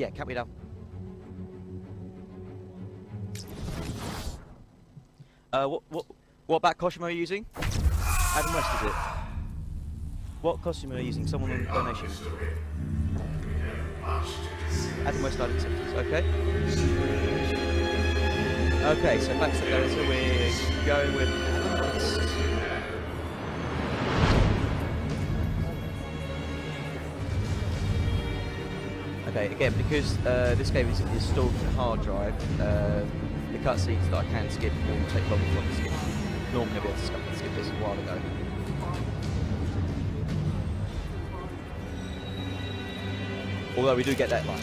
Yeah, count me down. What back costume are you using? Adam West, is it? What costume are you using? Someone on donation. Adam West died in the 60s. Okay. Okay, so back to the editor, we're going with Adam West. Okay, again, because this game is installed in a hard drive, the cutscenes that I can skip will take longer for me to skip. Normally I'll be able to skip this a while ago. Although we do get that line.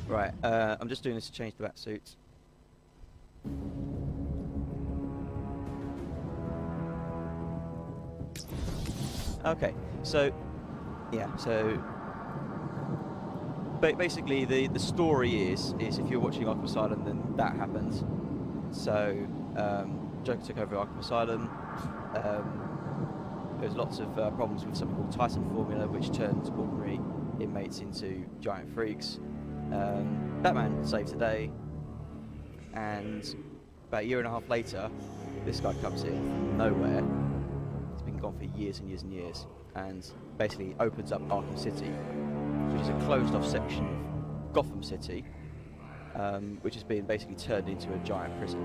Right, I'm just doing this to change the bat suits. Okay, so yeah, so basically the story is if you're watching Arkham Asylum, then that happens. So Joker took over Arkham Asylum. There's lots of problems with something called Tyson formula, which turns ordinary inmates into giant freaks. Batman saves the day, and about a year and a half later, this guy comes in from nowhere. He's been gone for years and years and years, and basically opens up Arkham City, which is a closed-off section of Gotham City, which has been basically turned into a giant prison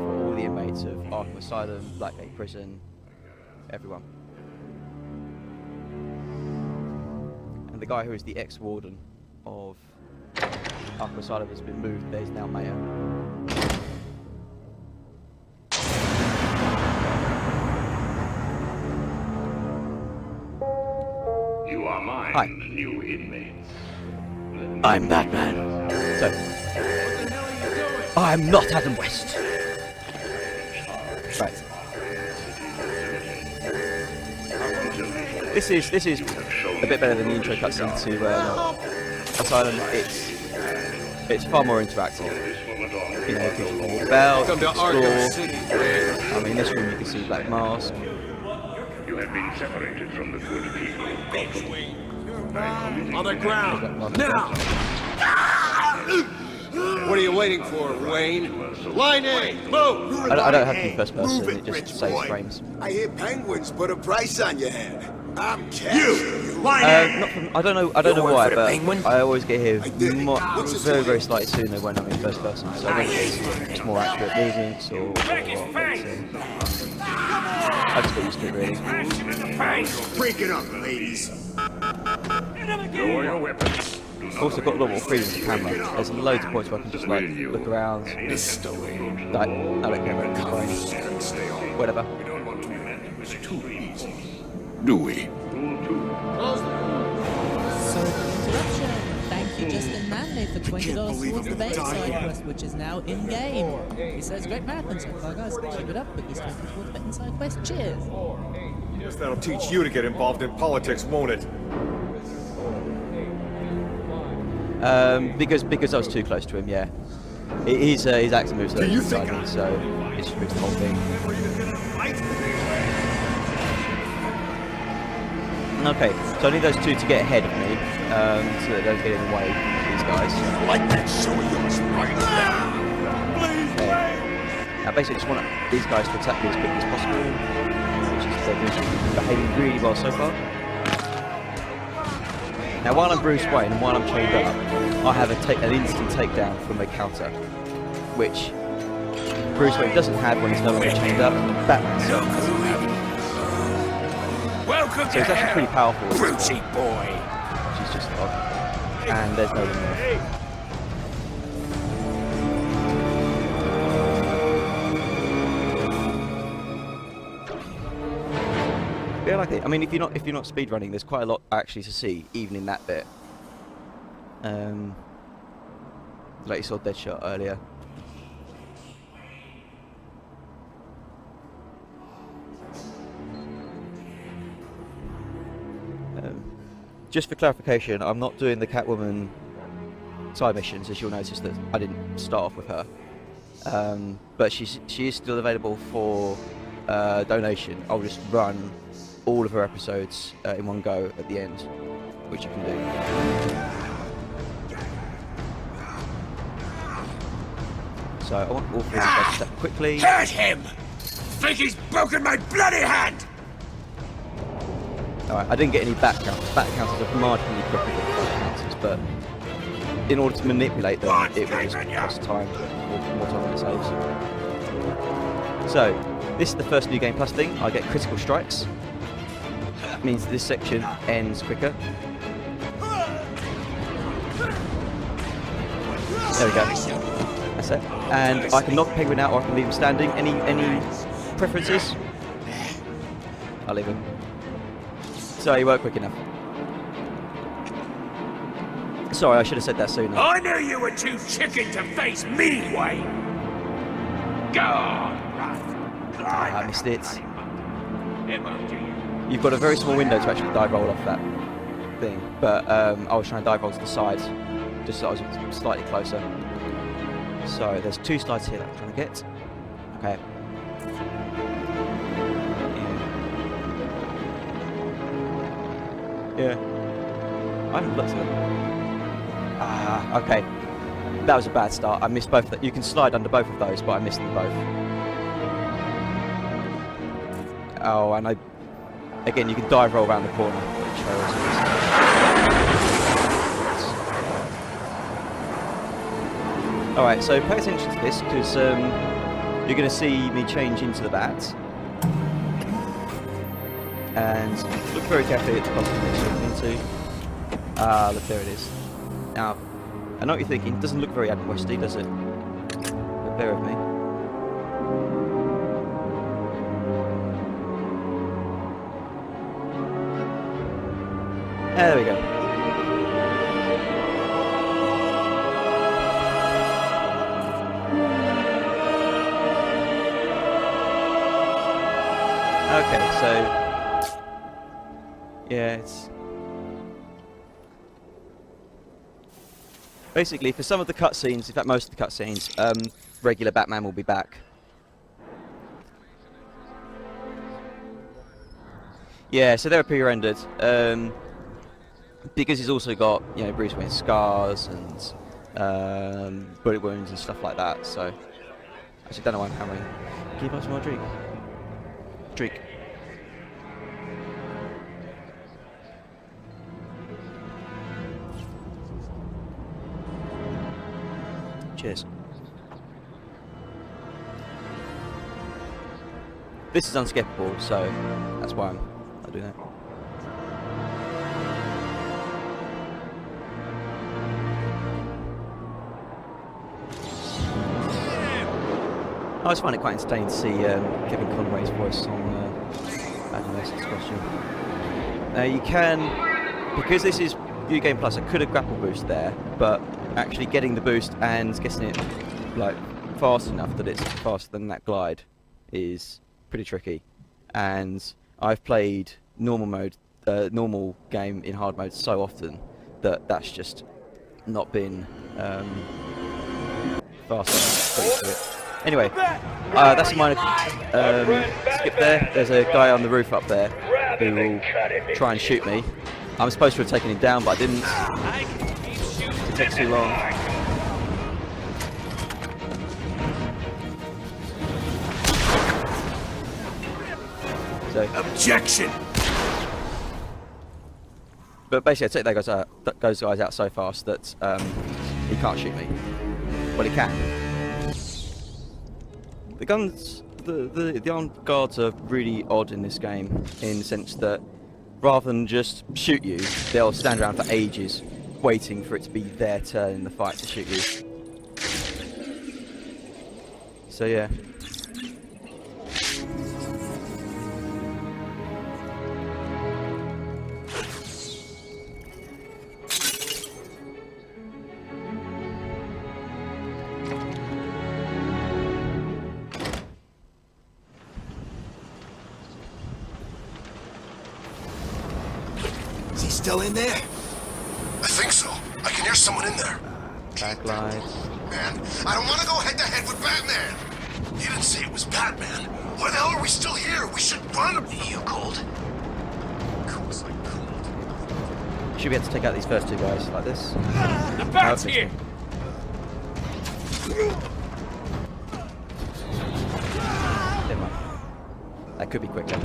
for all the inmates of Arkham Asylum, Blackgate Prison, everyone. And the guy who is the ex-warden of Arkham Asylum has been moved. There's now mayor. You are mine, Hi. new inmates. I'm Batman. So, I'm not Adam West. Right. This is a bit better than the intro cutscene to Asylum. It's far more interactive. You know, if you walk about, Welcome to Arkham City. I mean, in this room you can see Black Mask. You have been separated from the good people of Gotham. On the ground, Black Mask. now! What are you waiting for, Wayne? Line A, move! I don't have to be first person, it just saves frames. I hear penguins put a price on your head. I'm cash. Not from, I don't know why, but I always get here very slightly sooner when I'm in first person. So I think it's more accurate movements or I just get used to it really. Break it up, ladies. Lower your weapons. I've also got a lot more freedom with the camera. There's loads of points where I can just like look around. Like, I don't care about this point. Whatever. We don't want to prevent it. It's too easy. Do we? So, interruption. Thank you, Justin Manley, for $20 towards the base side quest, which is now in game. He says, great marathon so far, guys. Keep it up with this 20 towards the side quest. Cheers. Guess that'll teach you to get involved in politics, won't it? Because I was too close to him, yeah. His acting moves are inside me, so it just moves the whole thing. Okay, so I need those two to get ahead of me, so that they don't get in the way of these guys. Like that show of yours right now. Okay. Now basically I just want these guys to attack me as quickly as possible, which is they're behaving really well so far. Now while I'm Bruce Wayne and while I'm chained up, I have an instant takedown from a counter, which Bruce Wayne doesn't have when he's no longer chained up, Batman so has. So it's actually pretty powerful, Brucey boy. which is just odd. And there's no limit. Yeah, I like it. I mean, if you're not speedrunning, there's quite a lot actually to see, even in that bit. Like you saw Deadshot earlier. Just for clarification, I'm not doing the Catwoman side missions, as you'll notice that I didn't start off with her. But she is still available for donation. I'll just run all of her episodes in one go at the end, which you can do. So I want all three of us to step quickly. Hurt him! Think he's broken my bloody hand! Alright, I didn't get any back counters. Back counters are marginally quicker than front counters, but in order to manipulate them, it will just cost time, more time than it saves. So, this is the first New Game Plus thing. I get critical strikes. That means this section ends quicker. There we go. That's it. And I can knock Penguin out or I can leave him standing. Any preferences? I'll leave him. So you weren't quick enough. Sorry, I should have said that sooner. I knew you were too chicken to face me, Wayne! Go on, run! I missed it. You've got a very small window to actually dive roll off that thing, but I was trying to dive roll to the side, just so I was slightly closer. So there's 2 slides here that I'm trying to get. Okay. Yeah. I haven't looked at them. Ah, okay. That was a bad start. I missed both. You can slide under both of those, but I missed them both. Oh, and again, you can dive roll around the corner, which I also missed. Alright, so pay attention to this, because you're going to see me change into the bat. And look very carefully at the costume that you're into. Ah, look, there it is. Now, I know what you're thinking. It doesn't look very Adam Westy, does it? But bear with me. There we go. Okay, so yeah, it's basically for some of the cutscenes, in fact most of the cutscenes, regular Batman will be back. Yeah, so they're pre-rendered because he's also got, you know, Bruce Wayne scars and bullet wounds and stuff like that. So actually, don't know why I'm hammering. Can you buy some more drink? Drink. Cheers. This is unskippable, so that's why I'll do that. I always find it quite entertaining to see Kevin Conway's voice on Adam West's costume. You can, because this is New Game Plus, I could have grapple boost there, but actually getting the boost and getting it like fast enough that it's faster than that glide is pretty tricky. And I've played normal mode, normal game in hard mode so often that that's just not been fast enough to do it. Anyway, that's a minor skip there. There's a guy on the roof up there who will try and shoot me. I'm supposed to have taken him down, but I didn't. It takes too long. So, objection! But basically, I take those guys out so fast that he can't shoot me. Well, he can. The guns, the armed guards are really odd in this game, in the sense that rather than just shoot you, they'll stand around for ages, waiting for it to be their turn in the fight to shoot you. So yeah. Is he still in there? I think so. I can hear someone in there. Backlight. Man, I don't want to go head to head with Batman! You didn't say it was Batman. Why the hell are we still here? We should run. Are you cold? Cold's like cold. Should be able to take out these first two guys like this. The bat's Oh, here! Never mind. That could be quicker.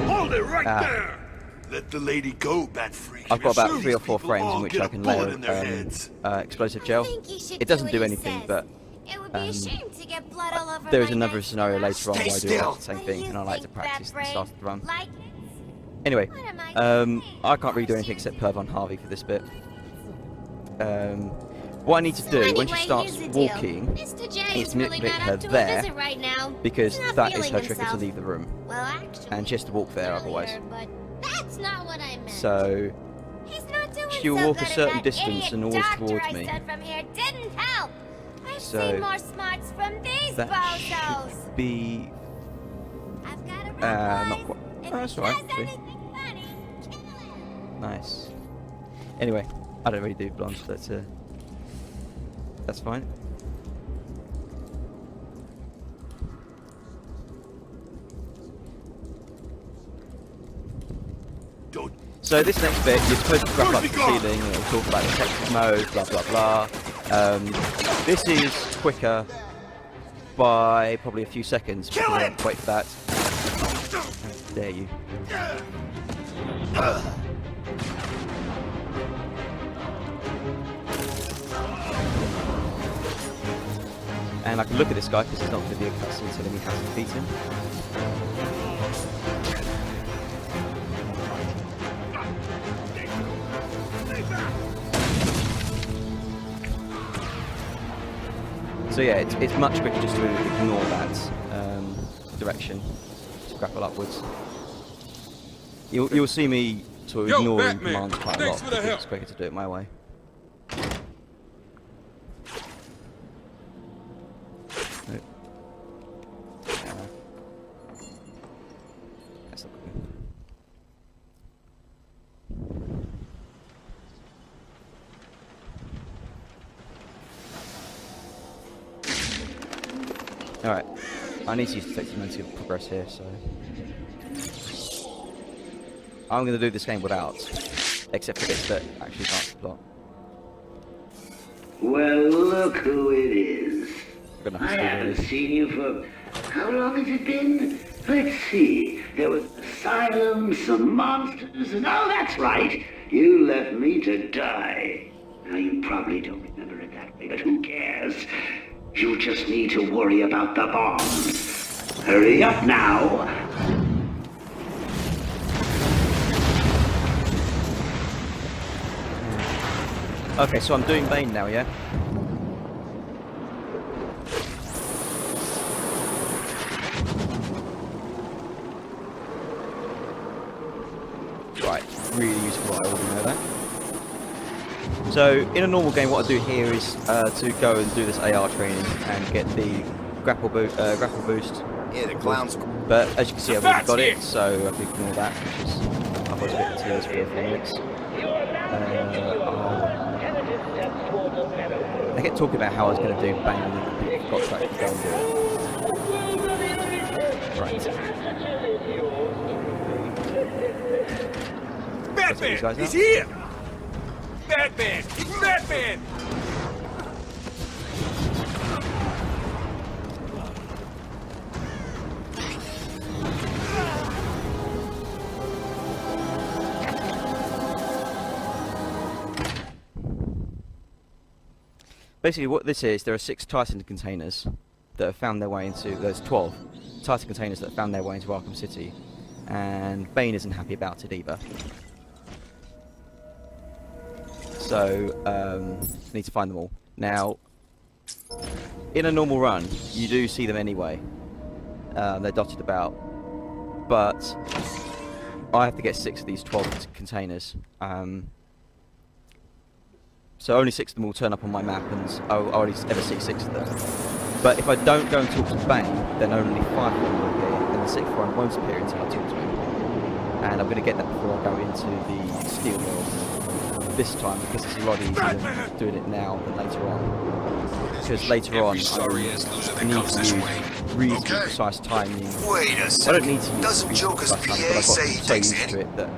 Hold it right Ah. there! Let the lady go, Bat Freak. I've got about Sure 3 or these 4 people frames all in which get I a can bullet layer in their heads. explosive gel. It doesn't do anything, but It would be a shame to get blood all over there is my another neck. scenario later on where I Stay do still. the same What thing, do and I you like to think, practice and Bat start the run. Like, Anyway, what am I I can't really do anything except perv on Harvey for this bit. What I need to do when she starts walking Mr. J is is really manipulate not her up to a there, visit right now. because He's not that is feeling her trigger to himself. leave the room, Well, actually, and she has to walk there earlier, otherwise. But that's not what I meant. So He's not doing she'll so walk a good, certain and that distance idiot and always doctor towards I me. sent from here didn't help. I've So seen more smarts from these that bozos. should be I've got a not quite. If Oh, that's he alright, says actually. anything funny, kill him. Nice. Anyway, I don't really do blonde, but that's fine. Don't. So this next bit, you're supposed to grab up the ceiling, and it'll talk about detective mode, blah blah blah. This is quicker by probably a few seconds, because I don't wait for that. How dare you. And I can look at this guy because it's not going to be a cutscene telling me how to defeat him. So yeah, it's much quicker just to ignore that direction to grapple upwards. You'll see me sort of Yo, ignoring Batman, commands quite a thanks lot for the because help. it's quicker to do it my way. Nope. That's not good. Alright, I need to use detective mode to progress here, so I'm going to do this game without, except for bits that actually advance the plot. Well, look who it is. We're gonna I have to do haven't this. seen you for... How long has it been? Let's see. There was an asylum, some monsters, and oh, that's right. You left me to die. Now, you probably don't remember it that way, but who cares? You just need to worry about the bombs. Hurry up now. Okay, so I'm doing Bane now, yeah? Right, really useful, I already know that. So, in a normal game, what I do here is to go and do this AR training and get the grapple boost. Yeah, the clowns. But as you can see, I've already got it, so I can ignore that, which is I've got a bit of tears for 4 minutes. I kept talking about how I was going to do Bane and then completely forgot to actually go and do it. Right. These guys Batman! He's out. here! Batman! It's Batman! Basically what this is, there are 6 Titan containers that have found their way into, there's 12 Titan containers that have found their way into Arkham City, and Bane isn't happy about it either. So, need to find them all. Now, in a normal run, you do see them anyway. They're dotted about, but I have to get 6 of these 12 containers. So only 6 of them will turn up on my map, and I'll only ever see 6 of them. But if I don't go and talk to Bane, then only 5 of them will appear, and the 6th one won't appear until I talk to him. And I'm going to get that before I go into the steel mill this time, because it's a lot easier than doing it now than later on. Because later on, I need to use reasonably precise timing. Wait a I second. don't need to use Doesn't reasonably Joker's precise timing, PA but I've say gotten so he takes used to any? it that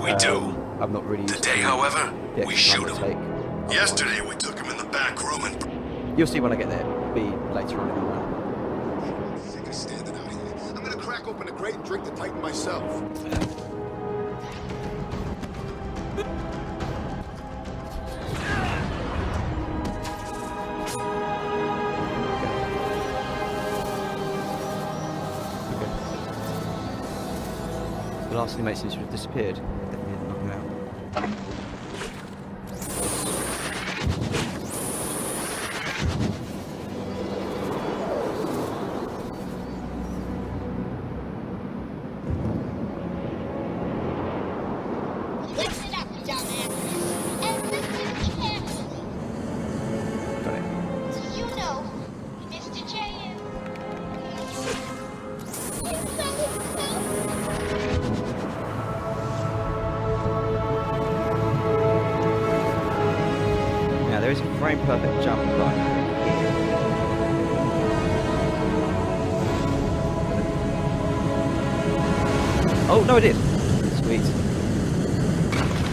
We do. I'm not really used Today, to however, the we extra shoot time it him. take. Yesterday, we took him in the back room and... You'll see when I get there. It'll be later on in the run. Sick of standing out here. I'm gonna crack open a crate and drink the Titan myself. The last inmate seems to have disappeared. Definitely didn't knock him out. Listen up, dumbass. And listen carefully. Got it. Do you know who Mr. J is? Now there is a frame perfect jump right here. Oh no, I did. Sweet.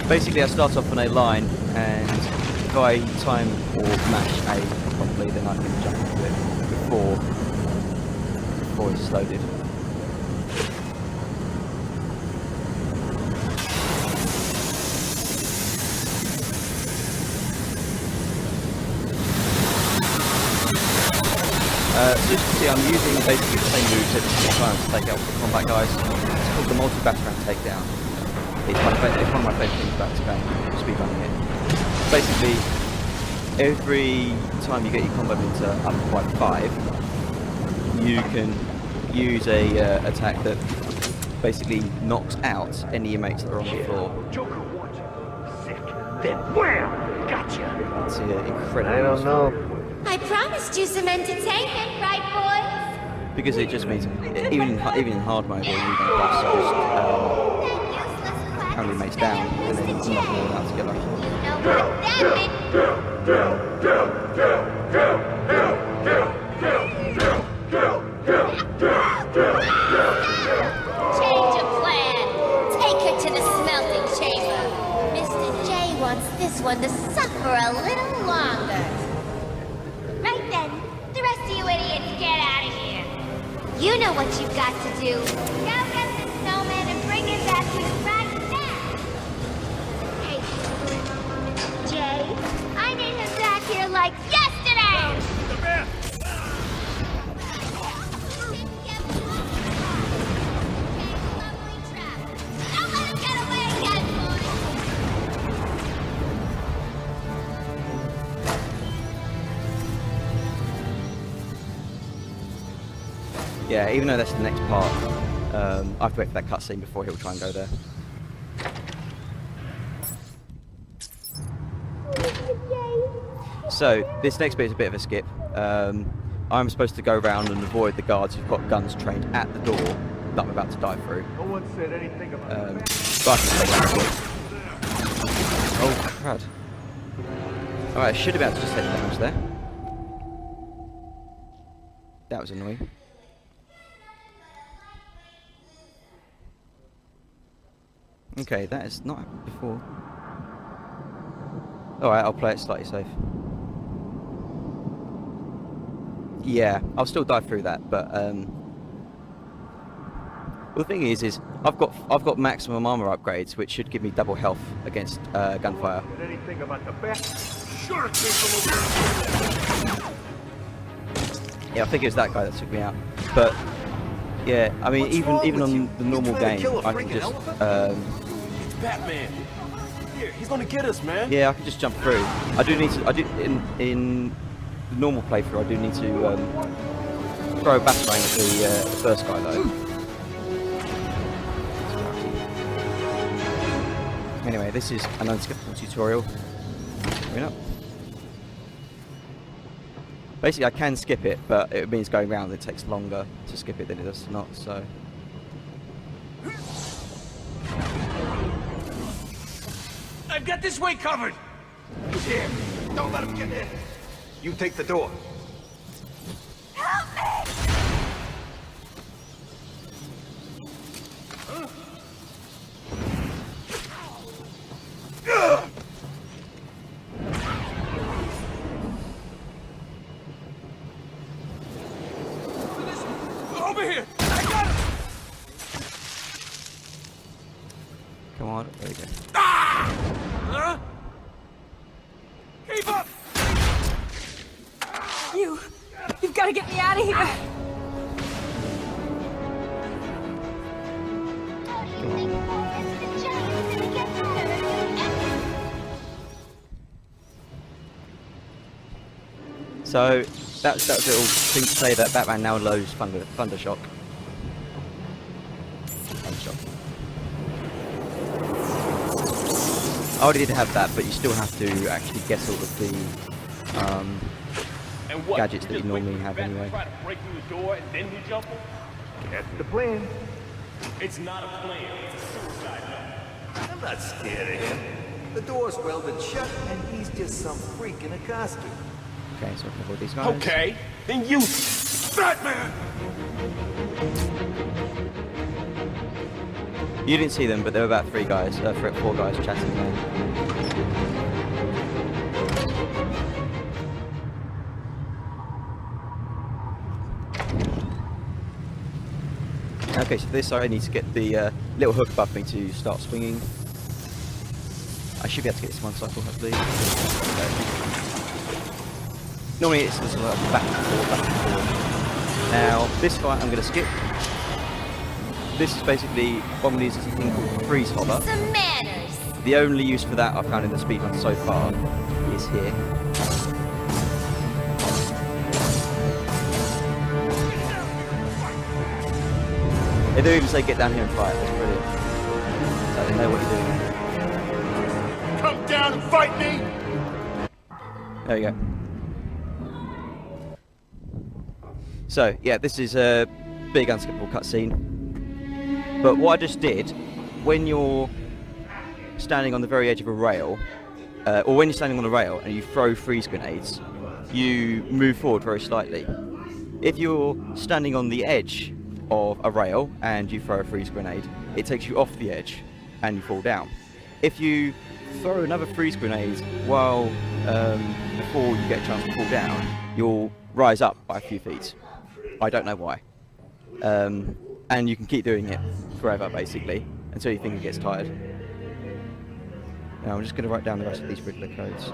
Basically, I start off on a line, and if I time or mash A properly, then I can jump into it before it's loaded. So as you can see, I'm using basically the same moves every single time to take out the combat guys. It's called the multi-battering takedown. It's one of my favourite things about this game, speedrunning it. Basically, every time you get your combo meter up by 5, you can use a attack that basically knocks out any inmates that are on the floor. Joker wants you. Sick. Then wham! Gotcha. It's incredible. I don't know. I promised you some entertainment, right, boys? Because it just means, even in hard mode, where you're using buffs, you just That useless quack pound is inmates down, better and than then Mr. you knock them J. all out together. You know what that meant? Change of plan. Take her to the smelting chamber. Mr. J wants this one to suffer a little longer. Right then, the rest of you idiots get out of here. You know what you've got to do. Go get the snowman and bring him back here right now. Hey, Mr. J, I need him back here like yesterday. Don't let him get away again, boys. Yeah, even though that's the next part, I have to wait for that cutscene before he'll try and go there. So, this next bit is a bit of a skip. I'm supposed to go around and avoid the guards who've got guns trained at the door that I'm about to dive through. No one said anything about But I can take that. Oh, crud. Alright, I should have been able to just take the damage there. That was annoying. Okay, that has not happened before. Alright, I'll play it slightly safe. Yeah, I'll still dive through that, but well, the thing is I've got maximum armor upgrades, which should give me double health against gunfire. Said anything about the bat. Sure, came from over. Yeah, I think it was that guy that took me out. But yeah, I mean, even on the normal game, I can just It's Batman. Here, he's gonna get us, man. yeah, I can just jump through. I do in the normal playthrough, I do need to throw a batarang at the first guy though. Anyway, this is an unskippable tutorial. Coming up. Basically, I can skip it, but it means going round. It takes longer to skip it than it does to not. So. I've got this way covered. Here, don't let him get in. You take the door. Help me! Over here! I got him! Come on, there you go. Huh? Keep up! You've got to get me out of here. So that's a little thing to say that Batman now knows Thunder Shock. I already did have that, but you still have to actually get all of the gadgets that you normally have anyway. Try to break through the door and then you jump him? That's the plan. It's not a plan. It's a suicide note. I'm not scared of him. The door's welded shut, and he's just some freak in a costume. Okay, so I can avoid these guys. Okay, then you, Batman! You didn't see them, but there were about 4 guys chatting there. Okay, so for this I need to get the little hook above me to start swinging. I should be able to get this one cycle, hopefully. Normally it's just like back and forth, back and forth. Now, this fight I'm going to skip. This is basically one of these thing called freeze hover. Some manners. The only use for that I've found in the speedrun so far is here. They do even say get down here and fight. That's brilliant. So they know what you're doing. Come down and fight me! There you go. So yeah, this is a big unskippable cutscene. But what I just did, when you're standing on the very edge of a rail, or when you're standing on a rail and you throw freeze grenades, you move forward very slightly. If you're standing on the edge of a rail and you throw a freeze grenade, it takes you off the edge and you fall down. If you throw another freeze grenade while before you get a chance to fall down, you'll rise up by a few feet. I don't know why. And you can keep doing it forever, basically, until your finger gets tired. Now I'm just going to write down the rest of these Riddler codes.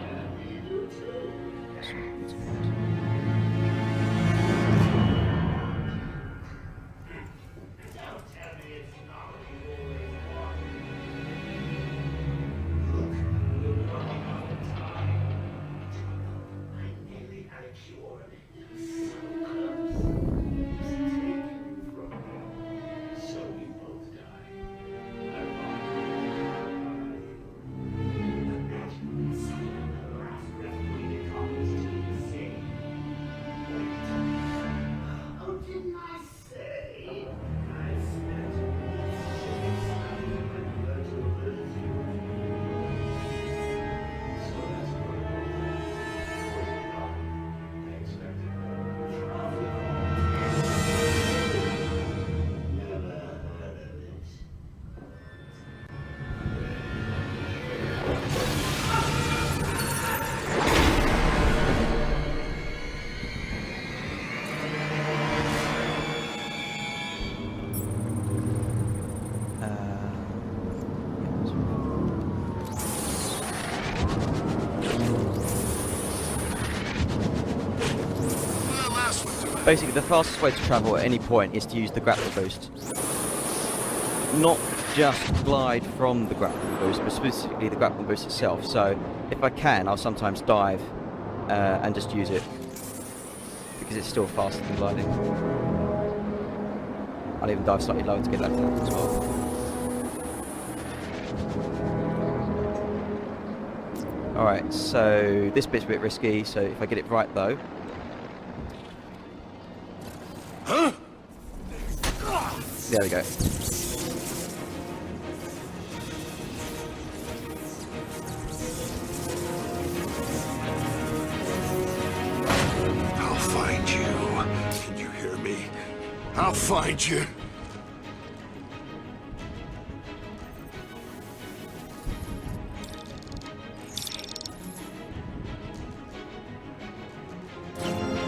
Basically, the fastest way to travel at any point is to use the grappling boost. Not just glide from the grappling boost, but specifically the grappling boost itself. So, if I can, I'll sometimes dive and just use it, because it's still faster than gliding. I'll even dive slightly lower to get that to happen as well. Alright, so this bit's a bit risky, so if I get it right though, Huh? There we go. I'll find you. Can you hear me? I'll find you.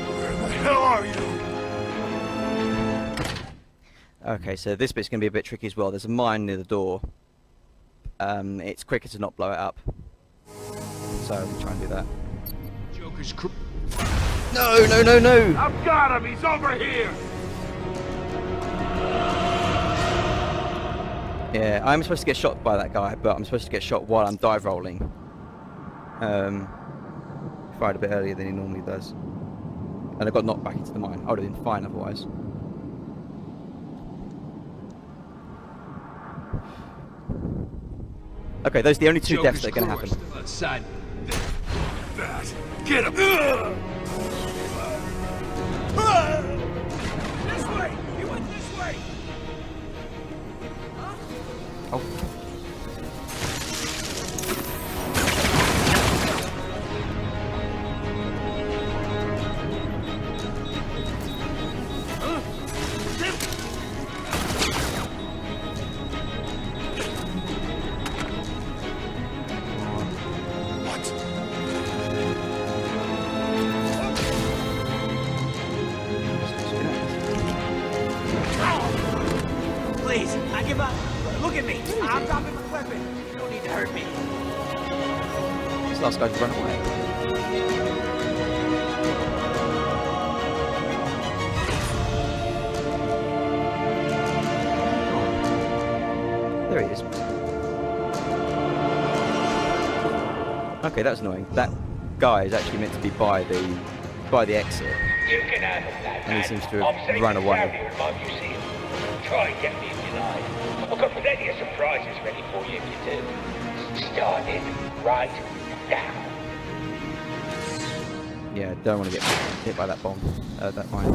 Where the hell are you? Okay, so this bit's going to be a bit tricky as well. There's a mine near the door. It's quicker to not blow it up. So I'm try and do that. Joker's No, no, no, no! I've got him! He's over here! Yeah, I'm supposed to get shot by that guy, but I'm supposed to get shot while I'm dive rolling. Fired a bit earlier than he normally does. And I got knocked back into the mine. I would have been fine otherwise. Okay, those are the only two deaths that are going to happen. Outside. That. Get him! This way! He went this way! Oh. Please, I give up. Look at me. I'm dropping my weapon. You don't need to hurt me. This last guy's run away. There he is. Okay, that's annoying. That guy is actually meant to be by the exit, and he seems to have run away. Try and get me if you like. I've got plenty of surprises ready for you if you do. Starting right now. Yeah, don't want to get hit by that bomb. That mine.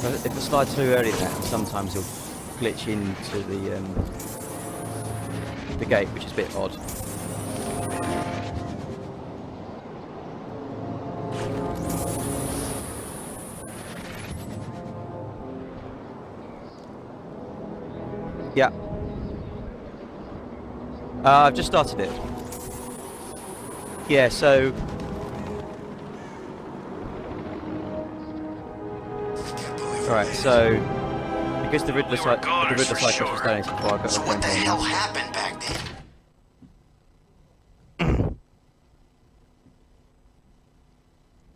If the slide's too early now, sometimes he'll glitch into the gate, which is a bit odd. Yeah. I've just started it. Yeah, so... Alright, so... Because the Riddler Cyclops was donated before I got So a what the point hell on happened back then?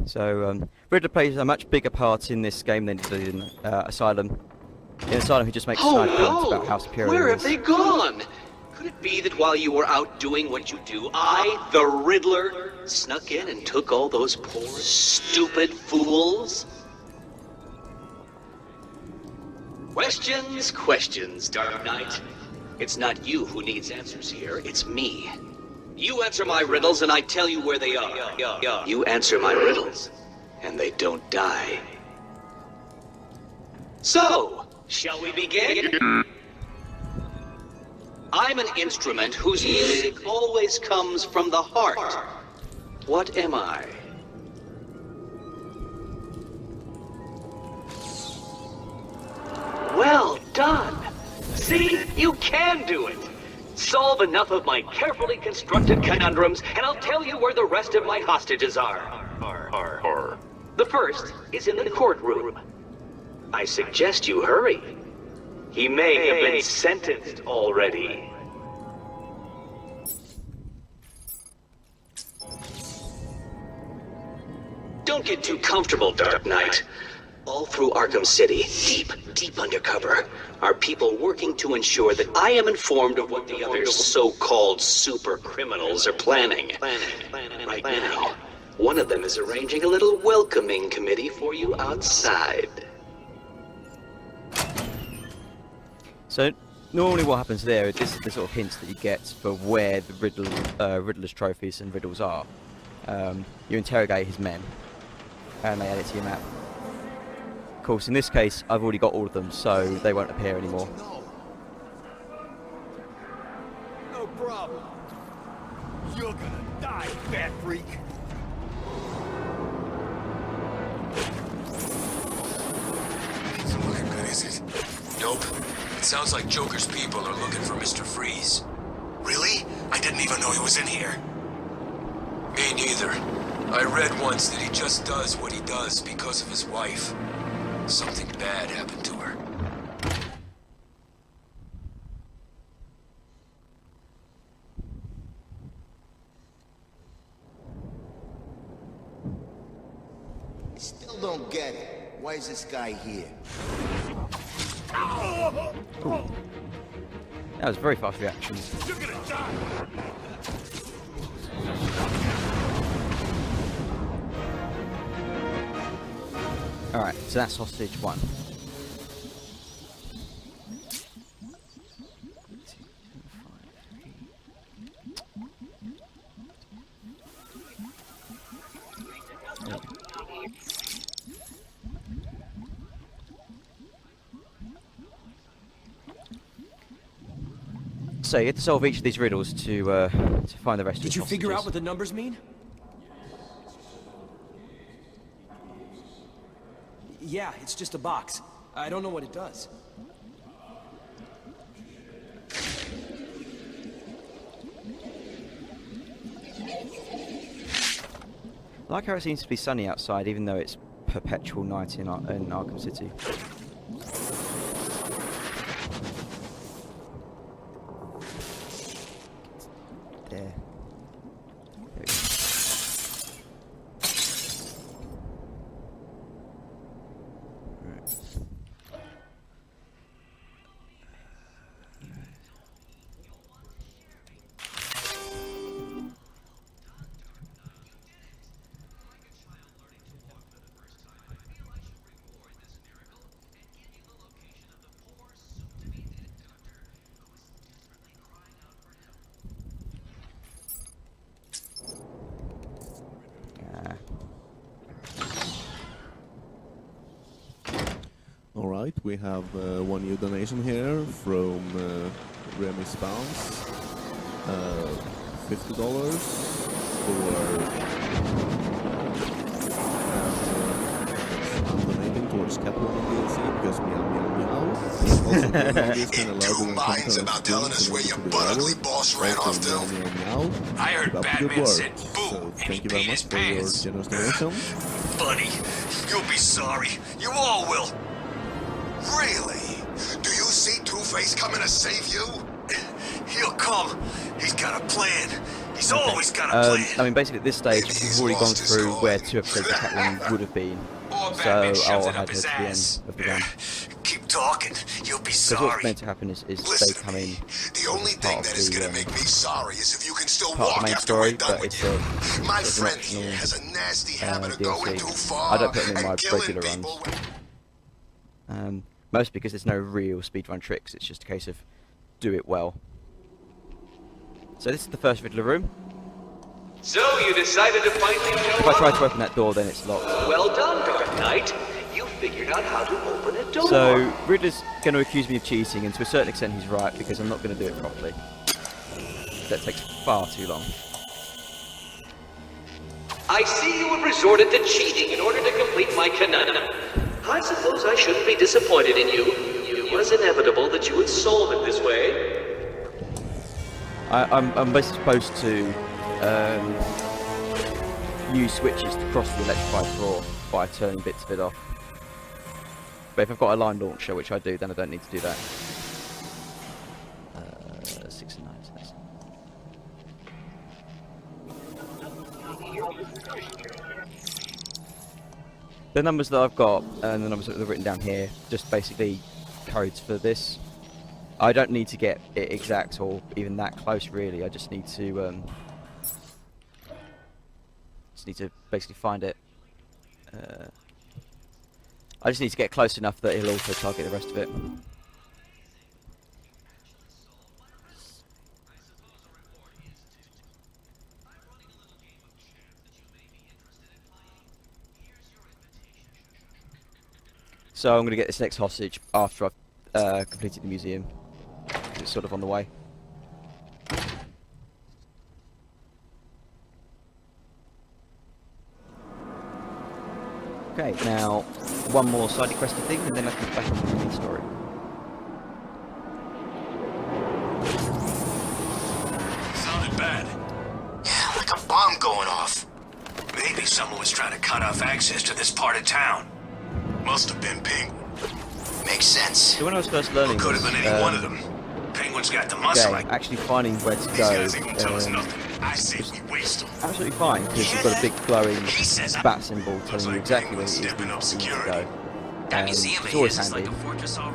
So, Riddler plays a much bigger part in this game than he did in Asylum. In Asylum, he just makes side comments about how superior Where he have is. they gone? Could it be that while you were out doing what you do, I, the Riddler, snuck in and took all those poor, stupid fools? Questions, questions, Dark Knight. It's not you who needs answers here, it's me. You answer my riddles and I tell you where they are. You answer my riddles, and they don't die. So, shall we begin? I'm an instrument whose music always comes from the heart. What am I? Well done! See? You can do it! Solve enough of my carefully constructed conundrums, and I'll tell you where the rest of my hostages are. The first is in the courtroom. I suggest you hurry. He may have been sentenced already. Don't get too comfortable, Dark Knight. All through Arkham City, deep undercover, are people working to ensure that I am informed of what the other so-called super criminals are planning. Right now, one of them is arranging a little welcoming committee for you outside. So normally what happens there, this is the sort of hints that you get for where the Riddler's trophies and riddles are. You interrogate his men, and they add it to your map. Of course, in this case, I've already got all of them, so they won't appear anymore. No problem. You're gonna die, fat freak. Isn't looking good, is it? Nope. It sounds like Joker's people are looking for Mr. Freeze. Really? I didn't even know he was in here. Me neither. I read once that he just does what he does because of his wife. Something bad happened to her. Still don't get it. Why is this guy here? Ooh. That was very fast reaction. You're gonna die. Alright, so that's hostage 1. So you have to solve each of these riddles to find the rest of the Did you figure out hostages. what the numbers mean? Yeah, it's just a box. I don't know what it does. I like how it seems to be sunny outside, even though it's perpetual night in Arkham City. There. There we go. Right. Alright, we have one new donation here from Remy Spans. $50 for... I'm donating towards Catwoman DLC because meow meow meow. Also, Two lines about telling us where your butt-ugly boss ran off to. I heard Batman said boo, and he paid his pants. Buddy, you'll be sorry. You all will. Really? Do you see Two-Face coming to save you? He'll come. He's got a plan. He's always got a plan. I mean, basically at this stage, we've already gone through where 2 episodes of Catwoman would have been. So I'll head to the end of the game. Keep talking. You'll be Because sorry. what's meant to happen is they come in. The only thing that is gonna make me sorry is if you can still part of walk the main after we're story, done but with it's you. My friend here has a nasty habit of going too DLC. far I don't put them in my and killing regular people. runs. Mostly because there's no real speedrun tricks, it's just a case of do it well. So this is the first Riddler room. So you decided to finally If show I try up? to open that door, then it's locked. Well done, Dark Knight. You figured out how to open a door. So Riddler's going to accuse me of cheating, and to a certain extent he's right, because I'm not going to do it properly. That takes far too long. I see you have resorted to cheating in order to complete my conundrum. I suppose I shouldn't be disappointed in you. It was inevitable that you would solve it this way. I'm basically supposed to use switches to cross the electrified floor by turning bits of it off. But if I've got a line launcher, which I do, then I don't need to do that. 6 and 9. So that's... The numbers that I've got and the numbers that are written down here, just basically codes for this. I don't need to get it exact or even that close, really. I just need to basically find it. I just need to get close enough that it'll also target the rest of it. So I'm going to get this next hostage after I've completed the museum. It's sort of on the way. Okay, now one more side questy thing, and then I can get back on to the main story. Sounded bad. Yeah, like a bomb going off. Maybe someone was trying to cut off access to this part of town. Must have been Penguin. Makes sense. So when I was first learning Could have been any one of them. Penguin's got the muscle. Okay, actually finding where to These go guys ain't gonna tell us nothing. I say we waste them. absolutely fine, because you've got a big glowing bat symbol telling you exactly where it is you need to go. It's always handy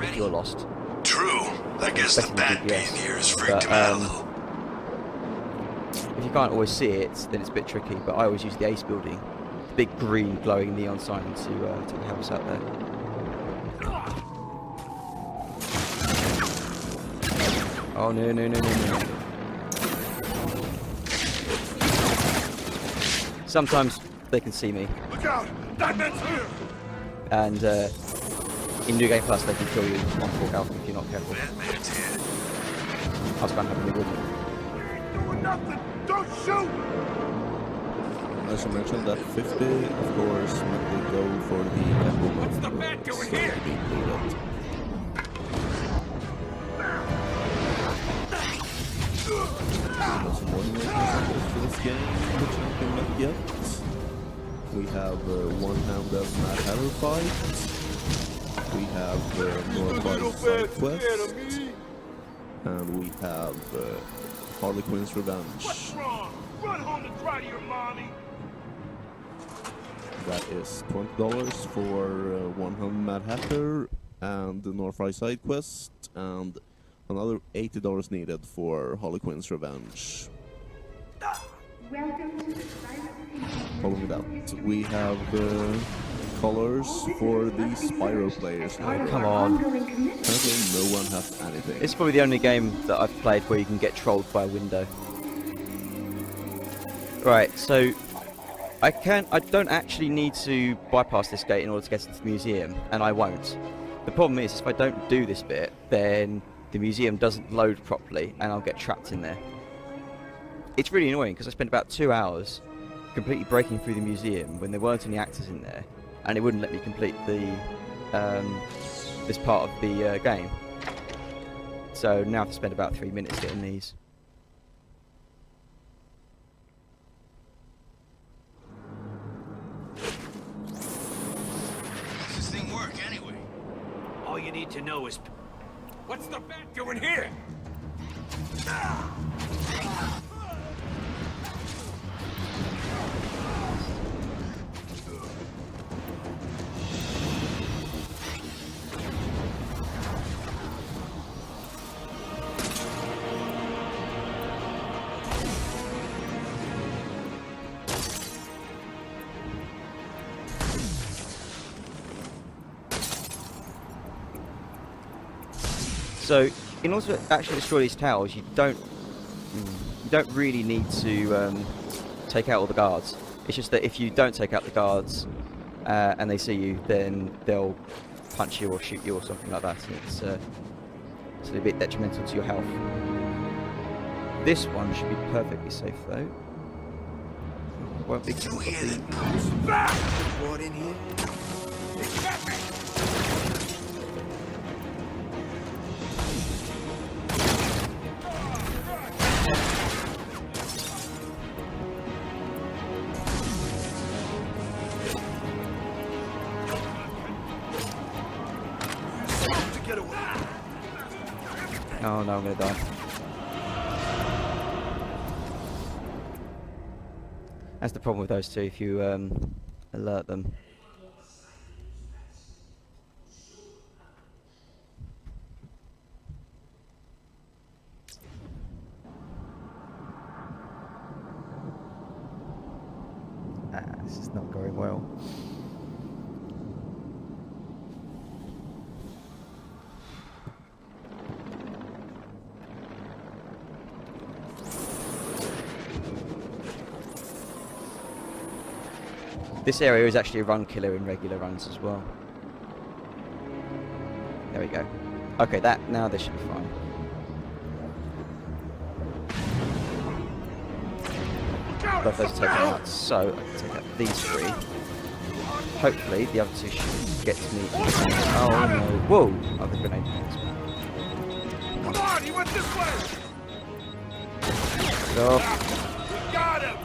if you're lost. True. I guess the bat being here has freaked him out a little. If you can't always see it, then it's a bit tricky, but I always use the ACE building, the big green glowing neon sign to help us out there. Oh no. Sometimes they can see me. Look out! Batman's here! And in New Game Plus they can kill you on full health if you're not careful. I was kind of hoping they wouldn't. Doing nothing! Don't shoot! As I mentioned, that 50, of course, when we go for the emblem. What's the bat doing here? Some more new for this game, which I can not yet. We have one-handed Mad Hatter fight. We have Northside side quest. And we have Harley Quinn's Revenge. What's wrong? Run home and cry to your mommy! That is $20 for one-handed Mad Hatter and the Northside side quest, and another $80 needed for Harley Quinn's Revenge. Following that, we have colors for the Spyro players. Come on. Apparently no one has anything. It's probably the only game that I've played where you can get trolled by a window. Right, so I don't actually need to bypass this gate in order to get into the museum, and I won't. The problem is, if I don't do this bit, then the museum doesn't load properly and I'll get trapped in there. It's really annoying because I spent about 2 hours completely breaking through the museum when there weren't any actors in there, and it wouldn't let me complete the this part of the game. So now I have to spend about 3 minutes getting these. Does this thing work anyway? All you need to know is... What's the bat doing here? So, in order to actually destroy these towers, you don't really need to take out all the guards. It's just that if you don't take out the guards and they see you, then they'll punch you or shoot you or something like that. It's a bit detrimental to your health. This one should be perfectly safe though. Won't be too Brought in here? Oh no, I'm gonna die. That's the problem with those two, if you alert them. This is not going well. This area is actually a run killer in regular runs as well. There we go. Okay, now this should be fine. Both those taken out, so I can take out these three. Hopefully the other two should get to me. Oh no! Whoa! Oh, the grenade. Come on, he went this way. Go. We got him.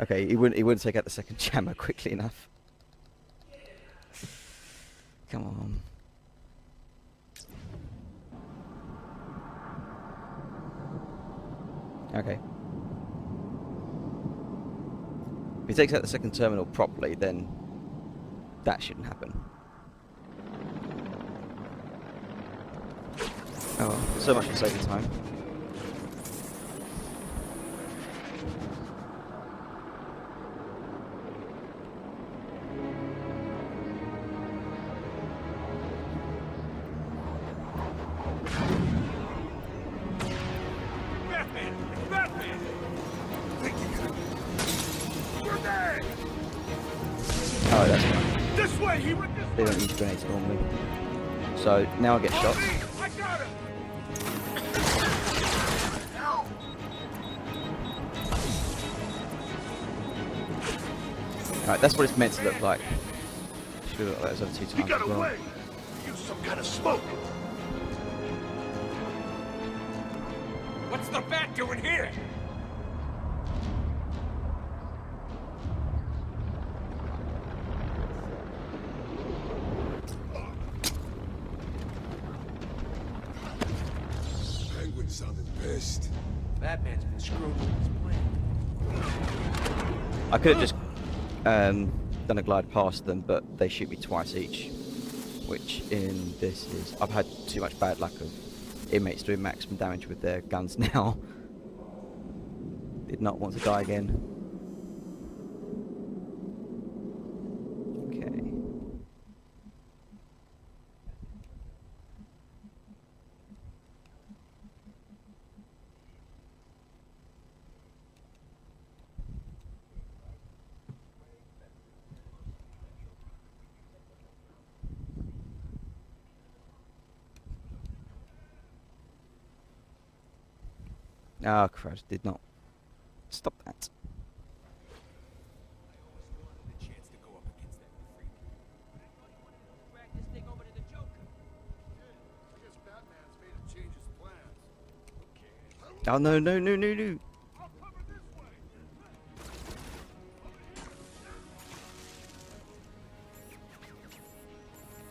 Okay, he wouldn't take out the second jammer quickly enough. Come on. Okay. If he takes out the second terminal properly, then that shouldn't happen. Oh, so much for saving time. Oh, that's fine. This way, he went this They don't use grenades normally. So now I get shots. I got him. Alright, that's what it's meant to look like. Should look like those other two He times got as well. away. Use some kind of smoke. What's the bat doing here? Penguin sounded pissed. Batman's been screwed with his plan. I could have just done a glide past them, but they shoot me twice each. Which in this is... I've had too much bad luck of inmates doing maximum damage with their guns now. Did not want to die again. Okay. Oh, crud, did not stop that. Oh, no, no, no, no, no.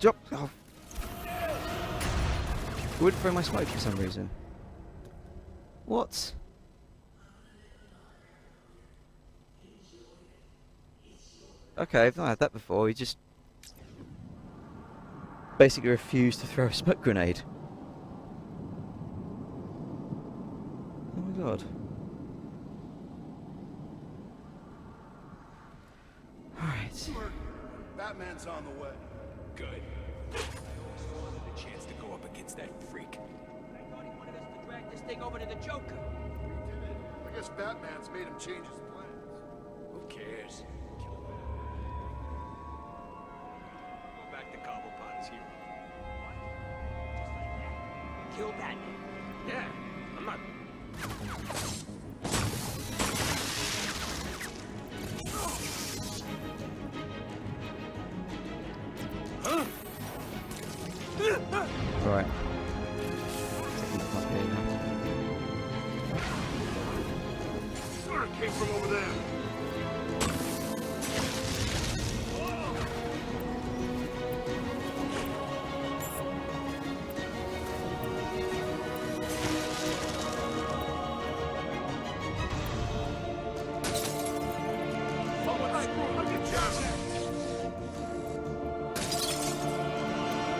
Drop. Oh. It wouldn't throw my smoke for some reason. What? Okay, I've not had that before. He just basically refused to throw a smoke grenade. Oh my god. Alright. Batman's on the way. Good. I always wanted a chance to go up against that freak. I thought he wanted us to drag this thing over to the Joker. I guess Batman's made him change his plans. Who cares? Kill him. Go back to Cobblepot as hero. What? Just like that? Kill Batman? Yeah, I'm not... Right. Sort of came from over there.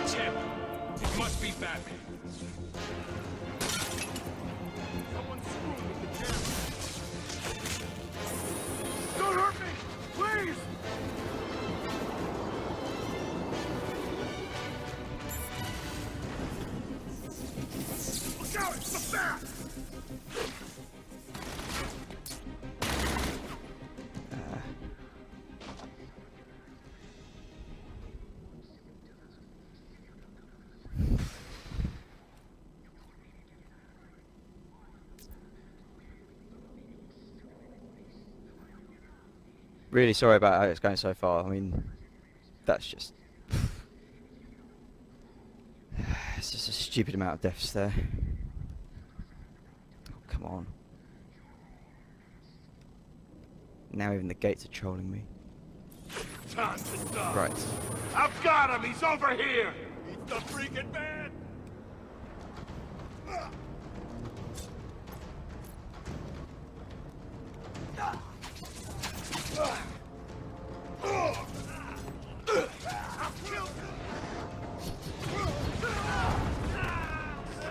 Tim, it must be Batman. Don't hurt me! Please! Look out! It's the bat! Really sorry about how it's going so far. I mean, that's just... it's just a stupid amount of deaths there. Oh, come on. Now even the gates are trolling me. Time to die. Right. I've got him! He's over here! He's the freaking man!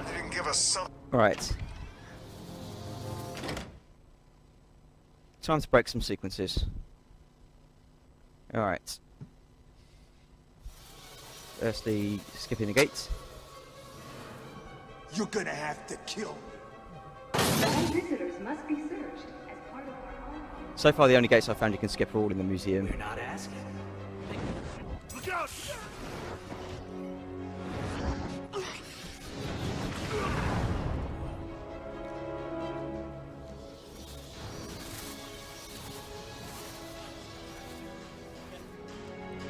Didn't give us some. Right. Time to break some sequences. Alright. Firstly, skipping the gate. You're gonna have to kill me. Visitors must be searched as part of our own. So far, the only gates I've found you can skip are all in the museum. You're not asking. Look out!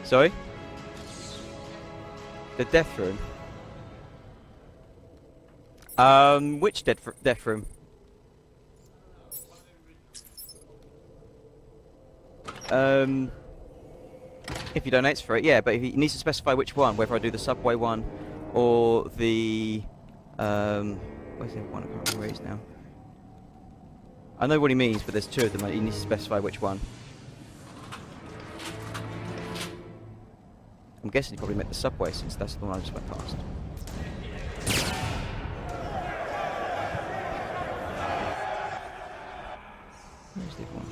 Sorry? The death room? Which death room? If he donates for it, yeah, but he needs to specify which one, whether I do the subway one or the where's the other one? I can't remember where it is now. I know what he means, but there's two of them. He needs to specify which one. I'm guessing he probably meant the subway, since that's the one I just went past. Where's the other one?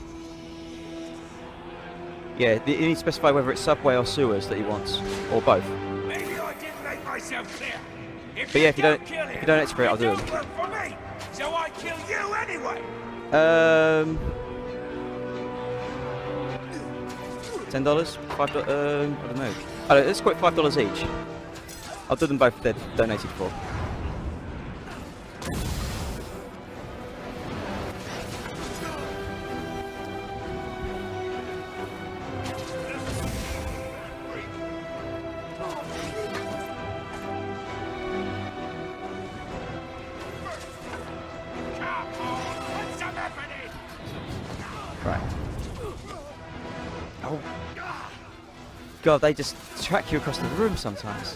Yeah, he needs to specify whether it's subway or sewers that he wants, or both. Maybe I didn't make myself clear. But yeah, if you don't expert, I'll do them. Don't work for me, so I kill you anyway. $10, $5. I don't know. Let's quote $5 each. I'll do them both if they're donated for. Right. Oh. God, they just track you across the room sometimes.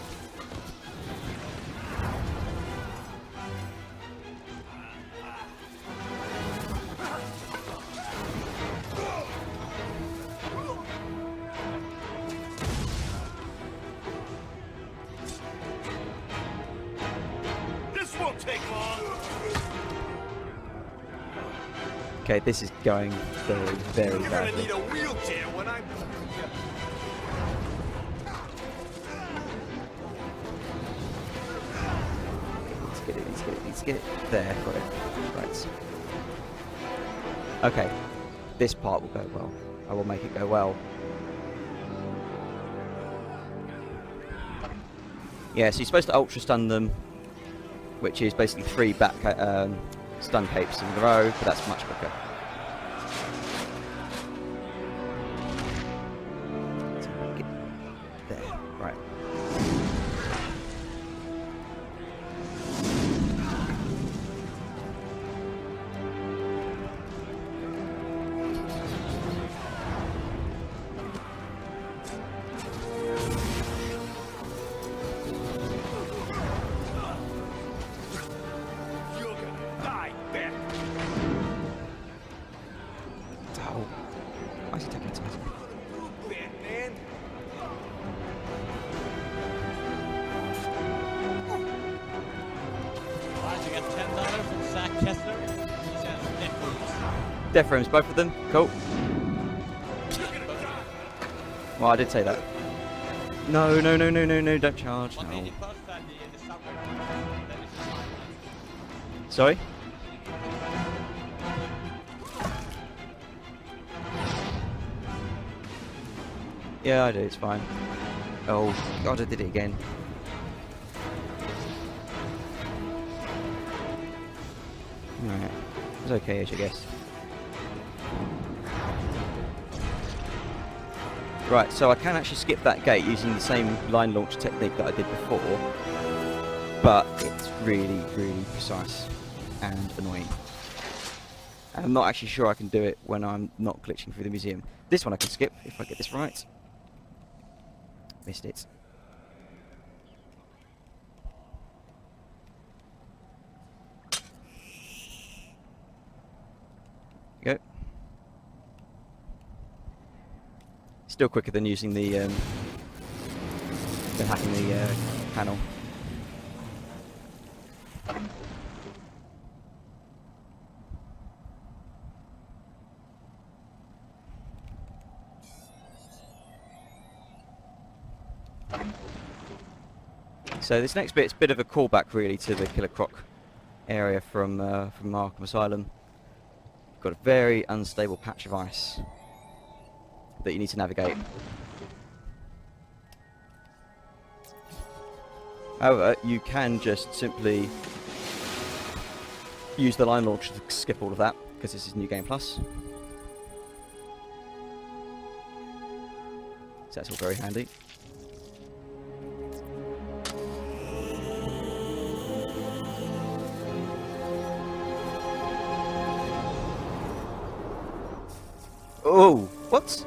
This won't take long. Okay, this is going very, very You're gonna badly. need a wheelchair when I'm... Let's get it. There, got it. Right. Okay, this part will go well. I will make it go well. Yeah, so you're supposed to ultra stun them, which is basically 3 back stun capes in a row, but that's much quicker. There, right. Why is he taking a Titan? Batman. Alright, I got $10 from Zach Kessler. He says death rooms. Death rooms, both of them. Cool. Well, I did say that. No, no, no, no, no, no, don't charge. No. Sorry? Yeah, I do, it's fine. Oh, God, I did it again. Alright. It's okay-ish, I guess. Right, so I can actually skip that gate using the same line launch technique that I did before, but it's really, really precise and annoying. And I'm not actually sure I can do it when I'm not glitching through the museum. This one I can skip if I get this right. Missed it. Go. Still quicker than using the than hacking the panel. So this next bit's a bit of a callback really to the Killer Croc area from Arkham Asylum. Got a very unstable patch of ice that you need to navigate. However, you can just simply use the line launcher to skip all of that, because this is New Game Plus. So that's all very handy. Oh, what?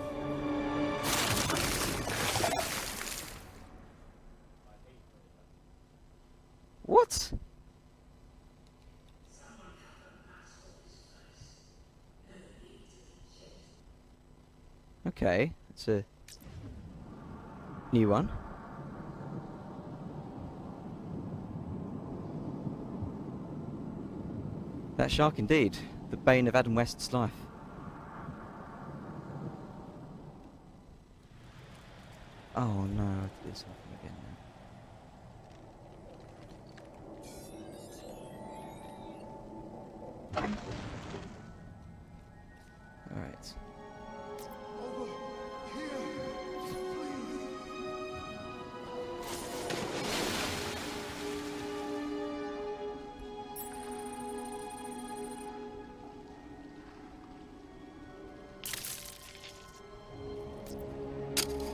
What? Okay, it's a new one. That shark indeed, the bane of Adam West's life. Oh no, I did something again now. Alright.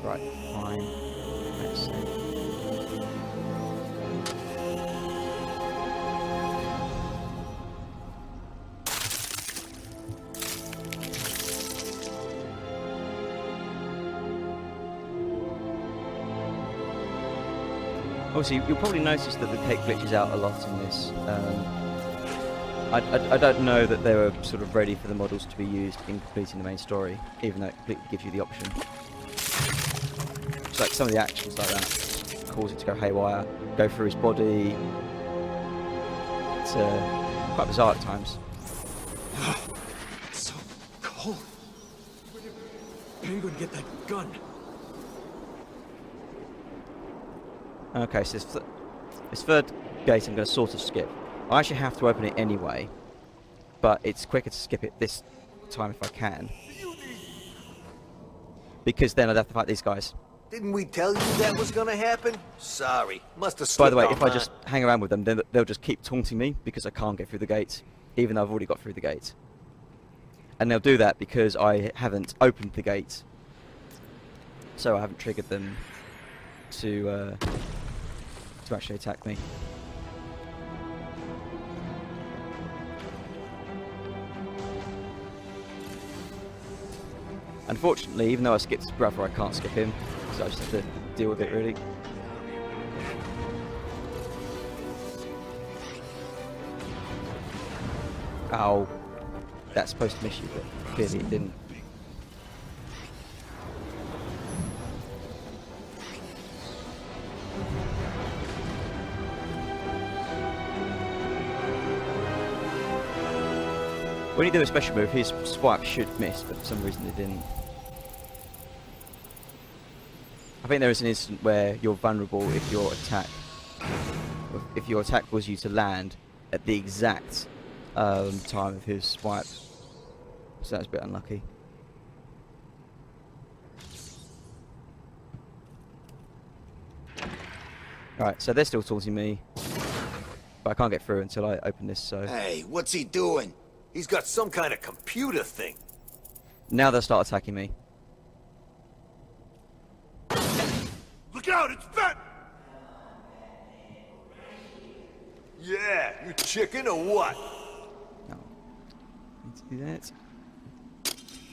Right, fine. Let's see. Obviously, you'll probably notice that the cake glitches out a lot in this. I don't know that they were sort of ready for the models to be used in completing the main story, even though it completely gives you the option. It's like some of the actions like that cause it to go haywire, go through his body. It's quite bizarre at times. It's so cold. Penguin, get that gun. Okay, so this third gate I'm going to sort of skip. I actually have to open it anyway, but it's quicker to skip it this time if I can, because then I'd have to fight these guys. Didn't we tell you that was gonna happen? Sorry, must have slipped. By the way, on if I just hang around with them, then they'll just keep taunting me because I can't get through the gate, even though I've already got through the gate. And they'll do that because I haven't opened the gate, so I haven't triggered them to actually attack me. Unfortunately, even though I skipped his brother, I can't skip him, so I just have to deal with it really. Ow. That's supposed to miss you, but clearly it didn't. When you do a special move, his swipe should miss, but for some reason it didn't. I think there is an instant where you're vulnerable if your attack was you to land at the exact time of his swipe. So that's a bit unlucky. Right, so they're still taunting me, but I can't get through until I open this, so... Hey, what's he doing? He's got some kind of computer thing. Now they'll start attacking me. Look out, it's Bat! Yeah, you chicken or what? No. Need to do that.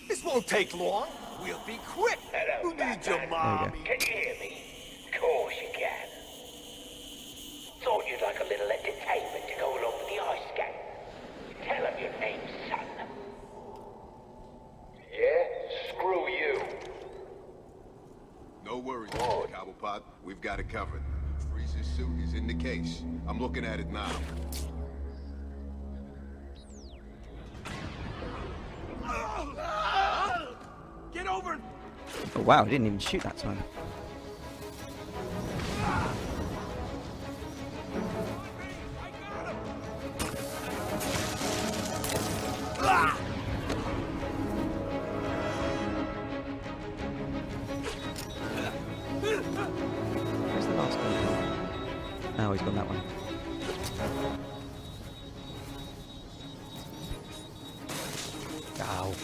This won't take long. We'll be quick. Hello, Who needs your mommy? Can you hear me? Of course you can. Thought you'd like a little entertainment to go along with the ice game. Tell him your name, son. Yeah? Screw you. No worries, Mr. Cobblepot. We've got it covered. Freeze's suit is in the case. I'm looking at it now. Get over! Oh wow, I didn't even shoot that time. Where's the last one? Oh, he's gone that way. Ow.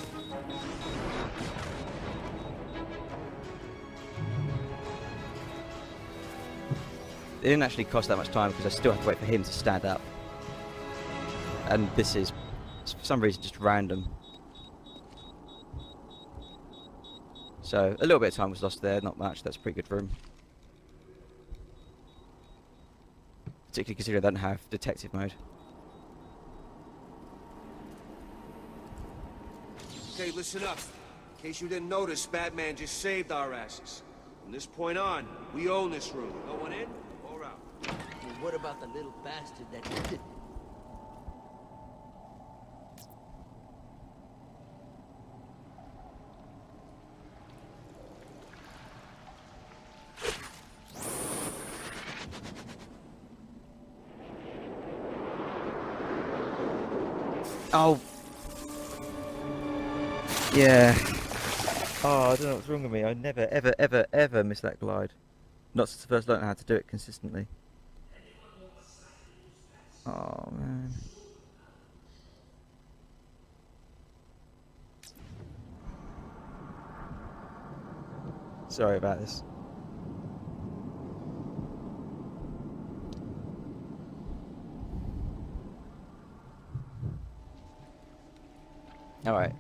It didn't actually cost that much time because I still have to wait for him to stand up. And this is, for some reason, just random. So, a little bit of time was lost there, not much, that's pretty good for him. Particularly considering I don't have detective mode. Okay, listen up. In case you didn't notice, Batman just saved our asses. From this point on, we own this room. No one in or out. Well, what about the little bastard that did it? Oh. Yeah. Oh, I don't know what's wrong with me. I never, ever, ever, ever miss that glide. Not since I first learned how to do it consistently. Oh, man. Sorry about this. Alright,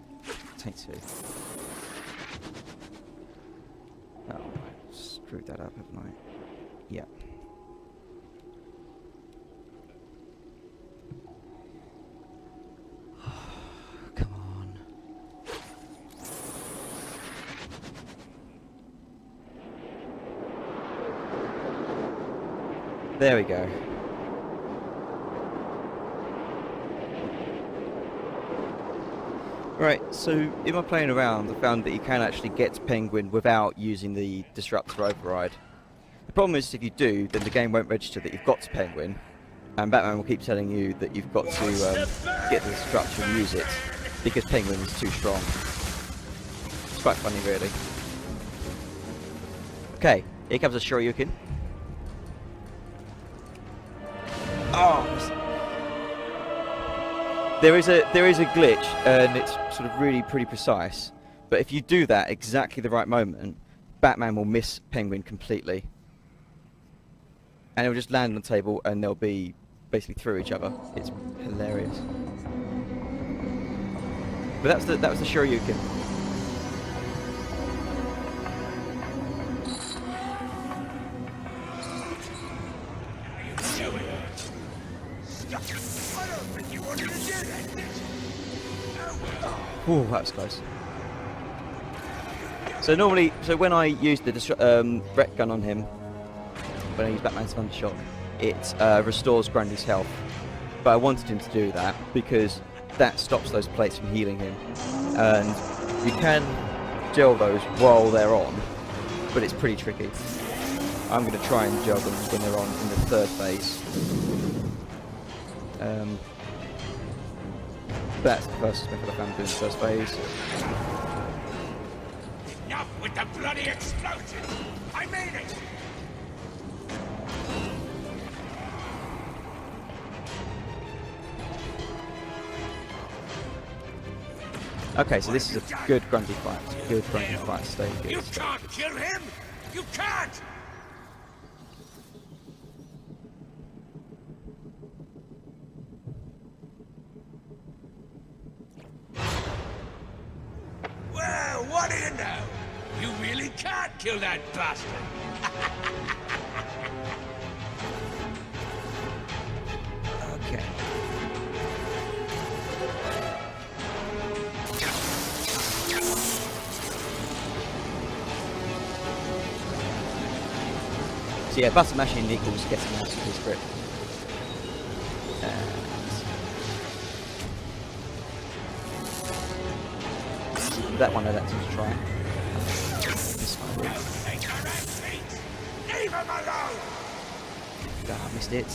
take two. Oh, I screwed that up, haven't I? Yeah. Come on. There we go. Right, so in my playing around, I found that you can actually get Penguin without using the Disruptor Override. The problem is if you do, then the game won't register that you've got to Penguin, and Batman will keep telling you that you've got to get the Disruptor and use it, because Penguin is too strong. It's quite funny, really. Okay, here comes a Shoryuken. Oh! There is a glitch, and it's sort of really pretty precise. But if you do that exactly the right moment, Batman will miss Penguin completely, and it'll just land on the table, and they'll be basically through each other. It's hilarious. But that was the Shoryuken. Ooh, that was close. So normally, when I use the Wreck Gun on him, when I use Batman's Thunder Shock, it restores Grundy's health. But I wanted him to do that because that stops those plates from healing him. And you can gel those while they're on, but it's pretty tricky. I'm going to try and gel them when they're on in the third phase. That's the first method I found doing the first phase. Enough with the bloody explosion! I made it! Okay, so this is a good grunty fight. Good grunty fight. Stay good. You can't kill him! You can't! Well, what do you know? You really can't kill that bastard! Okay. So yeah, button mashing equals getting out of his grip. That one I don't seem to try. This one. Leave him alone! God, I missed it.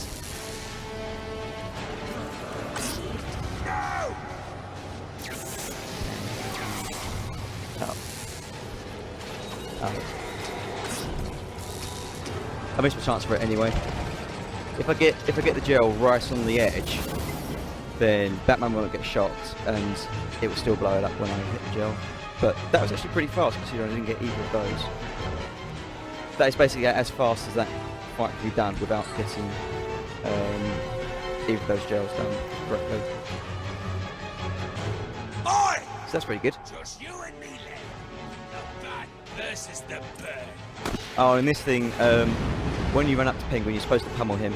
No! Oh. Oh. I missed my chance for it anyway. If I get the gel right on the edge, then Batman won't get shocked, and it will still blow it up when I hit the gel. But that was actually pretty fast, considering I didn't get either of those. That is basically as fast as that fight can be done without getting either of those gels done correctly. Oi! So that's pretty good. Just you and me left. The bat versus the bird. Oh, and this thing, when you run up to Penguin, you're supposed to pummel him.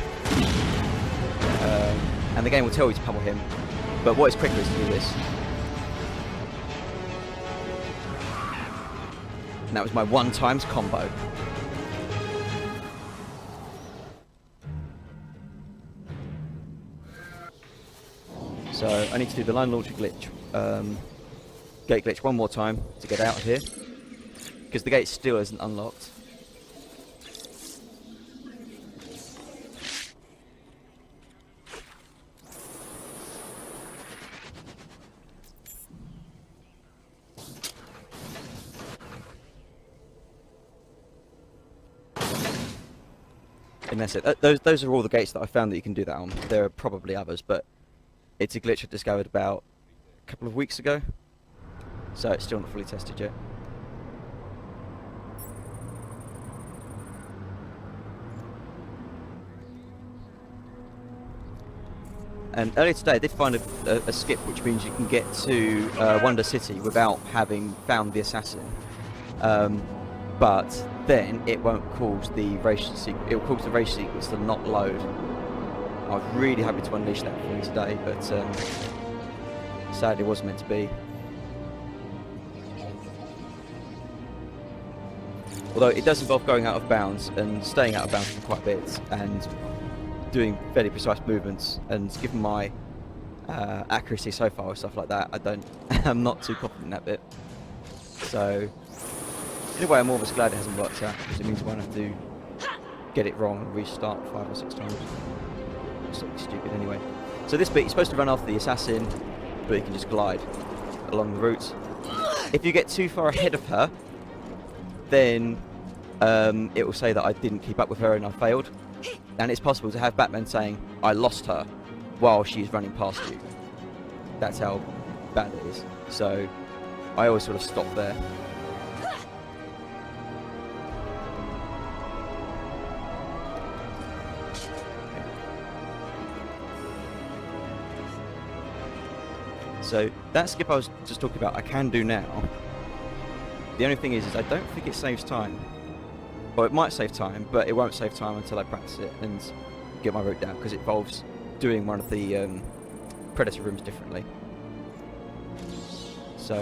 And the game will tell you to pummel him. But what is quicker is to do this. And that was my 1x combo. So I need to do the line launcher glitch, gate glitch one more time to get out of here. Because the gate still isn't unlocked. And that's it. Those are all the gates that I found that you can do that on. There are probably others, but it's a glitch I discovered about a couple of weeks ago. So it's still not fully tested yet. And earlier today I did find a skip which means you can get to Wonder City without having found the assassin. But then it won't cause the race sequence. It will cause the race sequence to not load. I was really happy to unleash that for you today, but sadly it wasn't meant to be. Although it does involve going out of bounds and staying out of bounds for quite a bit and doing fairly precise movements. And given my accuracy so far with stuff like that, I'm not too confident in that bit. So. In a way, I'm almost glad it hasn't worked out, because it means I won't have to get it wrong and restart 5 or 6 times. It's something stupid anyway. So this bit, you're supposed to run after the assassin, but you can just glide along the route. If you get too far ahead of her, then it will say that I didn't keep up with her and I failed. And it's possible to have Batman saying, I lost her, while she's running past you. That's how bad it is. So I always sort of stop there. So that skip I was just talking about, I can do now. The only thing is I don't think it saves time. Or it might save time, but it won't save time until I practice it and get my route down, because it involves doing one of the Predator rooms differently. So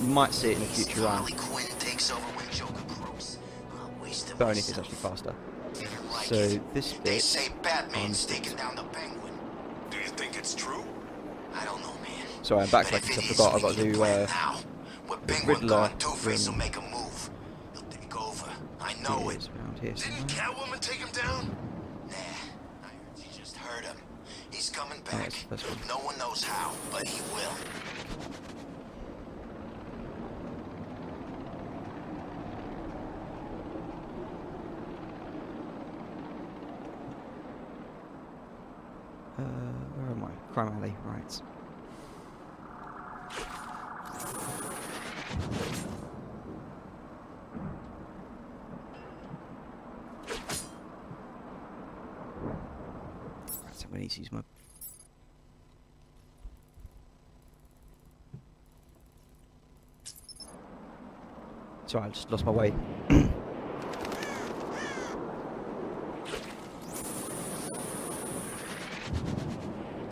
you might see it in a future run. But only if it's actually faster. So this bit, They say Batman's taking down the Penguin. Do you think it's true? I don't know, man. Sorry, I'm backtracking because I forgot. I've got to do Riddler. Two-Face will make a move. He'll take over. I know it. Around here Didn't Catwoman take him down? Nah, I heard she just hurt him. He's coming back. No one knows how, but he will. Where am I? Crime Alley, right. So I need to use my... Sorry, I just lost my way.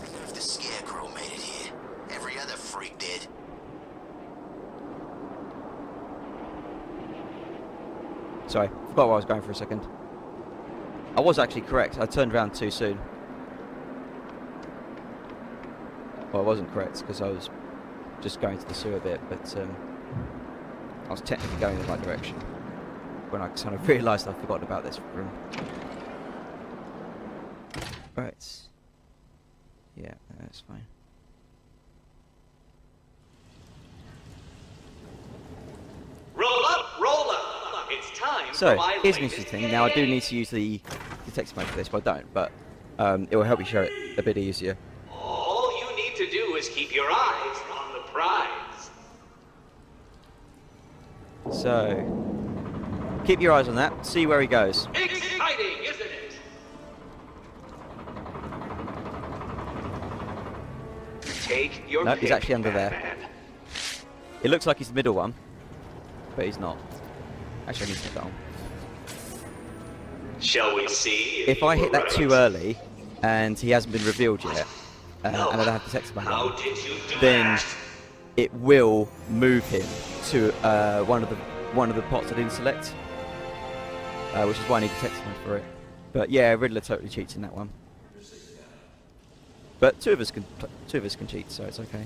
If the Scarecrow made it here, every other freak did. Sorry, forgot where I was going for a second. I was actually correct. I turned around too soon. Well, I wasn't correct because I was just going to the sewer bit, but I was technically going in the right direction when I kind of realised I'd forgotten about this room. Right. Yeah, that's fine. Roll up, roll up. It's time So, for my here's an latest interesting thing. Now, I do need to use the detective mode for this, but I don't. But it will help you show it a bit easier. All you need to do is keep your eyes on the prize. So, keep your eyes on that. See where he goes. Exciting, isn't it? Take your No, pick, he's actually under there. Batman. It looks like he's the middle one, but he's not. Actually, I need to put that on. Shall we see? If I hit that too early, and he hasn't been revealed yet, and I don't have detective mode How on, did you do then that? it will move him to one of the pots I didn't select, which is why I need detective mode for it. But yeah, Riddler totally cheats in that one. But two of us can cheat, so it's okay.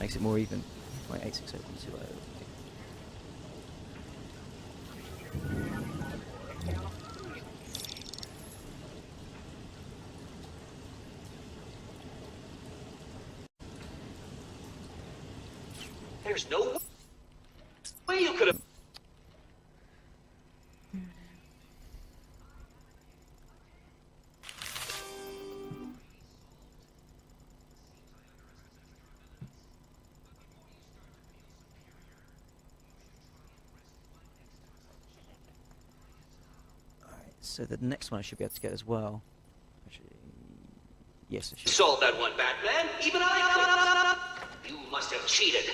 Makes it more even. Wait, 86812. There's no way you could have. So the next one I should be able to get as well. Actually, yes, I should. Solve that one, Batman. Even I. You must have cheated.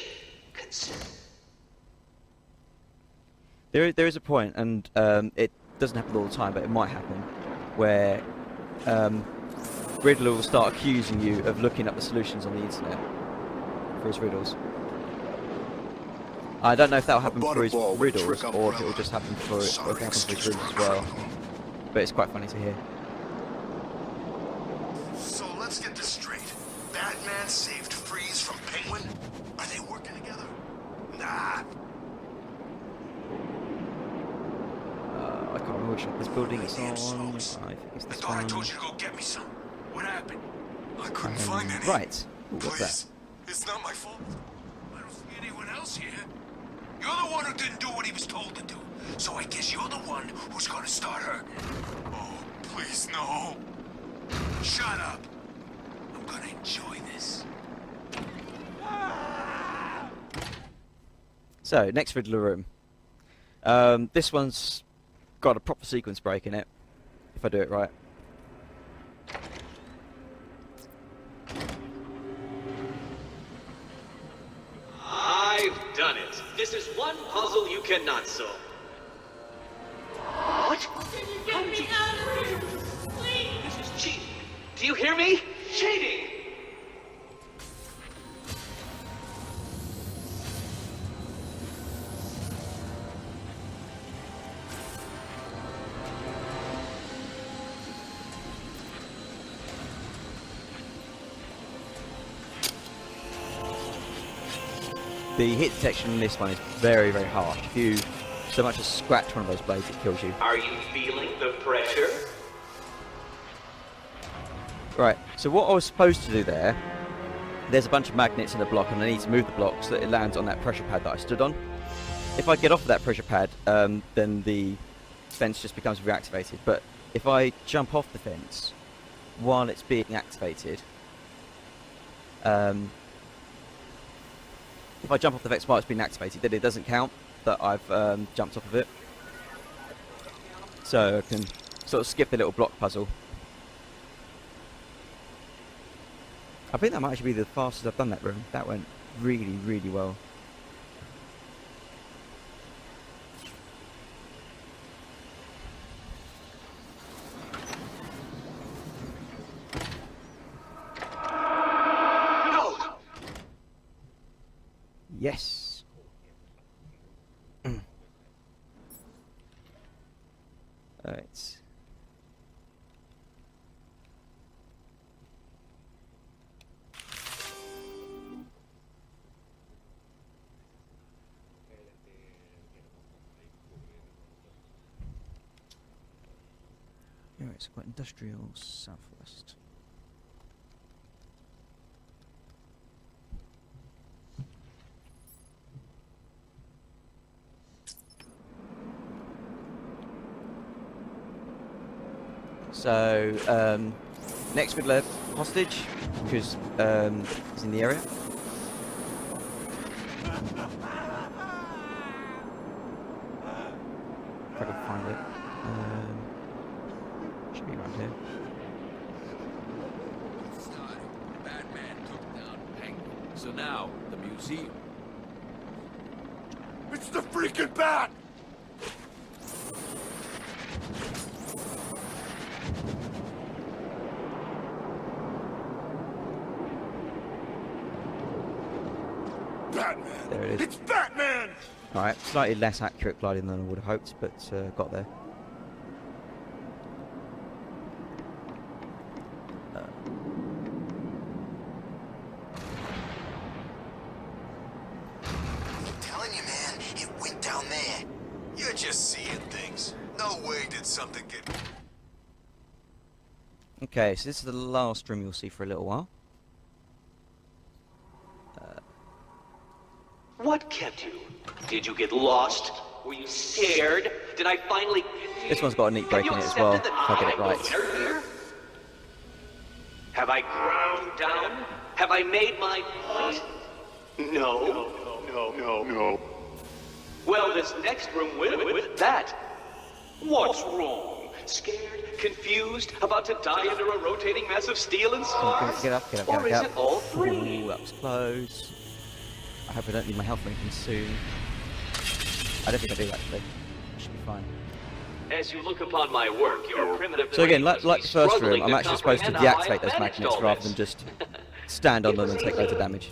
There is a point, and it doesn't happen all the time, but it might happen, where Riddler will start accusing you of looking up the solutions on the internet for his riddles. I don't know if that'll happen for his riddles, or if it will just happen for his riddles as well. But it's quite funny to hear. So let's get this straight. Batman saved Freeze from Penguin? Are they working together? Nah. I can't remember which one this building is on. I think it's this one. I told you to go get me some. What happened? I couldn't find any. Right. Ooh, what's that? It's not my fault. I don't see anyone else here. You're the one who didn't do what he was told to do. So I guess you're the one who's gonna start hurting. Oh, please, no. Shut up. I'm gonna enjoy this. So, next Riddler room. This one's got a proper sequence break in it, if I do it right. I've done it. This is one puzzle you cannot solve. What? How did you... This is cheating. Do you hear me? Cheating! the hit detection on this one is very, very harsh. If you so much as scratch one of those blades, it kills you. Are you feeling the pressure? Right, so what I was supposed to do there's a bunch of magnets in the block, and I need to move the block so that it lands on that pressure pad that I stood on. If I get off of that pressure pad, then the fence just becomes reactivated. But if I jump off the fence while it's being activated, if I jump off the fence while it's being activated, then it doesn't count that I've jumped off of it. So I can sort of skip the little block puzzle. I think that might actually be the fastest I've done that room. That went really, really well. Yes. Alright. Alright, so quite industrial southwest. So, next we'll have hostage, because he's in the area. If I can find it. Should be around here. Batman took down Penguin. So now, the museum. It's the freaking bat! Batman! There it is. It's Batman! Alright, slightly less accurate gliding than I would have hoped, but got there. I'm telling you, man, it went down there. You're just seeing things. No way did something get... Okay, so this is the last room you'll see for a little while. What kept you? Did you get lost? Were you scared? Did I finally... This one's got a neat break in it as well, if I get it right. Have I ground down? Have I made my point? No. No. Well, this next room will with that. What's wrong? Scared? Confused? About to die under a rotating mass of steel and stars? Get up. Or is it all three? Ooh, that was close. I hope I don't need my health anything soon. I don't think I do, actually. I should be fine. As you look upon my work, your primitive... So again, like the first room, I'm actually supposed to deactivate those magnets rather than just stand on them and take loads of damage.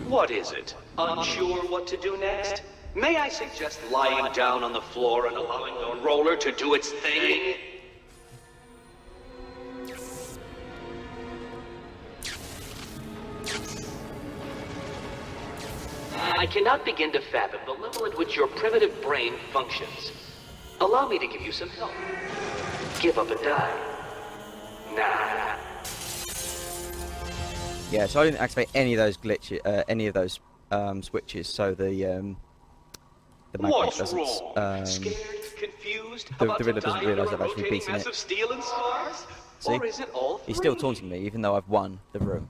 What is it? Unsure what to do next? May I suggest lying down on the floor and allowing the roller to do its thing? I cannot begin to fathom the level at which your primitive brain functions. Allow me to give you some help. Give up and die. Nah. Yeah, so I didn't activate any of those glitches, any of those switches, so the magnet doesn't. Scared, confused, the Riddler doesn't realise I've actually beaten it. Steel and stars? See, or is it all he's still taunting me, even though I've won the room.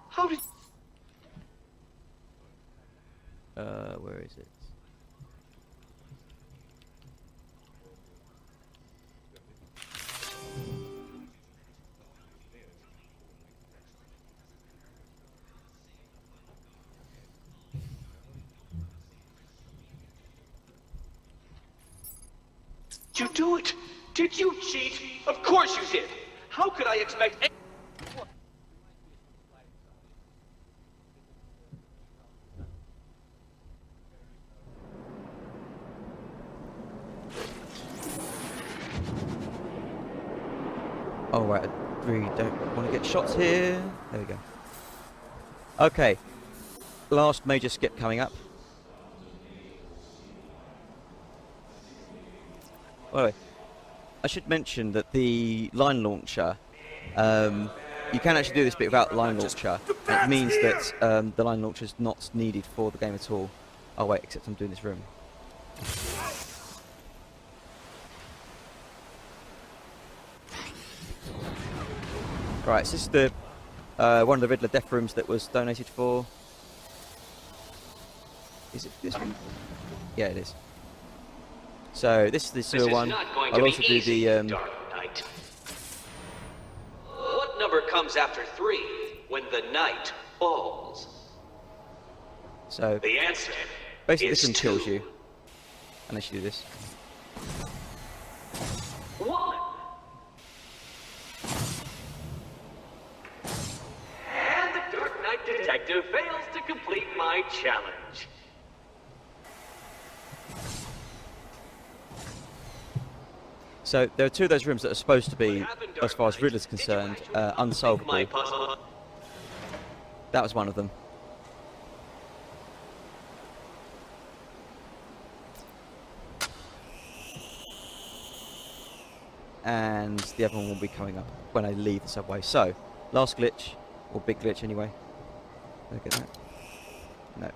How did... Where is it? Did you do it? Did you cheat? Of course you did. How could I expect... Oh right, I really don't want to get shots here. There we go. Okay, last major skip coming up. Anyway, I should mention that the line launcher, you can actually do this bit without line launcher. It means that the line launcher is not needed for the game at all. Oh wait, except I'm doing this room. Right, so this is the one of the Riddler death rooms that was donated for. Is it this one? Yeah, it is. So this is the sewer one. I'll also do the. Dark Knight. What number comes after 3 when the night falls? So the answer basically, is this one 2. kills you unless you do this. 1. And the Dark Knight detective fails to complete my challenge. So there are 2 of those rooms that are supposed to be, as far as Riddler's concerned, unsolvable. That was one of them. And the other one will be coming up when I leave the subway. So, last glitch, or big glitch anyway. Look at that. No.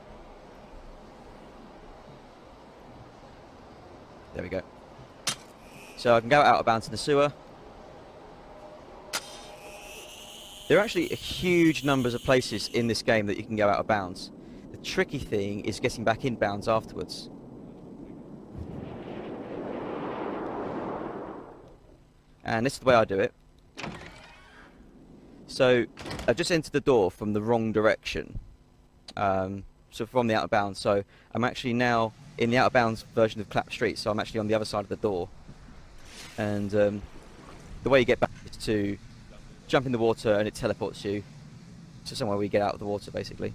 There we go. So I can go out of bounds in the sewer. There are actually huge numbers of places in this game that you can go out of bounds. The tricky thing is getting back in bounds afterwards. And this is the way I do it. So I've just entered the door from the wrong direction. So from the out of bounds. So I'm actually now in the out of bounds version of Clap Street. So I'm actually on the other side of the door. And the way you get back is to jump in the water and it teleports you to somewhere where you get out of the water, basically.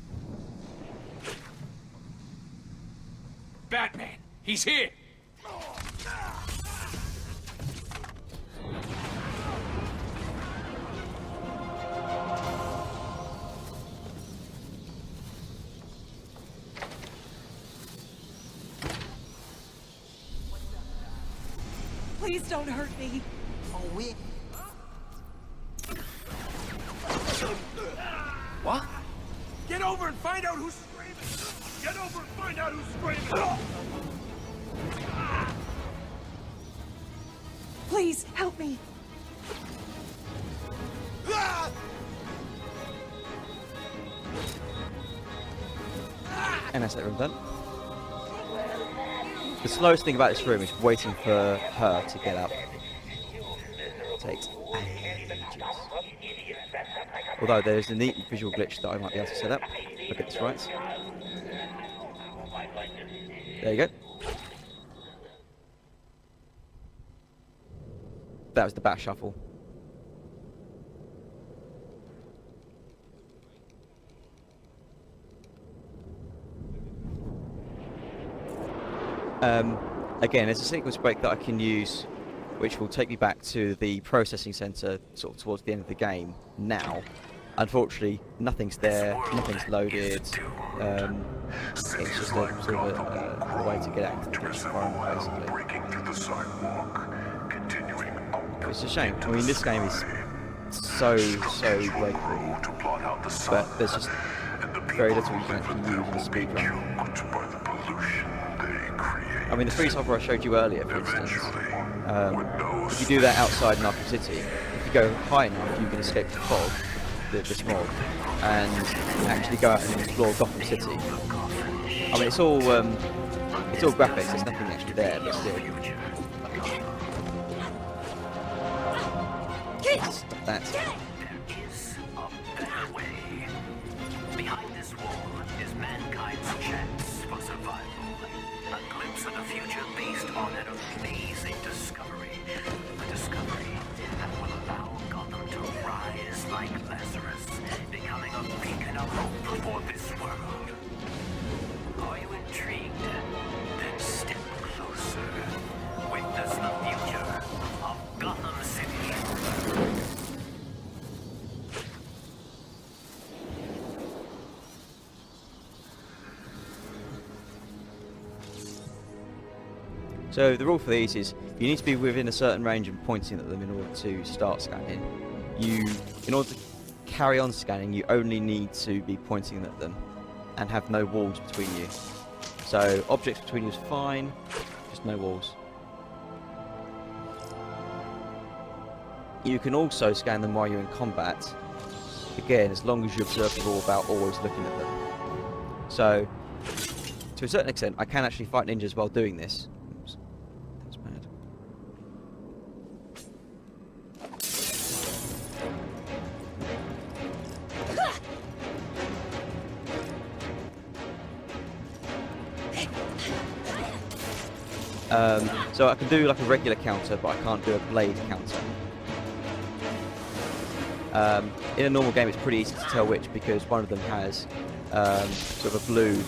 Batman, he's here! Please don't hurt me. Oh, we... What? Get over and find out who's screaming! Get over and find out who's screaming! Please, help me. And that's that room done. The slowest thing about this room is waiting for her to get up. It takes ages. Although there's a neat visual glitch that I might be able to set up. If I get this right. There you go. That was the bat shuffle. Again, there's a sequence break that I can use which will take me back to the processing center sort of towards the end of the game now. Unfortunately, nothing's there, nothing's loaded. It's just a sort of a way to get out of the glitch environment, basically. It's a shame. I mean, this game is so breakthrough, but there's just very little you can actually use in a speedrun. I mean, the freeze hover I showed you earlier, for instance, if you do that outside in Arkham City, if you go high enough, you can escape the fog, the smog, and actually go out and explore Gotham City. I mean, it's all graphics, there's nothing actually there, but still. Stop that. Behind this this war is mankind's chance for survival. A glimpse of the future based on an amazing discovery. A discovery that will allow Gotham to rise like Lazarus, becoming a beacon of hope for this world. Are you intrigued? Then step closer. Witness the future of Gotham City. So the rule for these is you need to be within a certain range and pointing at them in order to start scanning. In order to carry on scanning, you only need to be pointing at them and have no walls between you. So objects between you is fine, just no walls. You can also scan them while you're in combat, again, as long as you observe the rule about always looking at them. So, to a certain extent, I can actually fight ninjas while doing this. Oops, that's bad. So I can do like a regular counter, but I can't do a blade counter. In a normal game it's pretty easy to tell which, because one of them has sort of a blue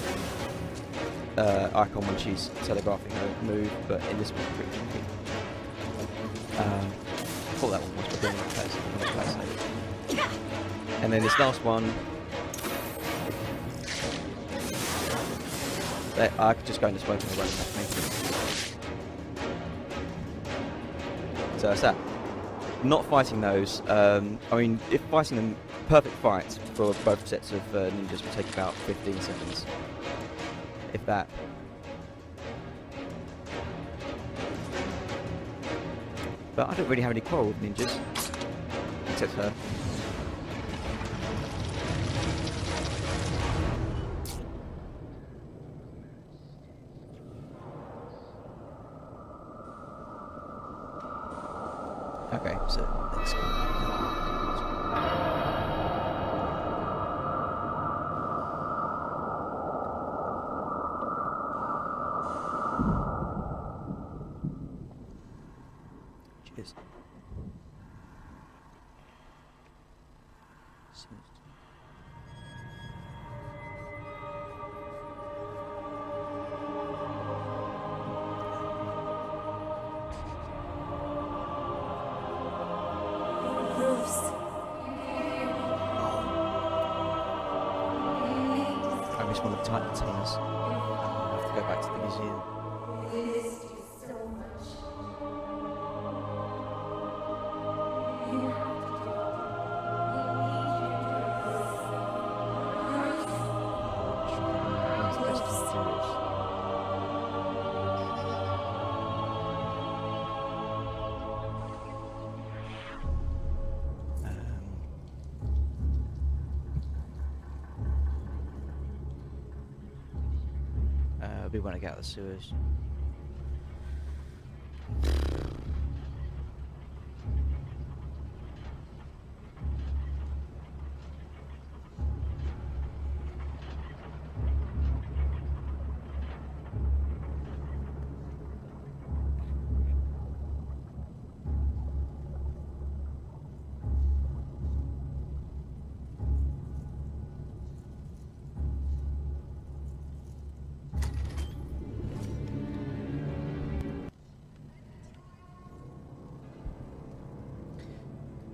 icon when she's telegraphing her move, but in this one it's pretty tricky. I thought that one was, but then and then this last one, I could just go into smoke and run past me. So that's that. Not fighting those, I mean, if fighting them, perfect fight for both sets of ninjas will take about 15 seconds. If that. But I don't really have any quarrel with ninjas, except her. Okay, so let's go. Cheers. I just want to tighten the tunnels. I have to go back to the museum. We want to get out of the sewers.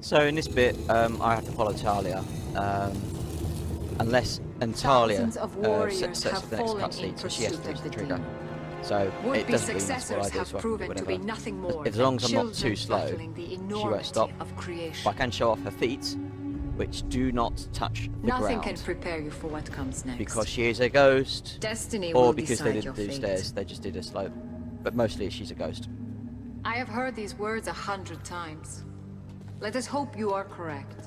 So in this bit, I have to follow Talia, unless Talia sets the next cutscene, so she has to push the trigger. So it doesn't mean that's what I do, so I can do whatever. As long as I'm not too slow, she won't stop. But I can show off her feet, which do not touch the ground. Nothing can prepare you for what comes next. Because she is a ghost, Destiny or will because they decide didn't do your stairs, they just did a slope. But mostly she's a ghost. I have heard these words 100 times. Let us hope you are correct.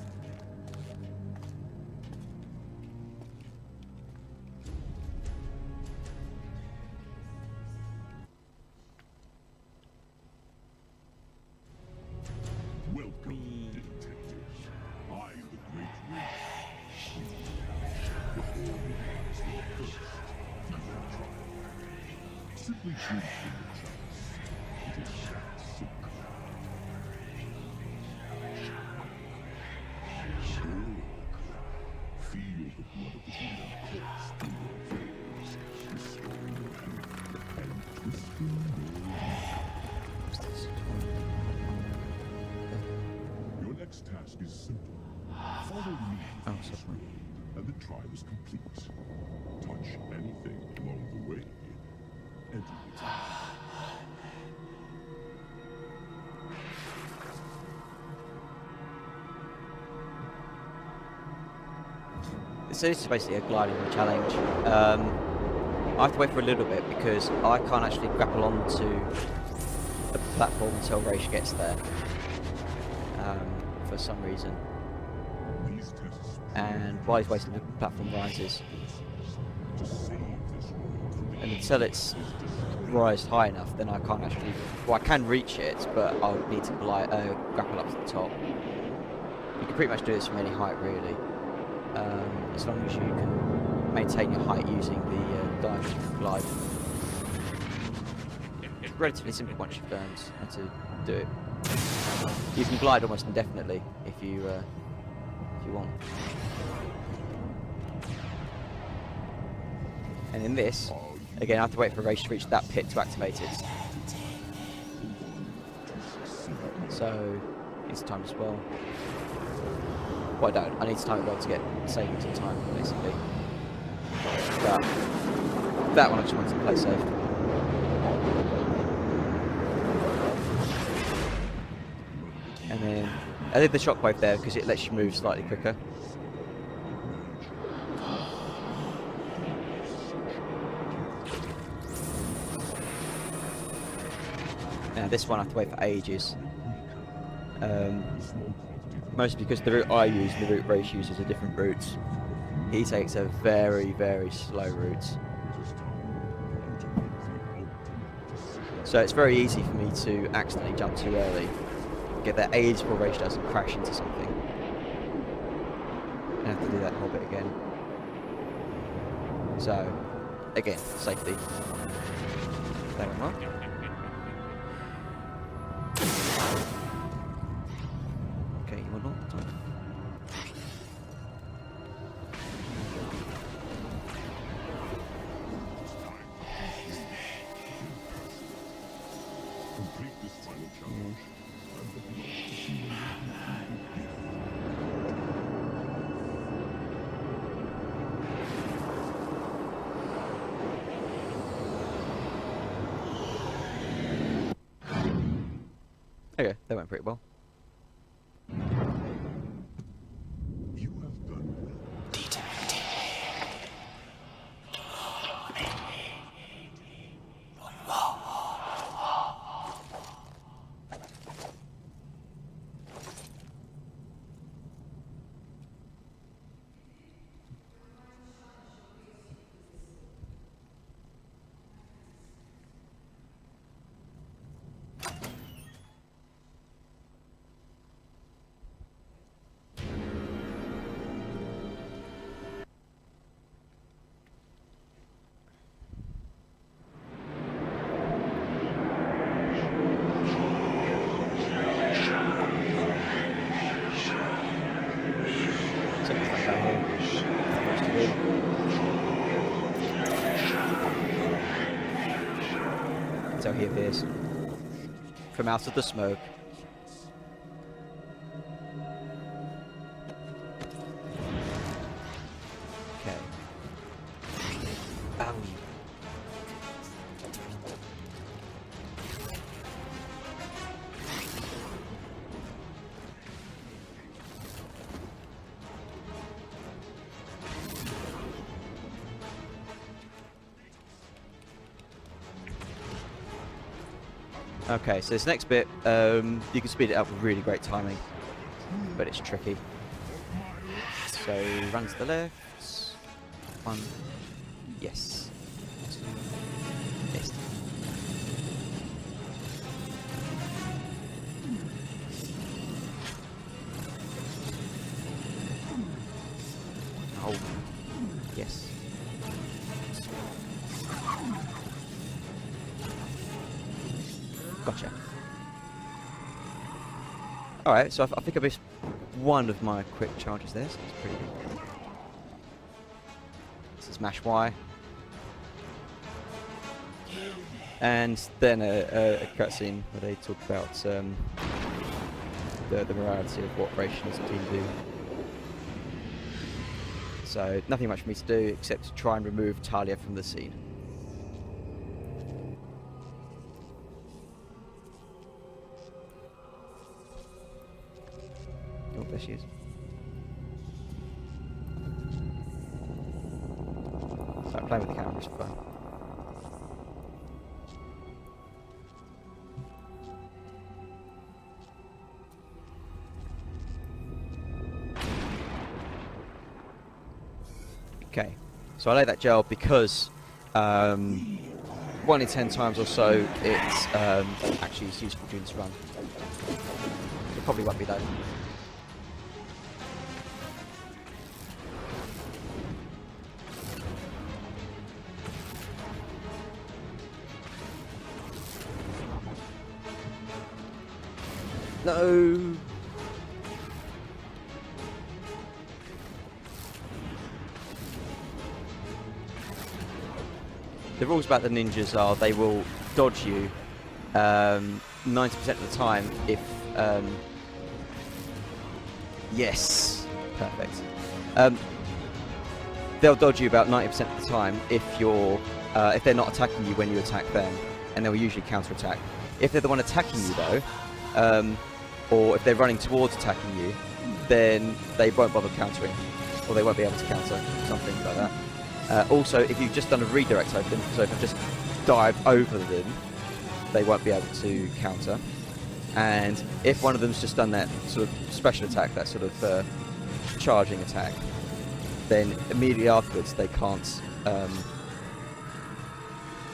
Welcome, detective. I, the Great Witch. Your next task is simple. Follow me. Oh, sorry. And the trial is complete. Touch anything along the way. And you will die. So this is basically a gliding challenge. I have to wait for a little bit because I can't actually grapple onto the platform until Raish gets there. For some reason. And while he's waiting, the platform rises. And until it's rised high enough, then I can't actually... Well, I can reach it, but I'll need to grapple up to the top. You can pretty much do this from any height, really. As long as you can maintain your height using the dive and glide. It's relatively simple once you've learned how to do it. You can glide almost indefinitely if you want. And in this, again, I have to wait for Raish to reach that pit to activate it. So, it's time as well. Well, I don't. I need to time it well to get saving to time, basically. But that one I just wanted to play safe. And then I did the shockwave there because it lets you move slightly quicker. Now this one I have to wait for ages. Mostly because the route I use and the route Raish uses are different routes. He takes a very, very slow route. So it's very easy for me to accidentally jump too early. Get there ages before Raish does and crash into something. I have to do that whole bit again. So, again, safety. That went well. Okay, you want all the time. Complete this final challenge. Okay, that went pretty well. You have done well. So he appears from out of the smoke. Okay. Okay, so this next bit, you can speed it up with really great timing, but it's tricky. So, run to the left. 1. Yes. 2. Yes. Oh. Yes. Gotcha. Alright, so I think I missed one of my quick charges there, so that's pretty good. This is mash Y. And then a cutscene where they talk about the morality of what rations a team do. So nothing much for me to do except to try and remove Talia from the scene. Oh, there she is. So I'm playing with the cameras for fun. Okay, so I lay that gel because 1 in 10 times or so it's actually useful during this run. It probably won't be though. No. The rules about the ninjas are they will dodge you 90% of the time if yes, perfect. They'll dodge you about 90% of the time if you're if they're not attacking you when you attack them, and they'll usually counter-attack. If they're the one attacking you though, or if they're running towards attacking you, then they won't bother countering, or they won't be able to counter, something like that. Also, if you've just done a redirect over them, so if I've just dived over them, they won't be able to counter. And if one of them's just done that sort of special attack, that sort of charging attack, then immediately afterwards they can't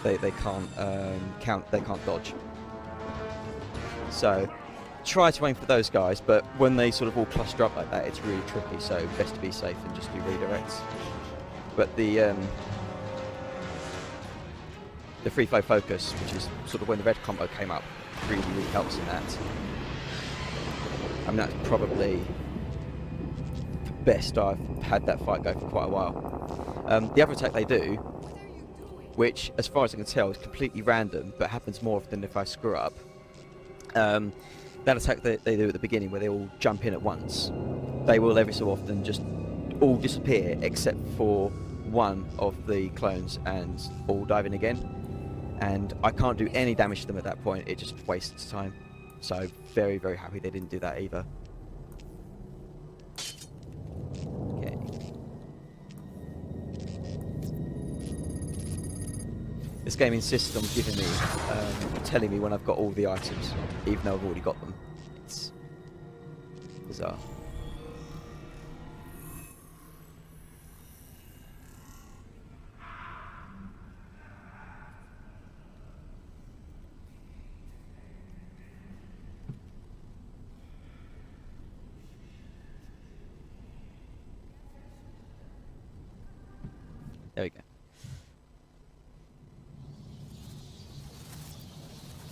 they can't dodge. So try to aim for those guys, but when they sort of all cluster up like that, it's really tricky. So best to be safe and just do redirects. But the free flow focus, which is sort of when the red combo came up, really helps in that. I mean, that's probably the best I've had that fight go for quite a while. The other attack they do, which as far as I can tell is completely random, but happens more often if I screw up. That attack that they do at the beginning, where they all jump in at once, they will every so often just all disappear except for one of the clones and all dive in again, and I can't do any damage to them at that point. It just wastes time. So very, very happy they didn't do that either. Okay. This game insists on giving me, telling me when I've got all the items, even though I've already got them. It's bizarre. There we go.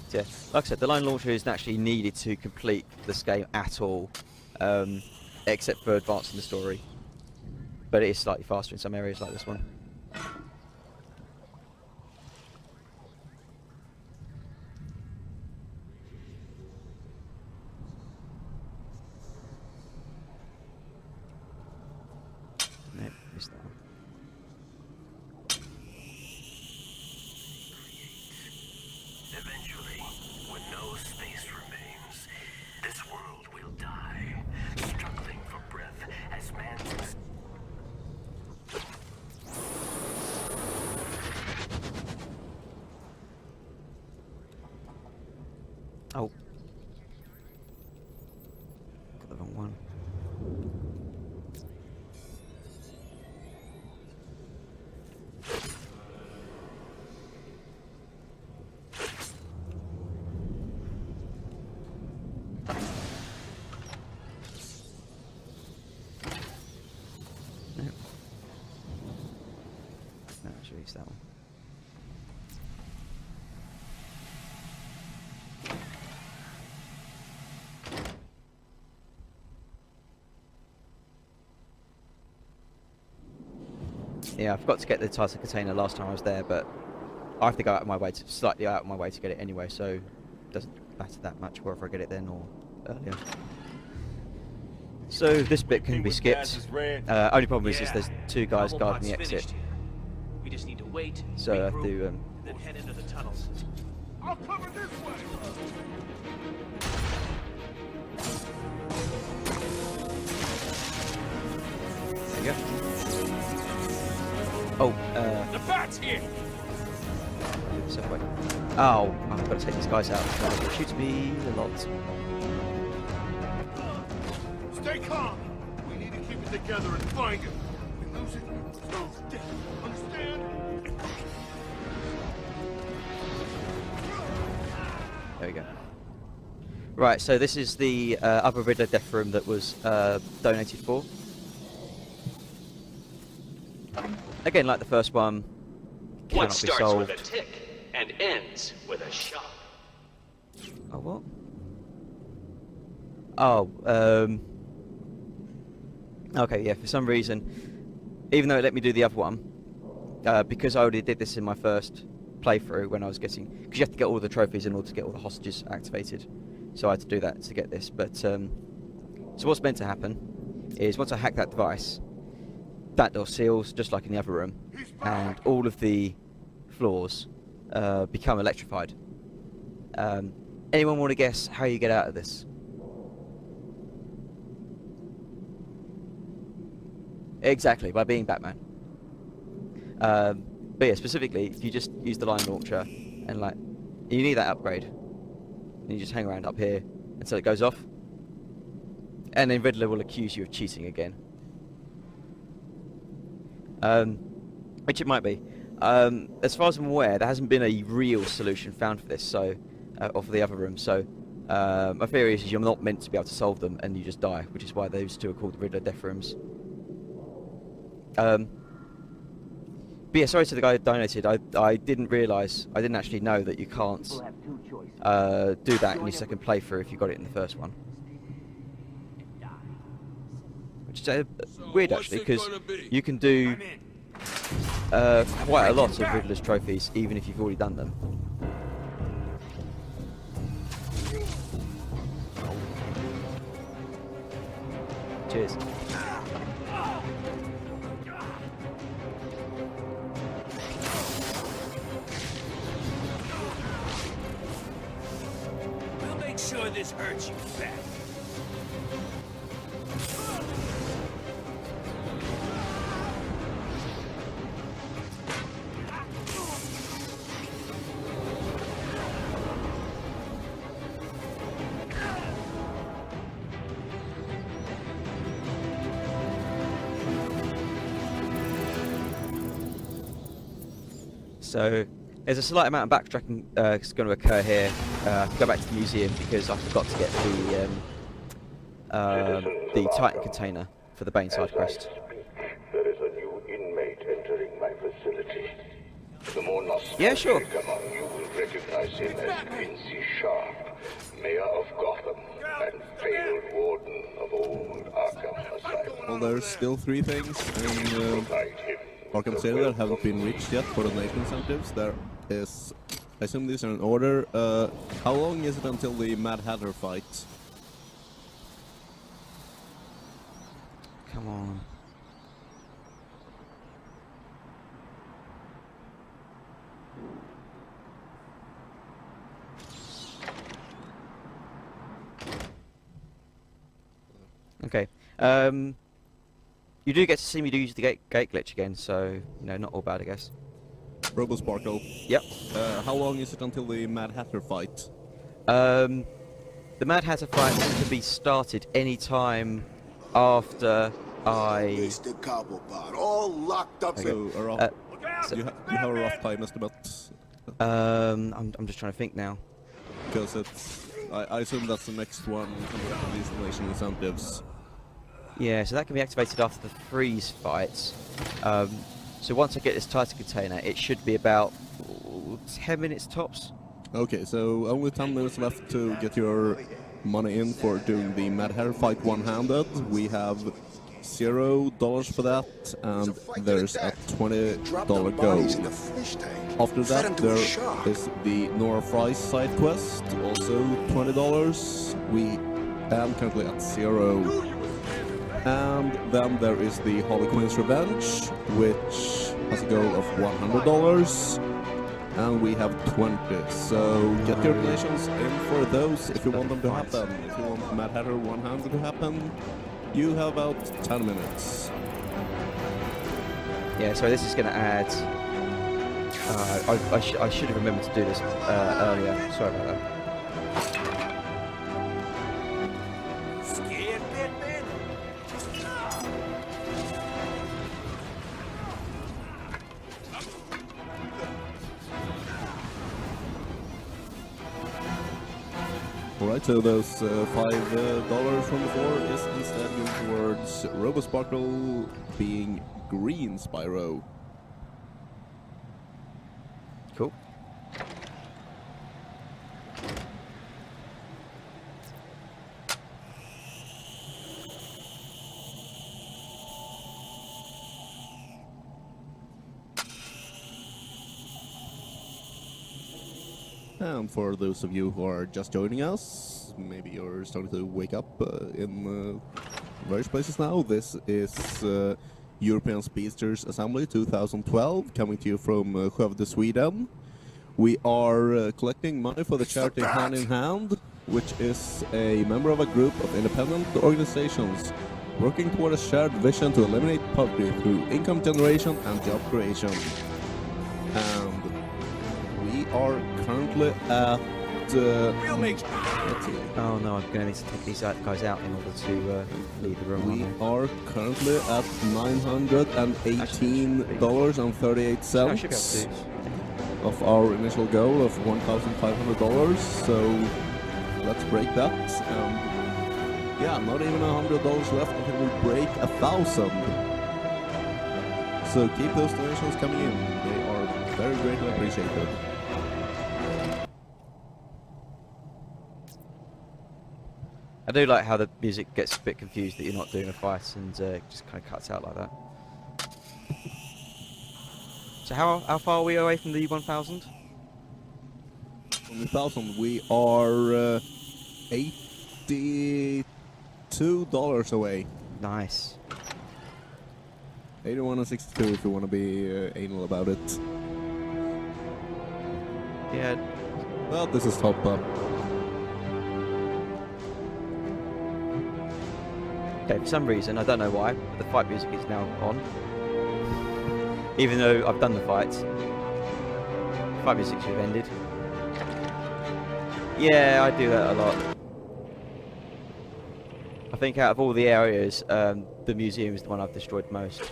So, yeah, like I said, the line launcher isn't actually needed to complete this game at all, except for advancing the story. But it is slightly faster in some areas like this one. Nope, missed that one. Eventually, when no space remains, this world will die, struggling for breath as man's... Oh. Got the wrong one. No. No, I should use that one. Yeah, I forgot to get the Titan container last time I was there, but I have to go out of my way slightly out of my way to get it anyway, so it doesn't matter that much whether I get it then or earlier. So this bit can be skipped. Only problem is there's 2 guys guarding the exit. We just need to wait. So I have to then head into the tunnels. I'll cover this way. There you go. Oh, the bat's here. Oh, I've got to take these guys out. It shoots me a lot. Stay calm. We need to keep it together and find it. We lose it, it's dead. Understand? There we go. Right, so this is the other Riddler death room that was donated for. Again, like the first one, What cannot be starts solved. with a tick and ends with a shot? Oh, what? Oh, okay, yeah, for some reason, even though it let me do the other one, because I already did this in my first playthrough when I was getting, because you have to get all the trophies in order to get all the hostages activated, so I had to do that to get this, but, so what's meant to happen is once I hack that device, that door seals, just like in the other room, and all of the floors become electrified. Anyone want to guess how you get out of this? Exactly, by being Batman. But yeah, specifically, if you just use the line launcher and like, you need that upgrade, and you just hang around up here until it goes off, and then Riddler will accuse you of cheating again. Which it might be. As far as I'm aware, there hasn't been a real solution found for this, so, or for the other room, so my theory is you're not meant to be able to solve them and you just die, which is why those 2 are called the Riddler death rooms. But yeah, sorry to the guy who donated, I didn't realise, I didn't actually know that you can't do that in your second playthrough if you got it in the first one. Which is weird actually, because you can do quite a lot of Riddler's trophies even if you've already done them. Cheers. We'll make sure this hurts you bad. So there's a slight amount of backtracking that's going to occur here. I have to go back to the museum because I forgot to get the Titan container for the Baneside quest. There is a new inmate entering my facility. The more Yeah, sure. among you will recognize him as Quincy Sharp, Mayor of Gotham and failed warden of old Arkham Asylum. Well, there's still 3 things in Arkham City that haven't been reached yet for donation incentives. There is, I assume these are in order. How long is it until the Mad Hatter fight? Come on. Okay. You do get to see me use the gate glitch again, so, you know, not all bad, I guess. RoboSparkle. Yep. How long is it until the Mad Hatter fight? The Mad Hatter fight seems to be started any time after I... The Cobblepot, all locked up. So, a rough, you have a rough time estimate? I'm just trying to think now. Because it's... I assume that's the next one of these donation incentives. Yeah, so that can be activated after the freeze fights. So once I get this Titan container, it should be about 10 minutes tops. Okay, so only 10 minutes left to get your money in for doing the Mad Hatter fight one-handed. We have $0 for that, and there's a $20 goal. After that, there is the Nora Fry's side quest, also $20. We am currently at 0. And then there is the Harley Quinn's Revenge, which has a goal of $100. And we have 20, so get your donations in for those if you want them to happen. If you want Mad Hatter 100 to happen, you have about 10 minutes. Yeah, so this is going to add... I should have remembered to do this earlier. Sorry about that. Scared, Batman? Alright, so those $5 from before is instead going towards RoboSparkle being green Spyro. Cool. And for those of you who are just joining us, maybe you're starting to wake up in various places now. This is European Speedrunners Assembly 2012, coming to you from Skövde, Sweden. We are collecting money for the charity Hand in Hand, which is a member of a group of independent organizations working toward a shared vision to eliminate poverty through income generation and job creation. And we are currently at... let's see. Oh no, I'm going to need to take these guys out in order to leave the room. We are currently at $918.38 of our initial goal of $1,500. So let's break that. Yeah, not even $100 left until we break 1,000. So keep those donations coming in. They are very greatly appreciated. I do like how the music gets a bit confused that you're not doing a fight and just kind of cuts out like that. So how far are we away from the 1,000? From 1,000 we are $82 away. Nice. 81 and 62 if you want to be anal about it. Yeah. Well, this is top up. Okay, for some reason, I don't know why, but the fight music is now on. Even though I've done the fight. Fight music should have ended. Yeah, I do that a lot. I think out of all the areas, the museum is the one I've destroyed most.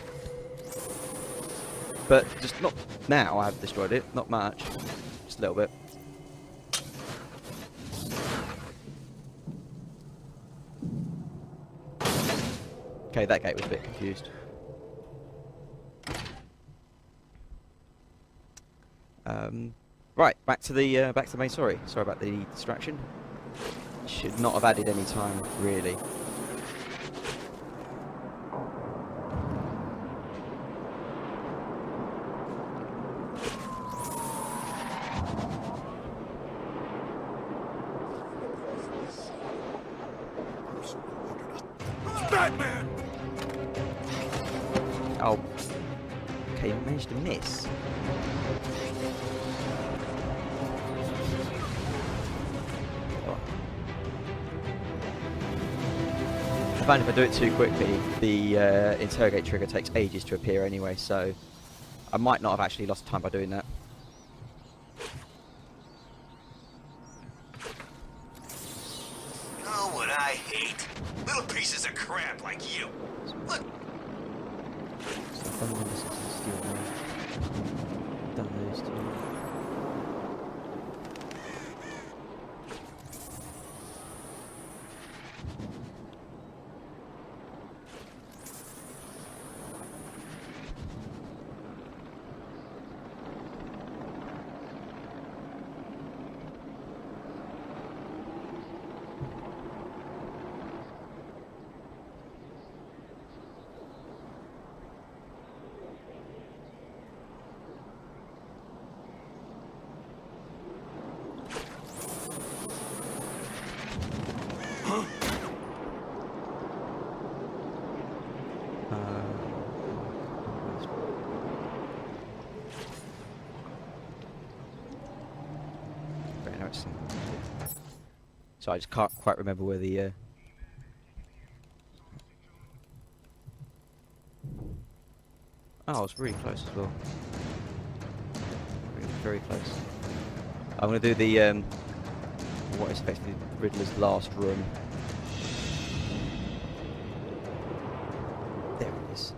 But just not now I have destroyed it, not much. Just a little bit. Okay, that gate was a bit confused. Right, back to the main story. Sorry about the distraction. Should not have added any time, really. Batman! Oh. Okay, you managed to miss. I find if I do it too quickly, the interrogate trigger takes ages to appear anyway, so I might not have actually lost time by doing that. Oh, what I hate. Little pieces of crap like you. Look. Done those two. Very nice. So I just can't quite remember where the. Oh, it's really close as well. Really, very close. I'm gonna do the what is effectively Riddler's last room. There it is.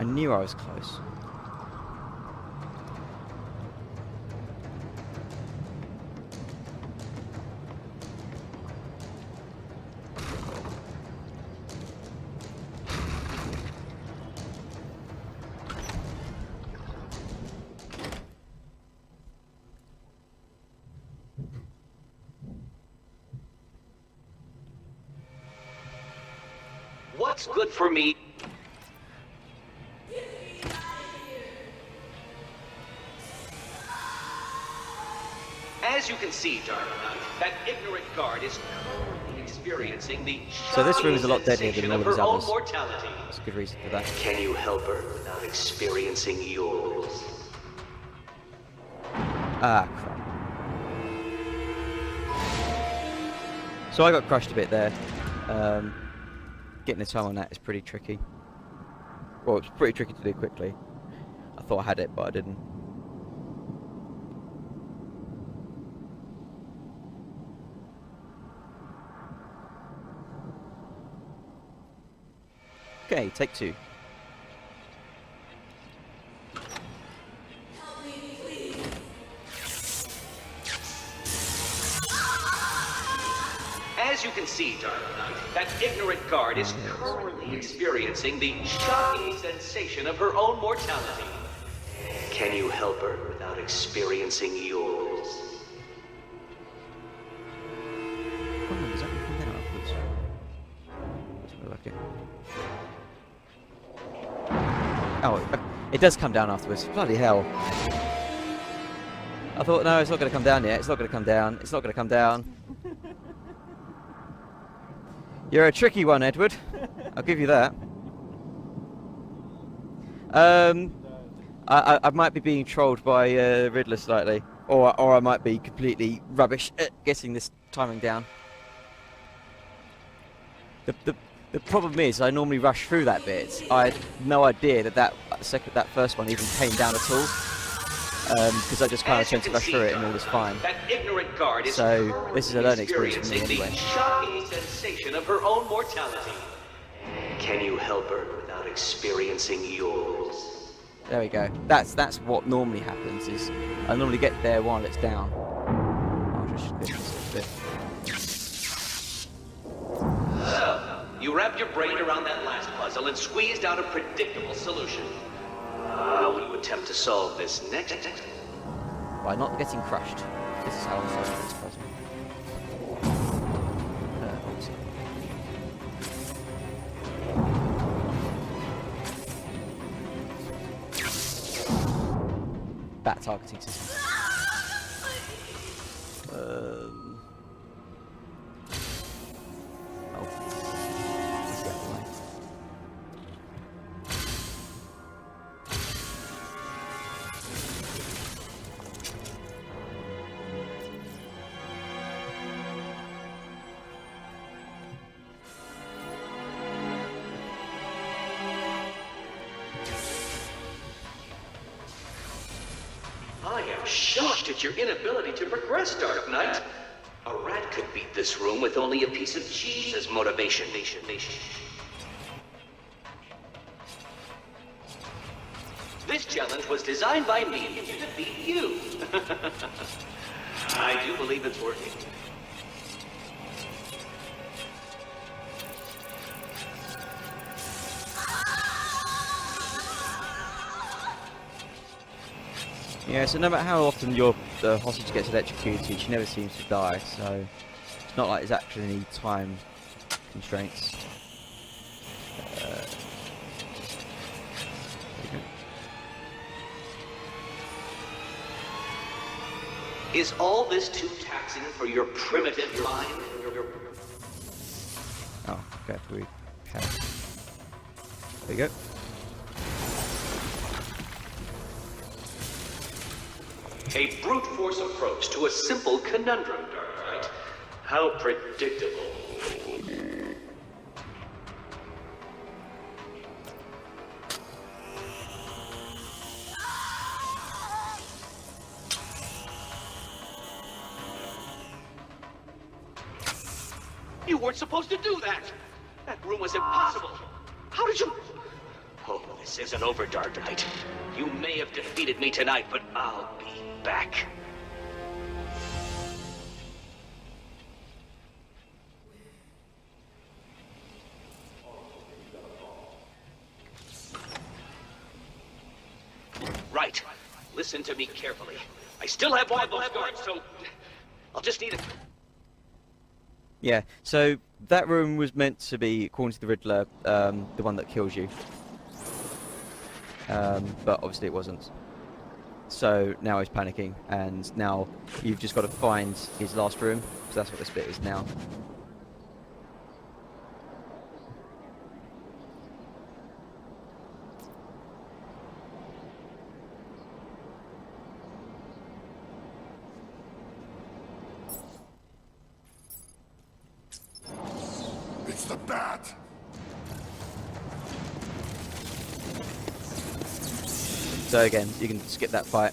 I knew I was close. What's good for me? As you can see, Dark Knight, that ignorant guard is currently experiencing the So this room is a lot deadlier sensation than all of of his her own others. mortality. That's a good reason for that. Can you help her without experiencing yours? Ah, crap. So I got crushed a bit there. Getting the time on that is pretty tricky. Well, it's pretty tricky to do quickly. I thought I had it, but I didn't. Okay, take two. As you can see, Dark Knight, that ignorant guard is currently experiencing the shocking sensation of her own mortality. Can you help her without experiencing yours? Oh, no, does that come down afterwards? Let's go back in. Oh, it does come down afterwards. Bloody hell. I thought, no, it's not going to come down yet. It's not going to come down. It's not going to come down. You're a tricky one, Edward. I'll give you that. I might be being trolled by Riddler slightly, or I might be completely rubbish at getting this timing down. The problem is I normally rush through that bit. I had no idea that first one even came down at all, because I just kind of tend to rush through it and all was fine. That ignorant guard is So this is a learning experience for me experiencing anyway. the shocking sensation of her own mortality. Can you help her without experiencing yours? There we go. That's what normally happens. Is I normally get there while it's down. I'll just get this bit. So, you wrapped your brain around that last puzzle and squeezed out a predictable solution. How will you attempt to solve this next? By not getting crushed. This is how I solve this puzzle. Bat targeting system. Oh. Let's get out of the way. I am shocked at your inability to progress, Dark Knight. A rat could beat this room with only a piece of cheese as motivation. This challenge was designed by me to defeat you. I do believe it's working. Yeah, so no matter how often the hostage gets electrocuted, she never seems to die, so it's not like there's actually any time constraints. There you go. Is all this too taxing for your primitive mind? Oh, okay, we have. There you go. A brute force approach to a simple conundrum, Dark Knight. How predictable. You weren't supposed to do that! That room was impossible! How did you... Oh, this isn't over, Dark Knight. You may have defeated me tonight, but I'll be back. Right. Listen to me carefully. I still have all those guards, so... I'll just need a... Yeah, so that room was meant to be, according to the Riddler, the one that kills you. But obviously it wasn't. So now he's panicking, and now you've just got to find his last room, because that's what this bit is now. It's the bat! So again, you can skip that fight.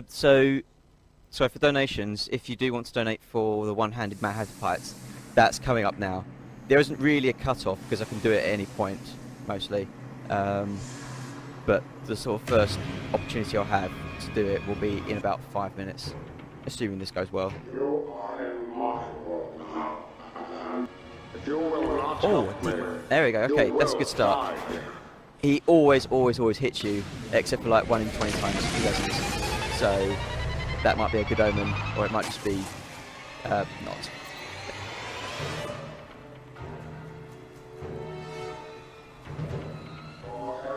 So for donations, if you do want to donate for the one-handed Mad Hatter fights, that's coming up now. There isn't really a cut-off because I can do it at any point, mostly. But the sort of first opportunity I'll have to do it will be in about 5 minutes, assuming this goes well. Oh, there we go. Okay, that's a good start. He always hits you, except for like 1 in 20 times he doesn't. So that might be a good omen, or it might just be not.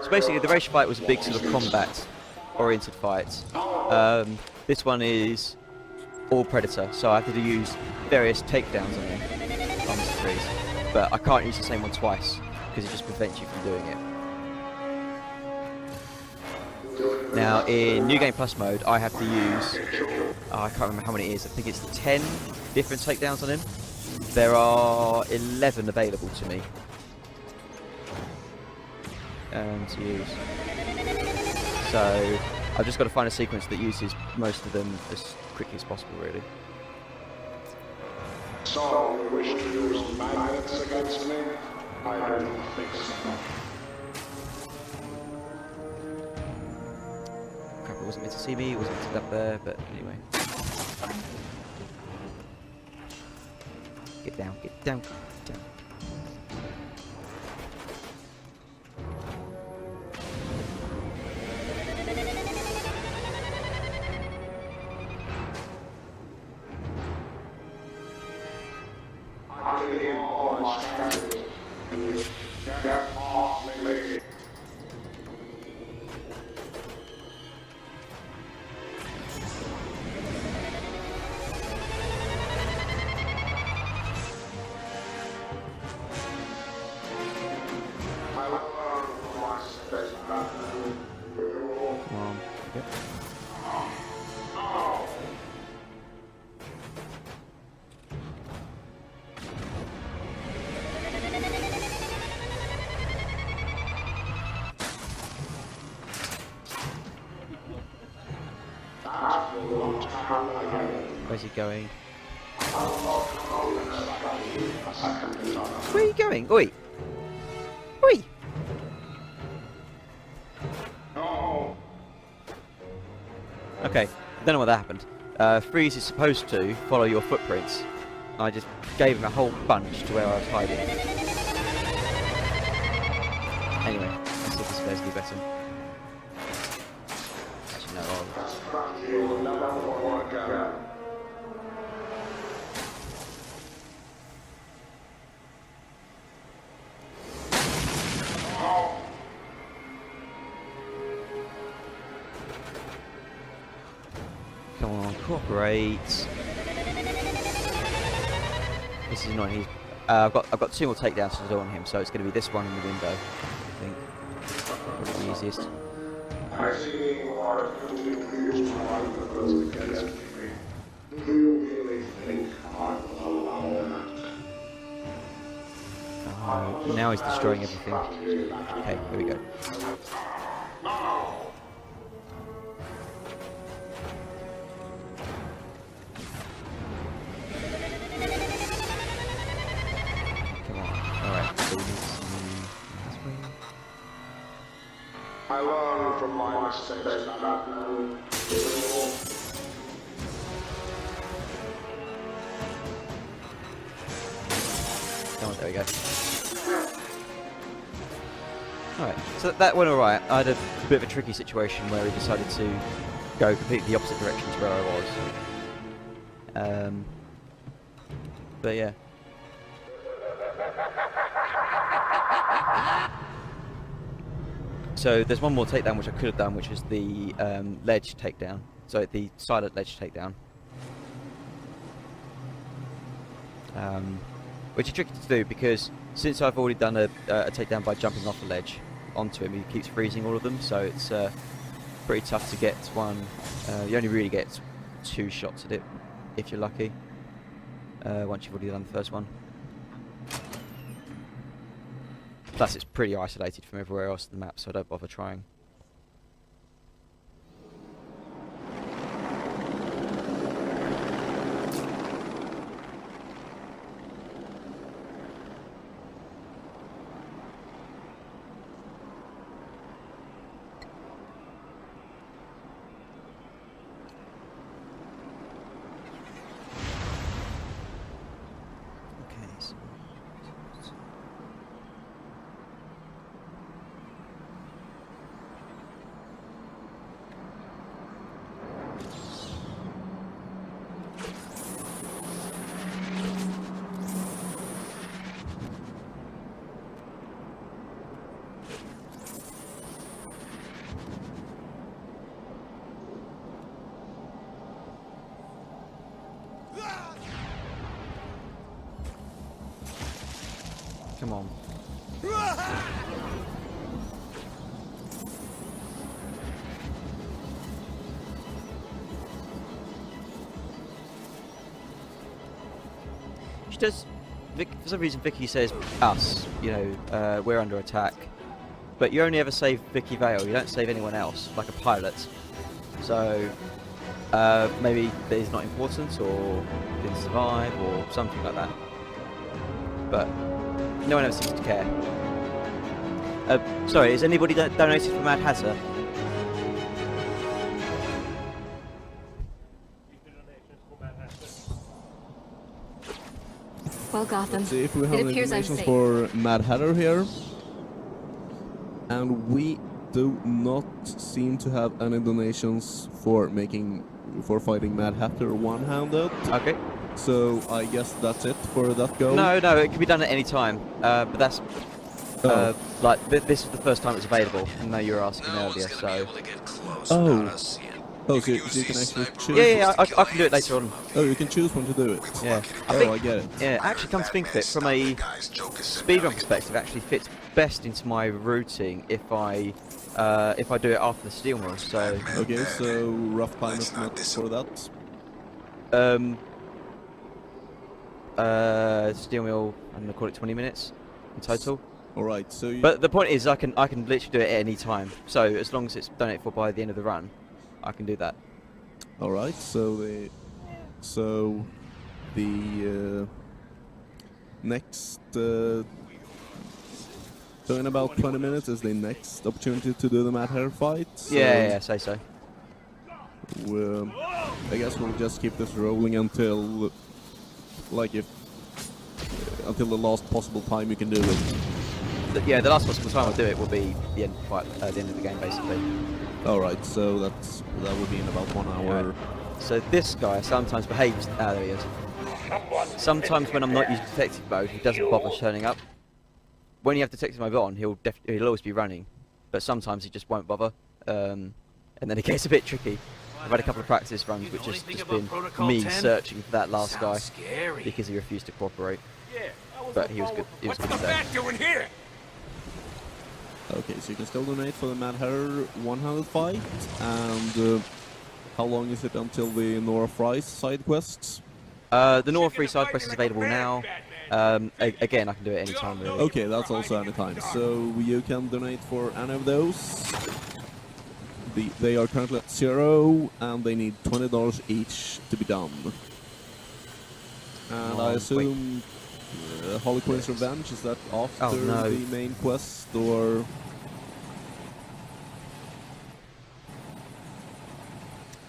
So basically, the race fight was a big sort of combat-oriented fight. This one is all Predator, so I have to use various takedowns on him, on Mr. Freeze. But I can't use the same one twice, because it just prevents you from doing it. Now, in New Game Plus mode, I have to use... I can't remember how many it is. I think it's 10 different takedowns on him. There are 11 available to me. To use. So I've just got to find a sequence that uses most of them as quickly as possible, really. So, you wish to use magnets against me? I don't think so. Crap, it wasn't meant to see me, it wasn't meant to be up there, but anyway. Get down, get down, get down. Where's he going? Where are you going? Oi! Oi! Okay, don't know what that happened. Freeze is supposed to follow your footprints. I just gave him a whole bunch to where I was hiding. Anyway, let's see if this fares any better. Actually, no, come on, cooperate. is annoying. He's, I've got 2 more takedowns to do on him, so it's going to be this one in the window. I think probably the easiest. I see you are confused by the first against me. Do you really think I'm alone? Oh, now he's destroying everything. Okay, here we go. Come on. Alright, so we need this way. I learned from my mistakes. Come on, there we go. Alright, so that went alright. I had a bit of a tricky situation where he decided to go completely the opposite direction to where I was. But yeah. So there's one more takedown which I could have done, which was the ledge takedown. So the silent ledge takedown. Which is tricky to do because since I've already done a takedown by jumping off the ledge onto him, he keeps freezing all of them, so it's pretty tough to get one. You only really get 2 shots at it, if you're lucky, once you've already done the first one. Plus it's pretty isolated from everywhere else in the map, so I don't bother trying. Come on. She does. For some reason, Vicky says us. You know, we're under attack. But you only ever save Vicky Vale. You don't save anyone else, like a pilot. So maybe he's not important, or didn't survive, or something like that. But no one ever seems to care. Sorry, is anybody donated for Mad Hatter? Well, Gotham, Let's see if we have it any appears I'm donations safe. for Mad Hatter here. And we do not seem to have any donations for fighting Mad Hatter one-handed. Okay. So I guess that's it for that go. No, it can be done at any time. But that's like this is the first time it's available. I know you were asking earlier, so. So you can actually choose. Yeah, I can do it later on. Oh, you can choose when to do it. Yeah. I get it. Yeah, actually, come to think of it, from a speedrun perspective, it actually fits best into my routing if I do it after the steel mill. So. Okay, so rough time estimate for that. Steel mill, I'm gonna call it 20 minutes in total. All right, so. But the point is, I can literally do it at any time. So as long as it's donated for by the end of the run, I can do that. All right, so the next. So in about 20 minutes is the next opportunity to do the Mad Hatter fight. So Yeah, say so. I guess we'll just keep this rolling until, until the last possible time you can do it. Yeah, the last possible time I'll do it will be the end of the game, basically. All right, so that will be in about 1 hour. Right. So this guy sometimes behaves. Ah, there he is. Sometimes when I'm not using detective mode, he doesn't bother turning up. When you have detective mode on, he'll always be running, but sometimes he just won't bother, and then it gets a bit tricky. I've had a couple of practice runs which has just been Protocol me 10? searching for that last guy Scary. because he refused to cooperate. Yeah, But he was good. He was What's good the today. bat doing here? Okay, so you can still donate for the Mad Hatter 100 fight, and how long is it until the Nora Fries side quests? The Nora Free side quest is available now. Again, I can do it anytime really. Okay, that's also anytime. So you can donate for any of those. They are currently at 0, and they need $20 each to be done. And I assume Harley Quinn's Revenge, is that after the main quest, or...?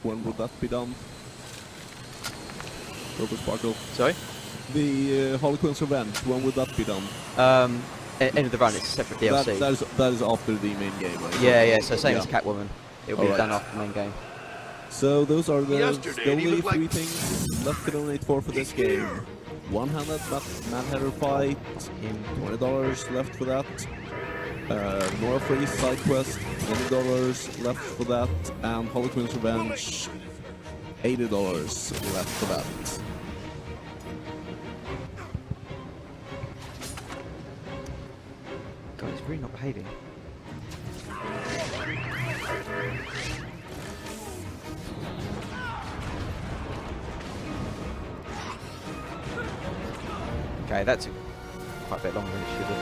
When would that be done? RoboSparkle. Sorry? The Harley Quinn's Revenge, when would that be done? End of the run, it's a separate DLC. That is after the main game, right? Yeah, so same as Catwoman. It'll be done after the main game. So those are the only three things left to donate for this game. One-handed Mad Hatter fight, $20 left for that. Nora Free side quest, $20 left for that. And Harley Quinn's Revenge, $80 left for that. God, he's really not behaving. Okay, that's quite a bit longer than it should have.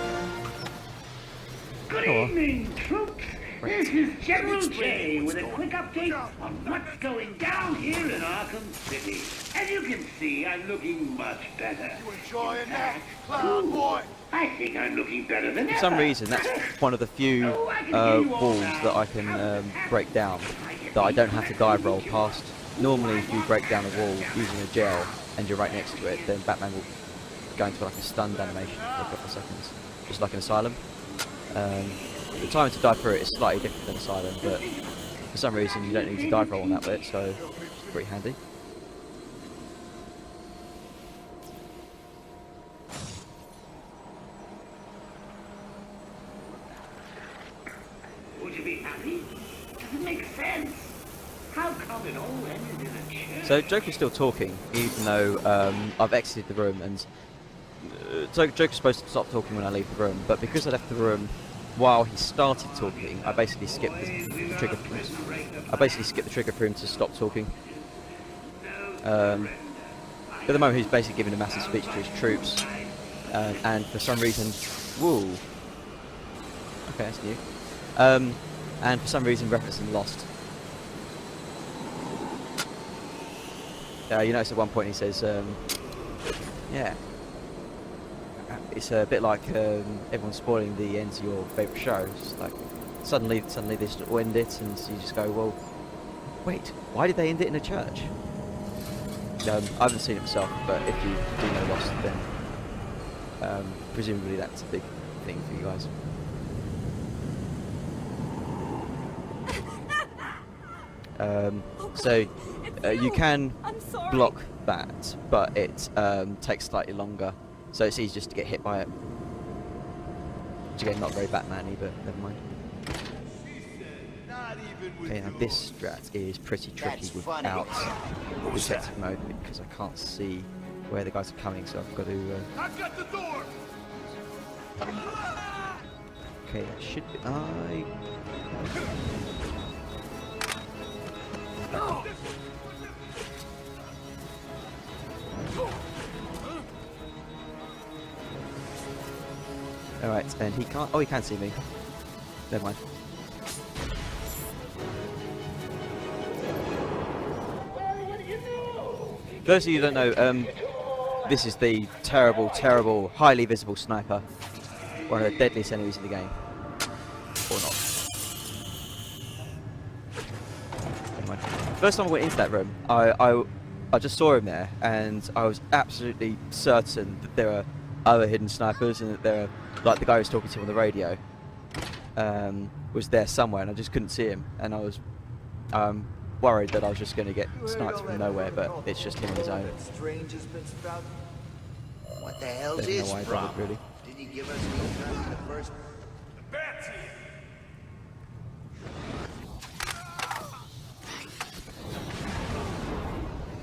Good evening, troops. This is General J with a quick update on what's going down here in Arkham City. As you can see, I'm looking much better. You enjoying that, Cloud Boy? I think I'm looking better than ever. For some reason, that's one of the few walls that I can break down that I don't have to dive roll past. Normally, if you break down a wall using a gel and you're right next to it, then Batman will go into like a stunned animation for a couple of seconds, just like an Asylum. The time to dive through it is slightly different than Asylum, but for some reason you don't need to dive roll on that bit, so it's pretty handy. Would you be happy? Doesn't make sense. How come it all ended in a church? So Joker's still talking, even though I've exited the room, and Joker's supposed to stop talking when I leave the room, but because I left the room while he started talking, I basically skipped the trigger for him. I basically skipped the trigger for him to stop talking. At the moment, he's basically giving a massive speech to his troops, and for some reason, whoa. Okay, that's new. And for some reason, referencing Lost. You notice at one point he says, yeah. It's a bit like everyone's spoiling the end to your favourite show. It's like suddenly they just all end it, and so you just go, well, wait, why did they end it in a church? I haven't seen it myself, but if you do know Lost, then presumably that's a big thing for you guys. So you can block that, but it takes slightly longer. So it's easy just to get hit by it. Which again, not very Batman-y, but never mind. Okay, now this strat is pretty tricky without detective mode because I can't see where the guys are coming, so I've got to... I've got the door! Okay, that should be... Alright, and he can't... Oh, he can see me. Never mind. For those of you who don't know, this is the terrible, terrible, highly visible sniper. One of the deadliest enemies in the game. Or not. Never mind. First time I went into that room, I just saw him there, and I was absolutely certain that there were other hidden snipers, and that there were, like the guy who was talking to him on the radio, was there somewhere, and I just couldn't see him, and I was worried that I was just going to get sniped from nowhere, but it's just him on his own. What the hell's Don't know his why I problem? bothered, really. Did he give us the time in the first? The bat's here!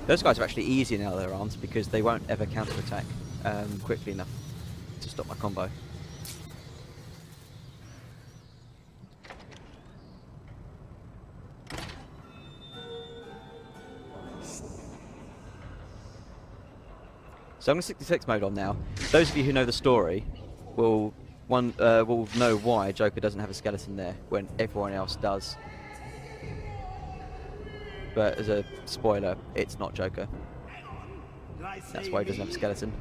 Those guys are actually easier now they're armed because they won't ever counter-attack quickly enough to stop my combo. So I'm going to 66 mode on now. Those of you who know the story will know why Joker doesn't have a skeleton there when everyone else does. But as a spoiler, it's not Joker. That's why he doesn't have a skeleton.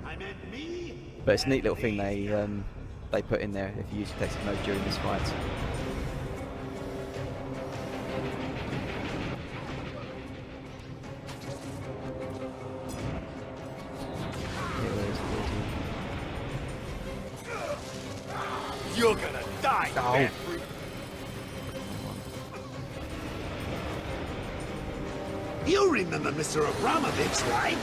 But it's a neat little thing they put in there if you use detective mode during this fight. You're gonna die, oh. You remember Mr. Abramovich, right?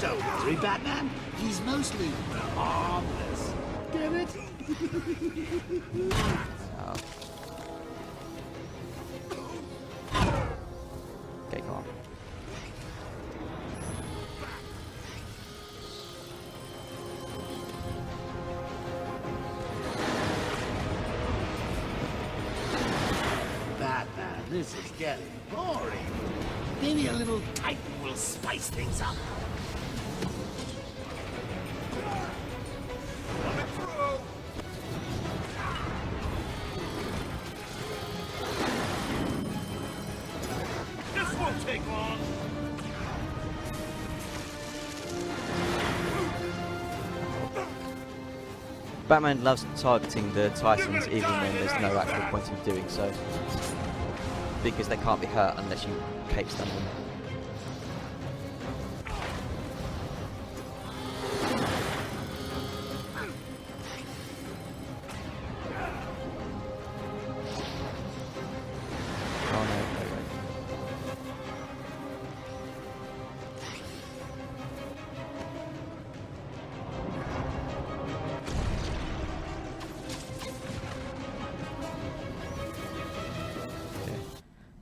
Don't worry, Batman. He's mostly harmless. Get it? Oh. Okay, come on. Batman, this is getting boring. Maybe a little Titan will spice things up. Coming through. This won't take long. Batman loves targeting the Titans even when there's no actual point in doing so, because they can't be hurt unless you cape stun them.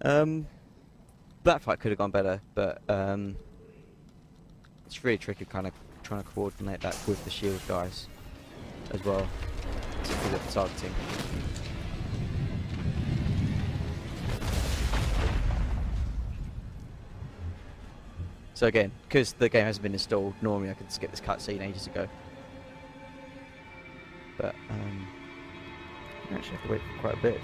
Oh no, that fight could have gone better, but it's really tricky kind of trying to coordinate that with the shield guys as well, particularly with the targeting. So again, because the game hasn't been installed, normally I could skip this cutscene ages ago. But I actually have to wait for quite a bit.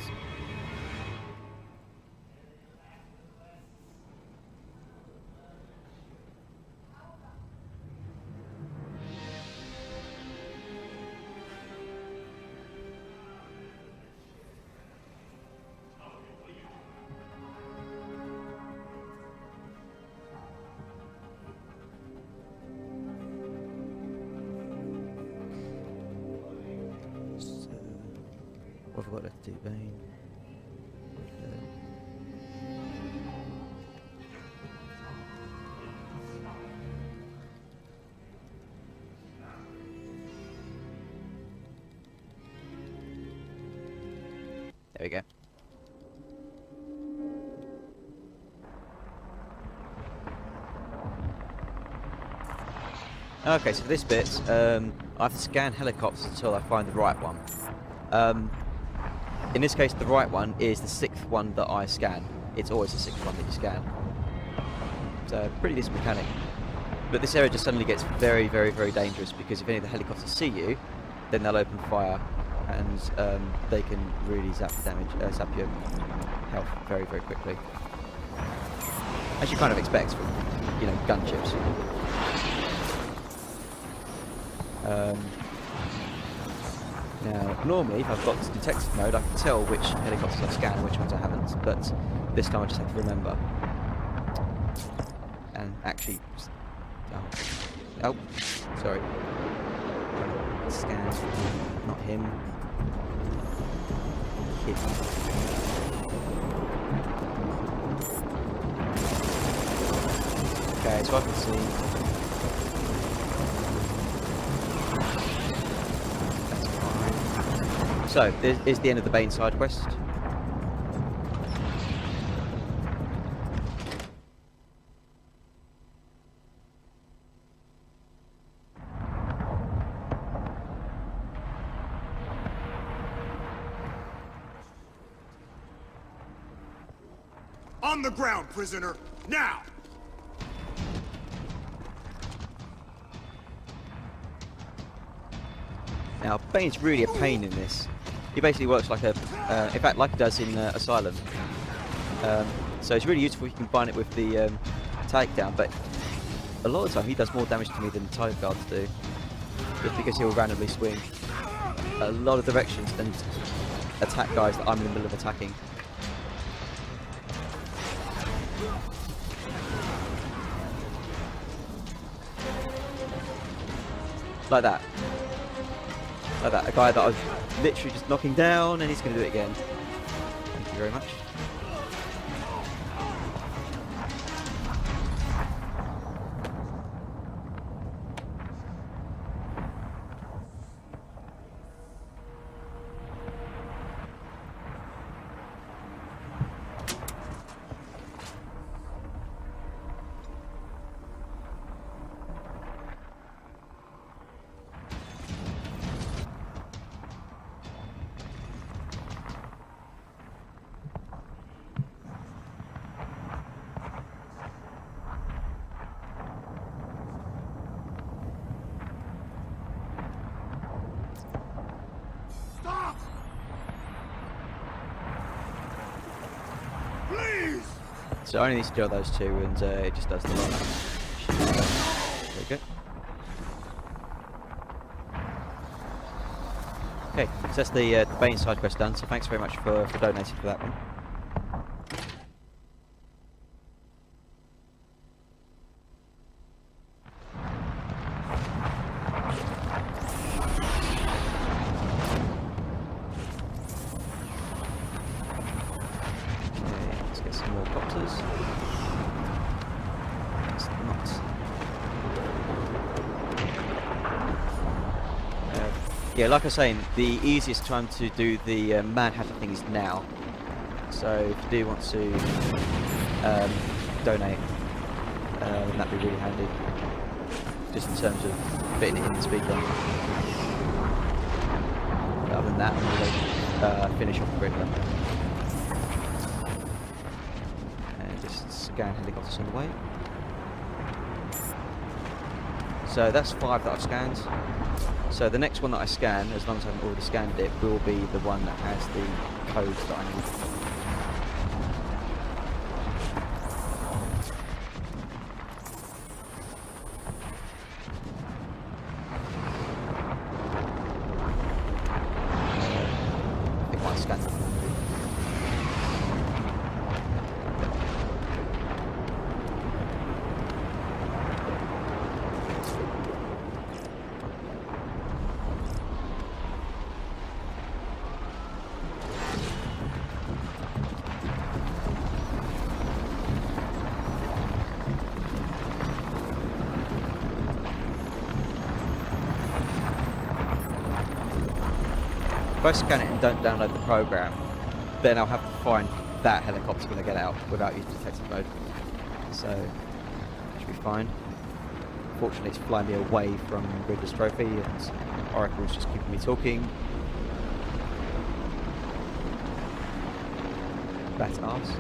What have I got left to do, Bane? There we go. Okay, so this bit, I have to scan helicopters until I find the right one. In this case, the right one is the 6th one that I scan. It's always the 6th one that you scan. So, pretty decent mechanic. But this area just suddenly gets very, very, very dangerous because if any of the helicopters see you, then they'll open fire and they can really zap your health very, very quickly. As you kind of expect from, you know, gunships. Now, normally, if I've got detective mode, I can tell which helicopters I've scanned and which ones I haven't, but this time I just have to remember. And actually... Oh, sorry. Scan. Not him. Him. Okay, so I can see... So, this is the end of the Bane side quest. On the ground, prisoner! Now! Now, Bane's really a pain in this. He basically works like a, in fact, like he does in Asylum. So it's really useful if you combine it with the takedown, but a lot of the time he does more damage to me than the Tiger Guards do, just because he'll randomly swing a lot of directions and attack guys that I'm in the middle of attacking. Like that. Like that. A guy that I was literally just knocking down, and he's going to do it again. Thank you very much. So I only need to do those two, and it just does the lot. There we go. Okay, so that's the Bane side quest done. So thanks very much for donating for that one. Yeah, like I was saying, the easiest time to do the Manhattan thing is now. So if you do want to donate, that'd be really handy. Just in terms of fitting it in the speedrun. Other than that, I'm going to finish off the Riddler. And just scan helicopters on the way. So that's 5 that I've scanned. So the next one that I scan, as long as I haven't already scanned it, will be the one that has the codes that I need. I think I might scan them. If I scan it and don't download the program, then I'll have to find that helicopter when I get out without using detective mode. So, that should be fine. Fortunately, it's flying me away from Riddler's Trophy, and Oracle's just keeping me talking. That's arse.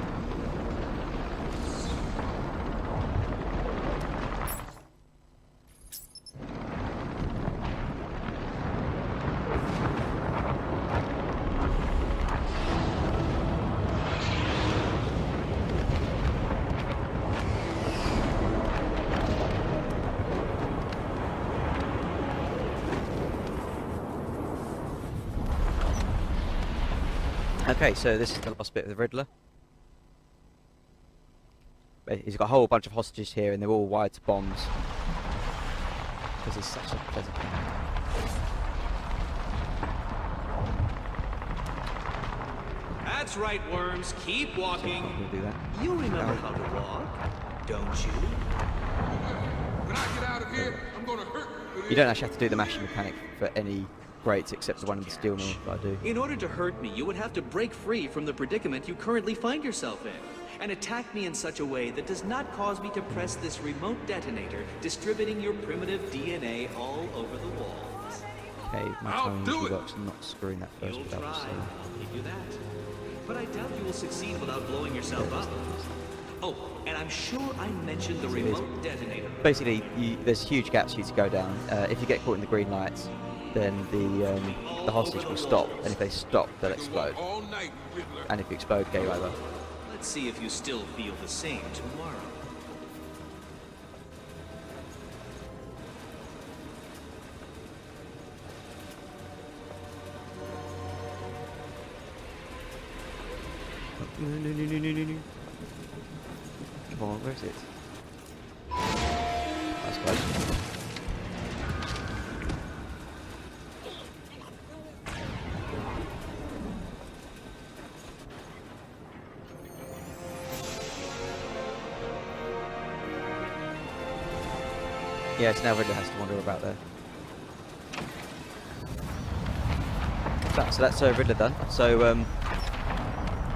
Okay, so this is the last bit of the Riddler. He's got a whole bunch of hostages here, and they're all wired to bombs. Because he's such a pleasant man. That's right, worms. Keep walking. So I'm gonna do that. You remember how to walk, don't you? When I get out of here, I'm gonna hurt you. You don't actually have to do the mashing mechanic for any greats except the one in the steel mill that I do. In order to hurt me, you would have to break free from the predicament you currently find yourself in, and attack me in such a way that does not cause me to press this remote detonator, distributing your primitive DNA all over the walls. Okay, my time usually works. I'm not screwing that first You'll bit up. try. So. I'll give you that. but I doubt you will succeed without blowing yourself up. Oh, and I'm sure I mentioned the remote detonator. Basically, there's huge gaps for you to go down. If you get caught in the green lights, then the hostage will stop, and if they stop, they'll explode. And if you explode, game over. Let's see if you still feel the same tomorrow. No. Come on, where is it? That's close. Yeah, it's now Riddler has to wander about there. So that's Riddler done. So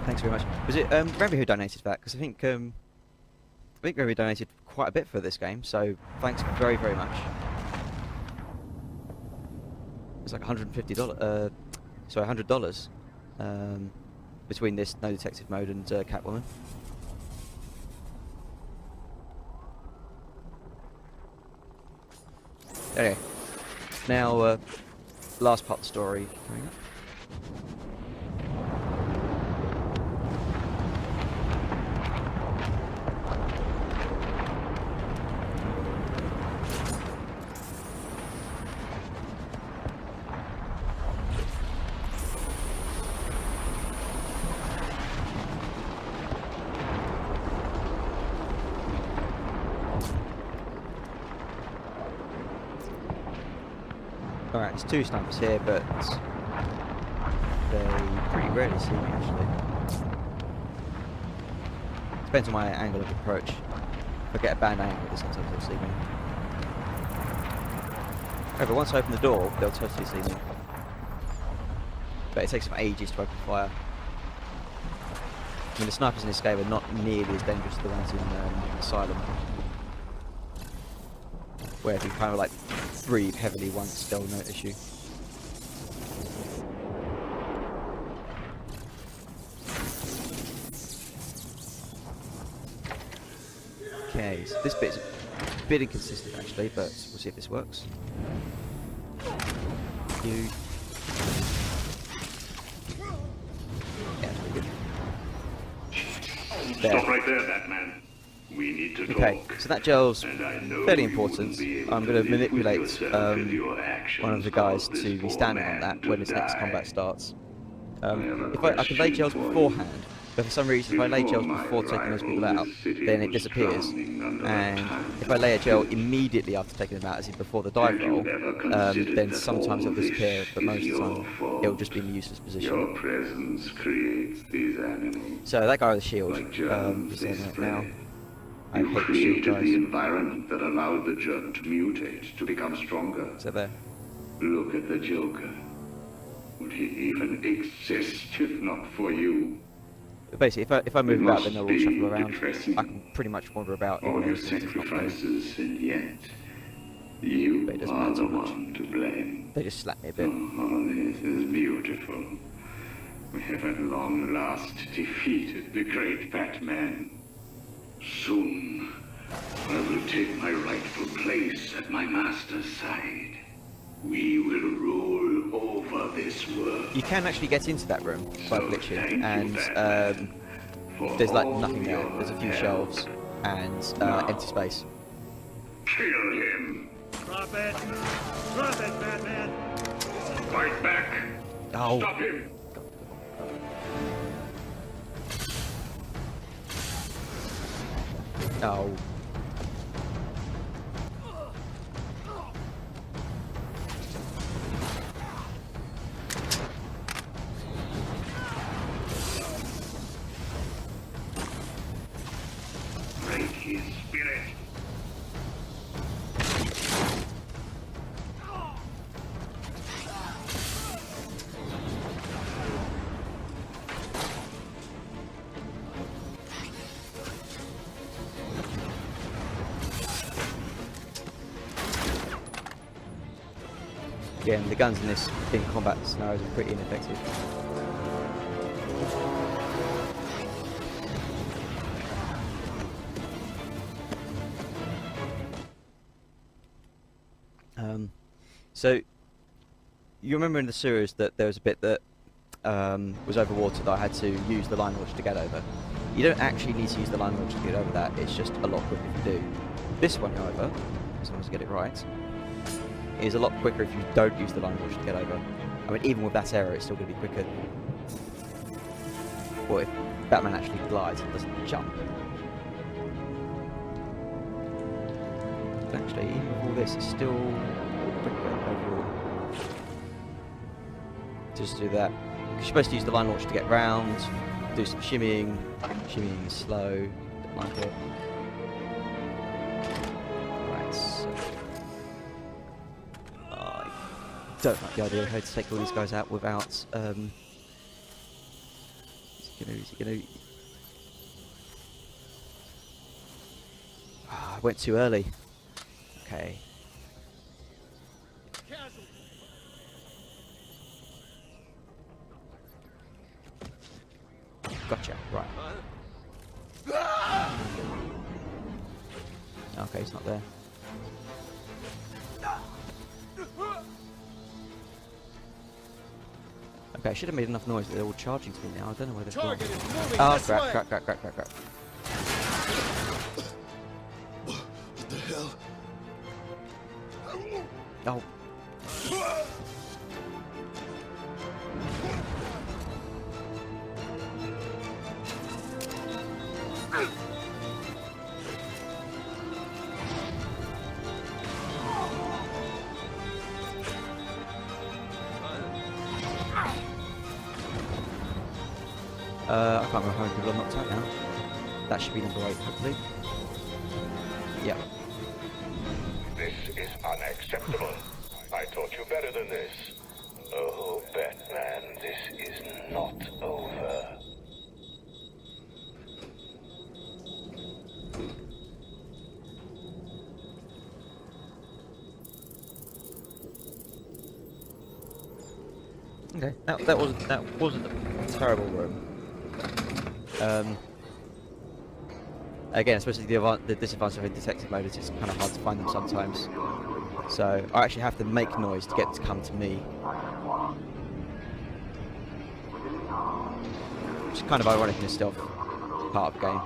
thanks very much. Was it Remy who donated that? Because I think Remy donated quite a bit for this game. So thanks very, very much. It's like $150. Sorry, $100 between this No Detective mode and Catwoman. Okay, now last part of the story coming up. Alright, there's two snipers here, but they pretty rarely see me actually. Depends on my angle of approach. If I get a bad angle, then sometimes they'll see me. However, once I open the door, they'll totally see me. But it takes them ages to open fire. I mean, the snipers in this game are not nearly as dangerous as the ones in Asylum. Where if you kind of like breathe heavily once, they'll notice you. Okay, so this bit's a bit inconsistent actually, but we'll see if this works. You. Yeah, that's pretty good. There. Stop right there, Batman. We need to okay, talk. so that gel's fairly important. I'm going to manipulate one of the guys to be standing on that when its next combat starts. If I can lay gels beforehand, but for some reason if I lay gels before taking those people out, then it disappears. And if I lay a gel immediately after taking them out, as in before the dive roll, then sometimes it'll disappear, but most of the time it'll just be in a useless position. Your presence creates these animals. So that guy with the shield, is there now. I hate the shield guys. The environment that allowed the germ to mutate, to become stronger. So there. Look at the Joker. Would he even exist if not for you? Basically, if I move about, then they'll all shuffle around. I can pretty much wander about. All your sacrifices, and yet you are the one to blame. They just slap me a bit. Oh, this is beautiful. We have at long last defeated the great Batman. Soon, I will take my rightful place at my master's side. We will rule over this world. You can actually get into that room by glitching, and there's like nothing there. There's a few shelves and empty space. Kill him. Drop it. Drop it, Batman. Fight back. Oh. Stop him. Oh. Break his spirit. Again, the guns in this in combat scenarios are pretty ineffective. So, you remember in the sewers that there was a bit that was over water that I had to use the line launcher to get over. You don't actually need to use the line launcher to get over that, it's just a lot quicker if you do. This one, however, as long as I get it right, is a lot quicker if you don't use the line launcher to get over. I mean, even with that error, it's still going to be quicker. Well, if Batman actually glides and doesn't jump. But actually, even with all this, it's still quicker overall. Just do that. You're supposed to use the line launcher to get round, do some shimmying. Shimmying is slow, don't like it. Right, so... I don't like the idea of how to take all these guys out without... Is he gonna... I went too early. Okay. Gotcha, right. Okay, he's not there. Okay, I should have made enough noise that they're all charging to me now. I don't know where they're going. Oh, crap. What the hell? Oh. I can't remember how many people I've knocked out now. That should be number 8, hopefully. Yeah. This is unacceptable. I taught you better than this. Oh, Batman, this is not over. Okay, that wasn't a terrible room. Again, especially the disadvantage of a detective mode is it's kind of hard to find them sometimes. So I actually have to make noise to get it to come to me. Which is kind of ironic in the stealth part of the game.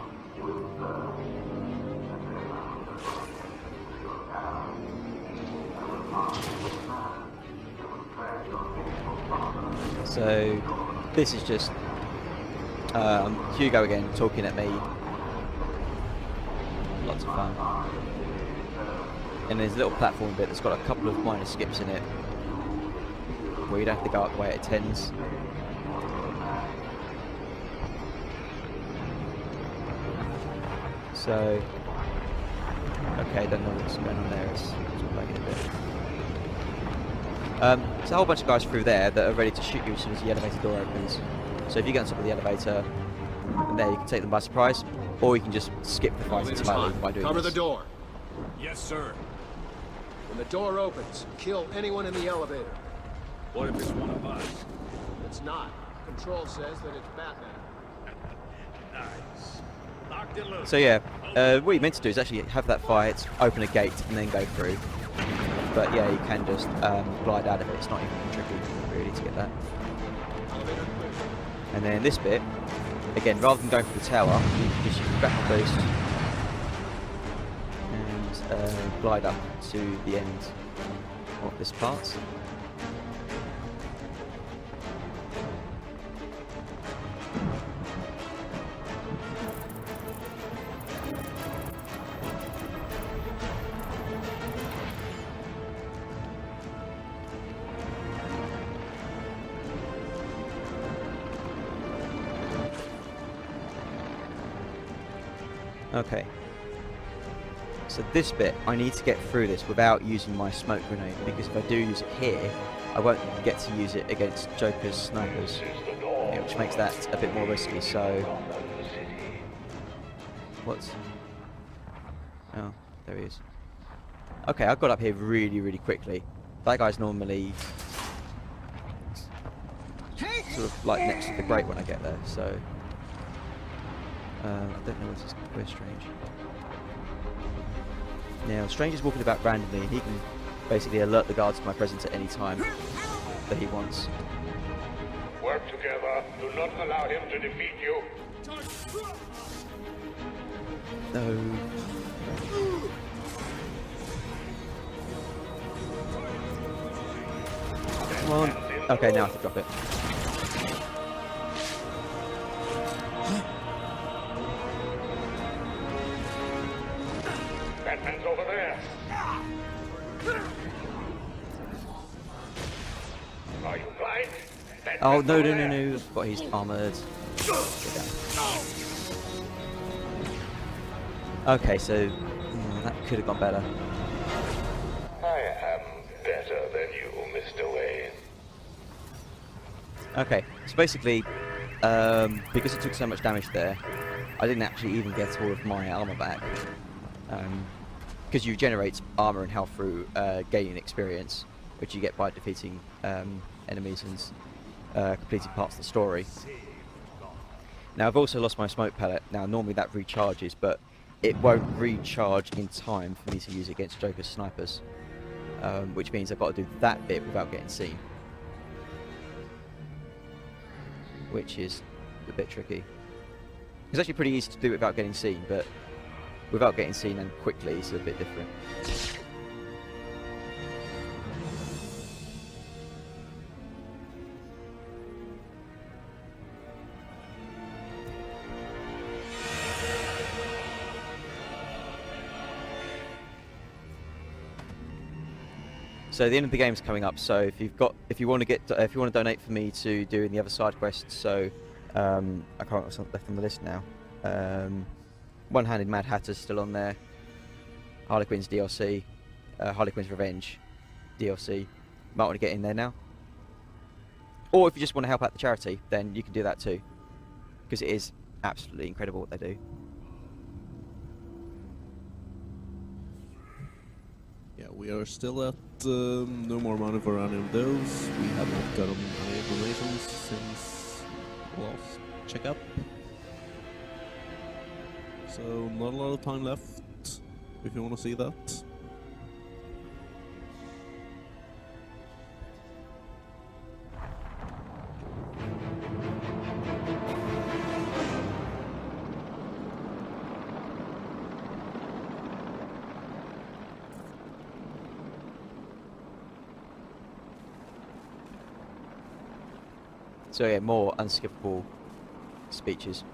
So this is just Hugo again talking at me. Lots of fun. And there's a little platform bit that's got a couple of minor skips in it where you don't have to go up the way it tends. So, okay, don't know what's going on there. It's lagging a bit. There's a whole bunch of guys through there that are ready to shoot you as soon as the elevator door opens. So if you get on top of the elevator, and there you can take them by surprise, or you can just skip the fight entirely by doing Cover this. the door. Yes, sir. When the door opens, kill anyone in the elevator. What if it's one of us? It's not. Control says that it's Batman. Nice. Locked and loaded. So yeah, what you meant to do is actually have that fight, open a gate, and then go through. But yeah, you can just glide out of it. It's not even tricky really to get that. And then this bit, again, rather than going for the tower, you can just use the grapple boost and glide up to the end of this part. Okay, so this bit, I need to get through this without using my smoke grenade, because if I do use it here, I won't get to use it against Joker's snipers, yeah, which makes that a bit more risky, so... What's... Oh, there he is. Okay, I got up here really, really quickly. That guy's normally sort of like next to the grate when I get there, so... I don't know where's Strange. Now, Strange is walking about randomly, and he can basically alert the guards to my presence at any time that he wants. Work together. Do not allow him to defeat you. No. Come on. Okay, now I have to drop it. Batman's over there. Are you blind? Oh, no, no, no, no. But he's armored. Okay, so that could have gone better. I am better than you, Mr. Wayne. Okay, so basically, because it took so much damage there, I didn't actually even get all of my armor back. Because you generate armor and health through gaining experience, which you get by defeating enemies and completing parts of the story. Now I've also lost my smoke pellet. Now normally that recharges, but it won't recharge in time for me to use it against Joker's snipers, which means I've got to do that bit without getting seen, which is a bit tricky. It's actually pretty easy to do it without getting seen, but without getting seen and quickly it's a bit different. So the end of the game's coming up. So if you want to donate for me to doing the other side quests, so I can't remember what's left on the list now. One-Handed Mad Hatter's still on there. Harley Quinn's DLC, Harley Quinn's Revenge DLC. Might want to get in there now. Or if you just want to help out the charity, then you can do that too, because it is absolutely incredible what they do. Yeah, we are still at no more money for any of those. We have not gotten any information since last checkup. So not a lot of time left if you want to see that. So yeah, more unskippable speeches.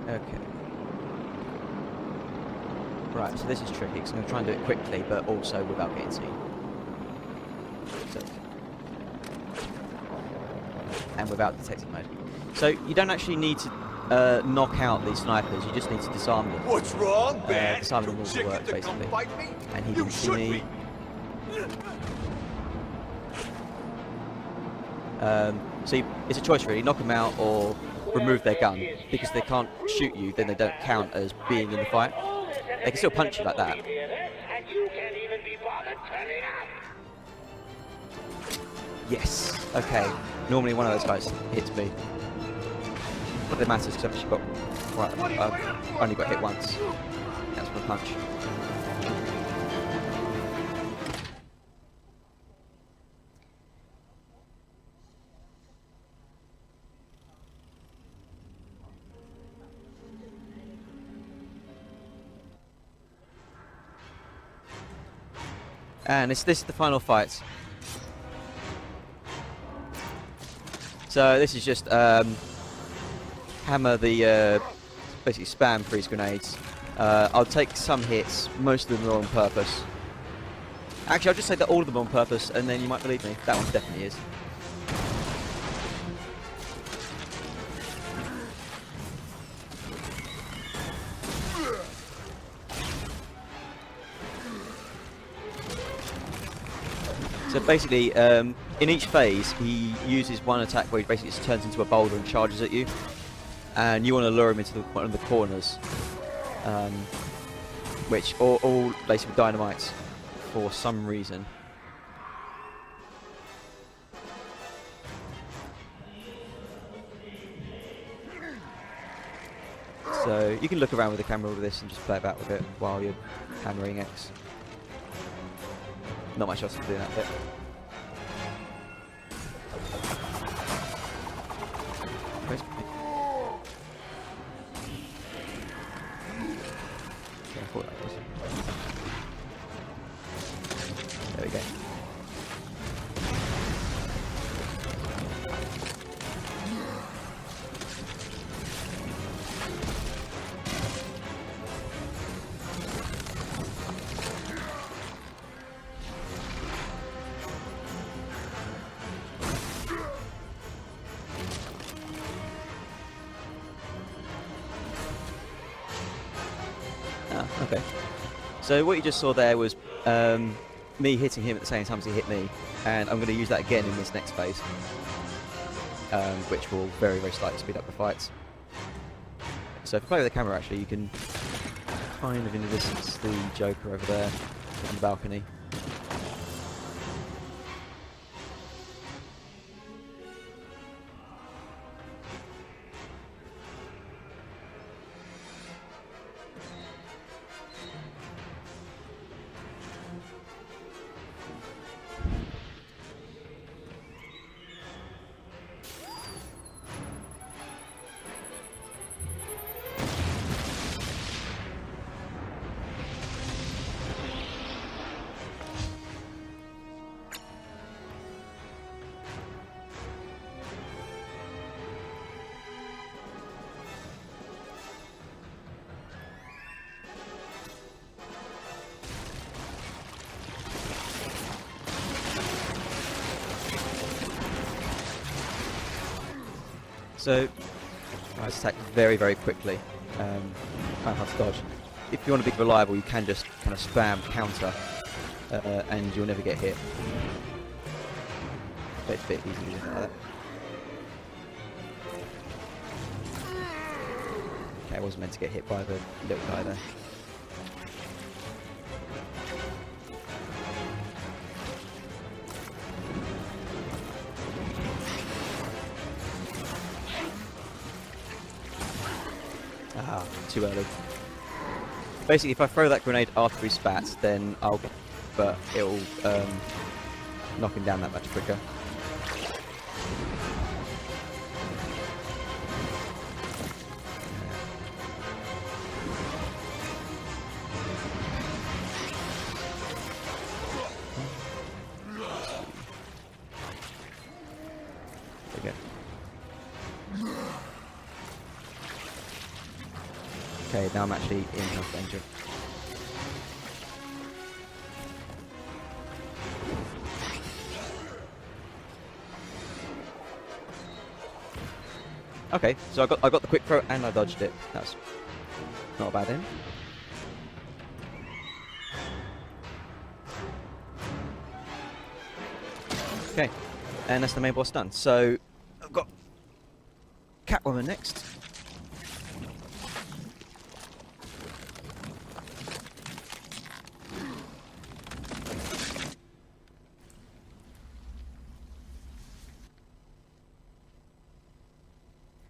Okay. Right, so this is tricky, because I'm going to try and do it quickly, but also without getting seen. So. And without detective mode. So you don't actually need to knock out these snipers, you just need to disarm them. What's wrong, man? Disarm them all to work, basically. And he didn't see me. So it's a choice really, knock them out or remove their gun, because if they can't shoot you, then they don't count as being in the fight. They can still punch you like that. Yes. Okay. Normally one of those guys hits me. But it matters because I've actually got. Right, I've only got hit once. That's one punch. And this is the final fight. So this is just hammer the basically spam freeze grenades. I'll take some hits, most of them are on purpose. Actually, I'll just say that all of them are on purpose, and then you might believe me. That one definitely is. So basically, in each phase, he uses one attack where he basically just turns into a boulder and charges at you. And you want to lure him into one of the corners, which all laced with dynamite for some reason. So you can look around with the camera with this and just play about with it while you're hammering X. Not much else to do in that bit. There we go. Okay. So what you just saw there was me hitting him at the same time as he hit me, and I'm going to use that again in this next phase, which will very, very slightly speed up the fights. So if you play with the camera, actually, you can kind of in the distance the Joker over there on the balcony. So, I attack very, very quickly. Kind of hard to dodge. If you want to be reliable, you can just kind of spam counter, and you'll never get hit. But it's a bit easy to do like that. Okay, I wasn't meant to get hit by the little guy there. Ah, too early. Basically, if I throw that grenade after he spats, then I'll get, but it'll knock him down that much quicker. There we go. Okay, now I'm actually in health danger. Okay, so I got the quick throw and I dodged it. That's not a bad end. Okay, and that's the main boss done. So I've got Catwoman next.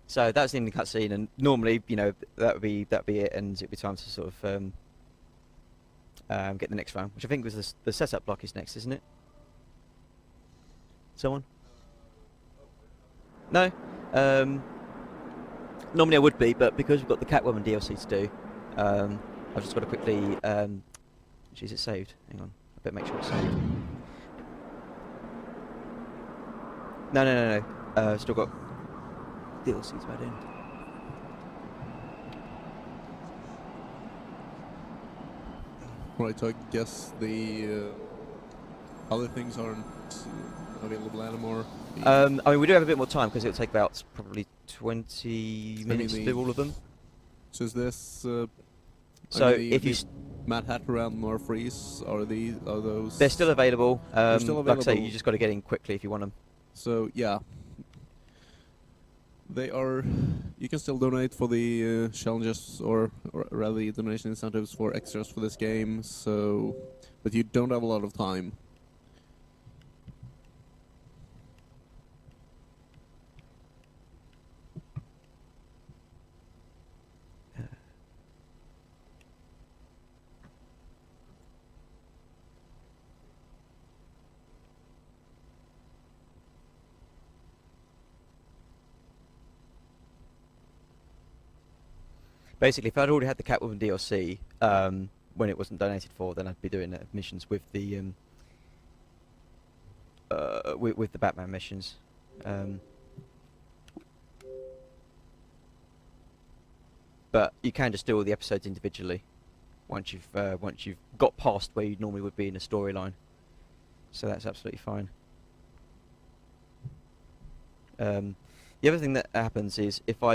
So that's the end of the cutscene, and normally, you know, that'd be it, and it'd be time to sort of get the next round, which I think was the setup block is next, isn't it? Someone? No. Normally I would be, but because we've got the Catwoman DLC to do, I've just got to quickly. Is it saved? Hang on. But make sure it's saved. No. Still got DLCs back in. Right, so I guess the other things aren't available anymore. I mean, we do have a bit more time because it'll take about probably 20 minutes to do all of them. So is this? So if you Mad Hatter and More Freeze are those? They're still available. They're still available. Like I say, you just got to get in quickly if you want them. So yeah, they are. You can still donate for the challenges, or rather the donation incentives for extras for this game. So, but you don't have a lot of time. Basically, if I'd already had the Catwoman DLC when it wasn't donated for, then I'd be doing missions with the with the Batman missions. But you can just do all the episodes individually once you've got past where you normally would be in a storyline. So that's absolutely fine. The other thing that happens is if I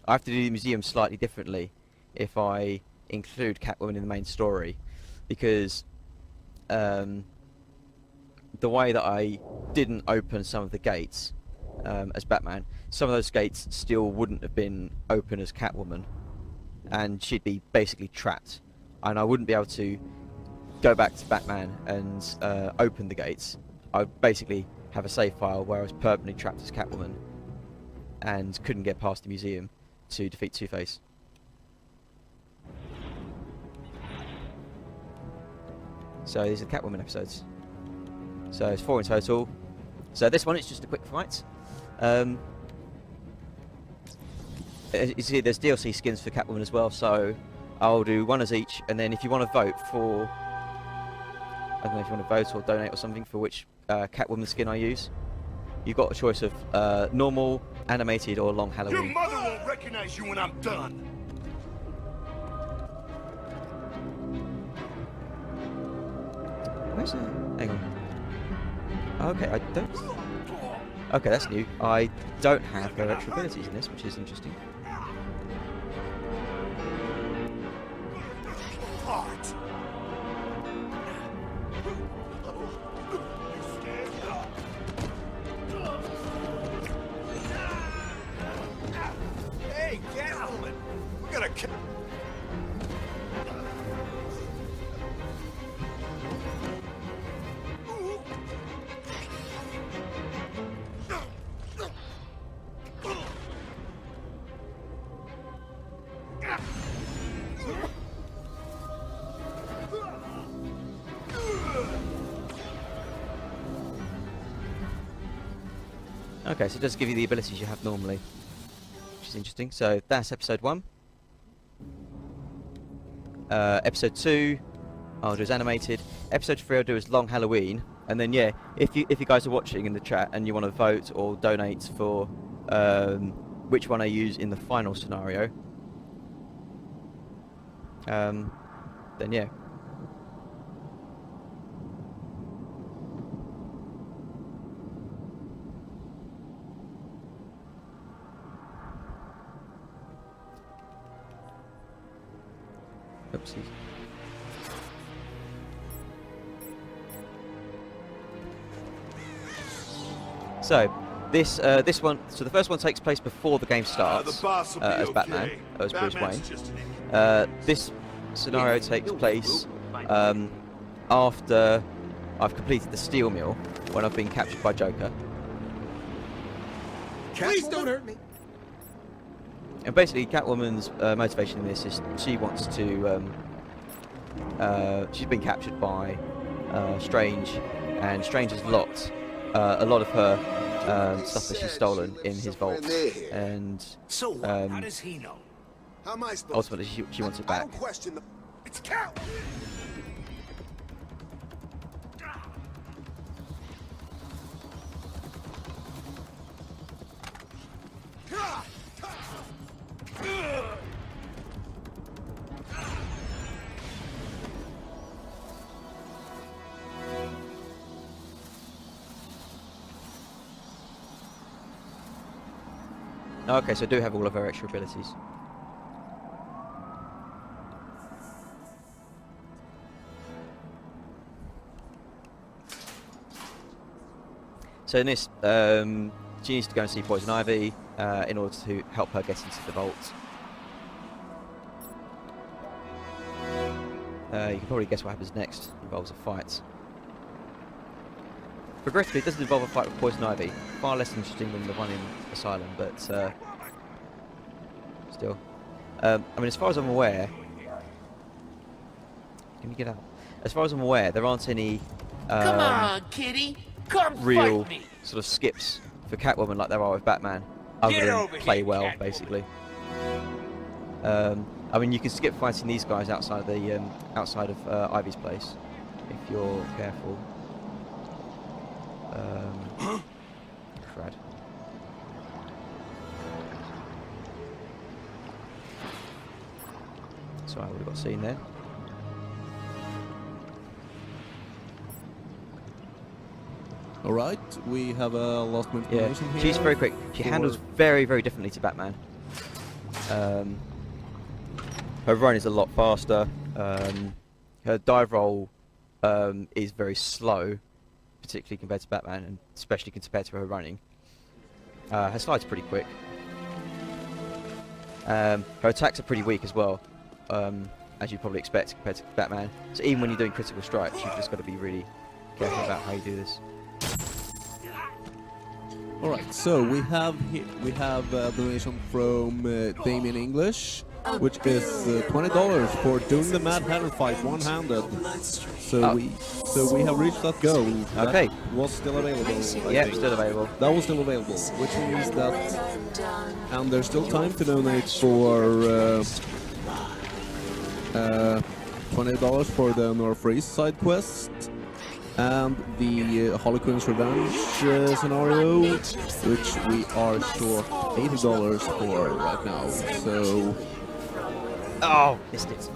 have to do the museum slightly differently if I include Catwoman in the main story, because the way that I didn't open some of the gates as Batman, some of those gates still wouldn't have been open as Catwoman, and she'd be basically trapped, and I wouldn't be able to go back to Batman and open the gates. I'd basically have a save file where I was permanently trapped as Catwoman and couldn't get past the museum to defeat Two-Face. So these are the Catwoman episodes. So it's 4 in total. So this one is just a quick fight. As you see, there's DLC skins for Catwoman as well, so I'll do one as each, and then if you want to vote for, I don't know if you want to vote or donate or something for which Catwoman skin I use, you've got a choice of normal, animated, or long Halloween. Your mother won't recognize you when I'm done. Where's that? Hang on. Okay, I don't. Okay, that's new. I don't have her extra abilities in this, which is interesting. Hey, Catwoman! We gotta kill. Okay, so it does give you the abilities you have normally, which is interesting. So that's episode 1. Episode 2, I'll do as animated. Episode 3, I'll do as long Halloween. And then yeah, if you guys are watching in the chat and you want to vote or donate for which one I use in the final scenario, then yeah. Oopsies. So this one, so the first one takes place before the game starts as Batman, as Bruce Wayne. This scenario takes place after I've completed the steel mill, when I've been captured by Joker. Please don't hurt me. And basically, Catwoman's motivation in this is she wants to. She's been captured by Strange, and Strange has locked a lot of her stuff that she's stolen in his vault, and So what? How does he know? How am I supposed ultimately she wants it back. I don't question the... It's Cat! Okay, so I do have all of her extra abilities. So in this, she needs to go and see Poison Ivy in order to help her get into the vault. You can probably guess what happens next. It involves a fight. Progressively, it doesn't involve a fight with Poison Ivy. Far less interesting than the one in Asylum, but still. I mean, as far as I'm aware... Can you get out? As far as I'm aware, there aren't any... Come on, kitty! Come real fight me! sort of skips for Catwoman like there are with Batman. Other than play well, basically. I mean, you can skip fighting these guys outside the outside of Ivy's place if you're careful. Crud. Sorry, I would have got seen there. Alright, we have a lot of information here. She's very quick. She handles very, very differently to Batman. Her run is a lot faster. Her dive roll is very slow, particularly compared to Batman, and especially compared to her running. Her slide's pretty quick. Her attacks are pretty weak as well, as you'd probably expect compared to Batman. So even when you're doing critical strikes, you've just got to be really careful about how you do this. Alright, so we have a donation from Damien English, which is $20 for doing the Mad Hatter fight one-handed. So we have reached that goal. Okay. That was still available. Yeah, still available. That was still available, which means that, and there's still time to donate for $20 for the North East side quest. And the Harley Quinn's Revenge scenario, which we are short $80 for right now. So, oh, missed it.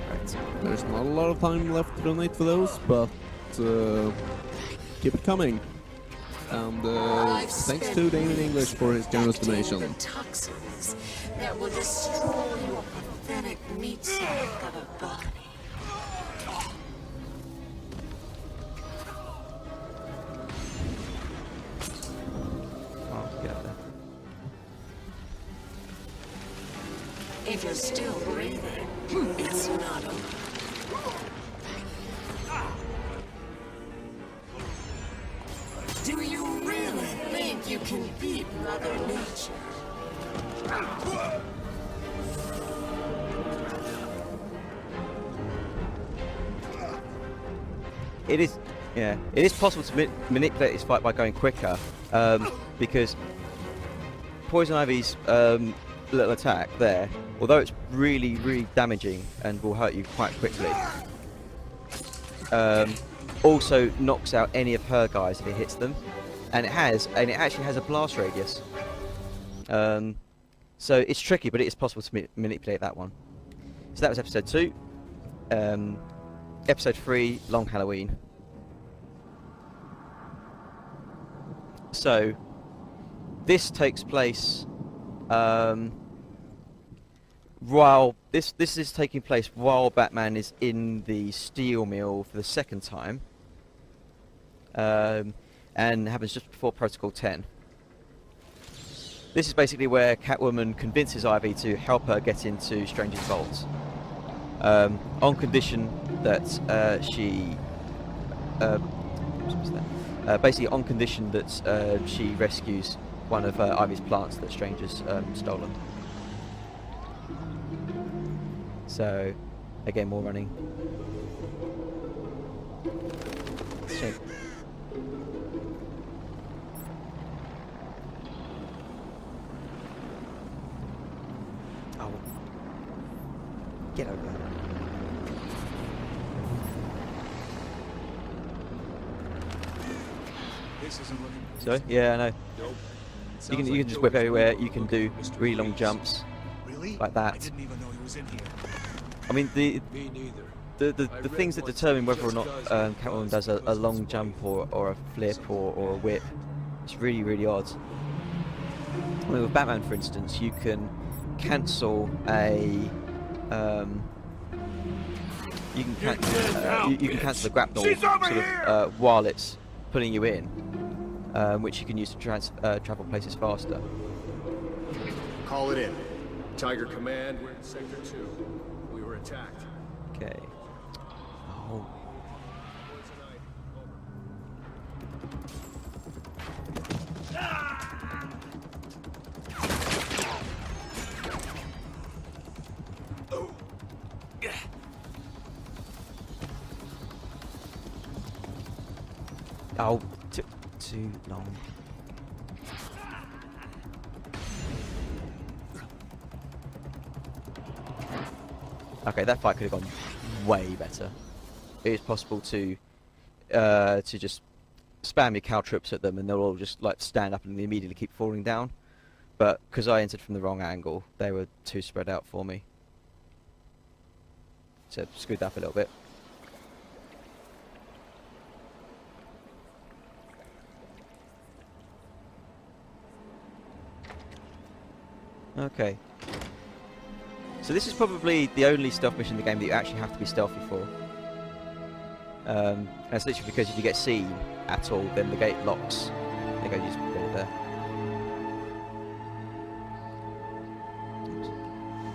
Right. There's not a lot of time left to donate for those, but keep it coming. And thanks to Damien English for his generous donation. Toxins that will destroy your pathetic meat sack of a body. If you're still breathing, it's not over. Do you really think you can beat Mother Nature? It is possible to manipulate this fight by going quicker, because Poison Ivy's little attack there, although it's really, really damaging and will hurt you quite quickly, also knocks out any of her guys if it hits them, and it actually has a blast radius. So it's tricky, but it is possible to manipulate that one. So that was episode 2. Episode 3, Long Halloween. So this takes place while this is taking place while Batman is in the steel mill for the second time, and happens just before Protocol 10. This is basically where Catwoman convinces Ivy to help her get into Strange's vault, on condition that basically on condition that she rescues one of Ivy's plants that Strange has stolen. So, again, more running. Shame. Oh. Get over there. This isn't looking. So, yeah, I know. You can just whip everywhere. You can do really long jumps, like that. I didn't even know he was in here. I mean, the things that determine whether or not Catwoman does a long jump or a flip or a whip, it's really, really odd. I mean, with Batman, for instance, you can cancel a you can cancel the grapnel sort of while it's pulling you in, which you can use to travel places faster. Call it in. Tiger Command, we're in Sector 2. We were attacked. Okay. Oh. Oh, took too long. Okay, that fight could have gone way better. It is possible to just spam your cow troops at them, and they'll all just like stand up and they immediately keep falling down. But because I entered from the wrong angle, they were too spread out for me. So screwed that up a little bit. Okay. So this is probably the only stealth mission in the game that you actually have to be stealthy for. And it's literally because if you get seen at all, then the gate locks. There you go, you just put it there.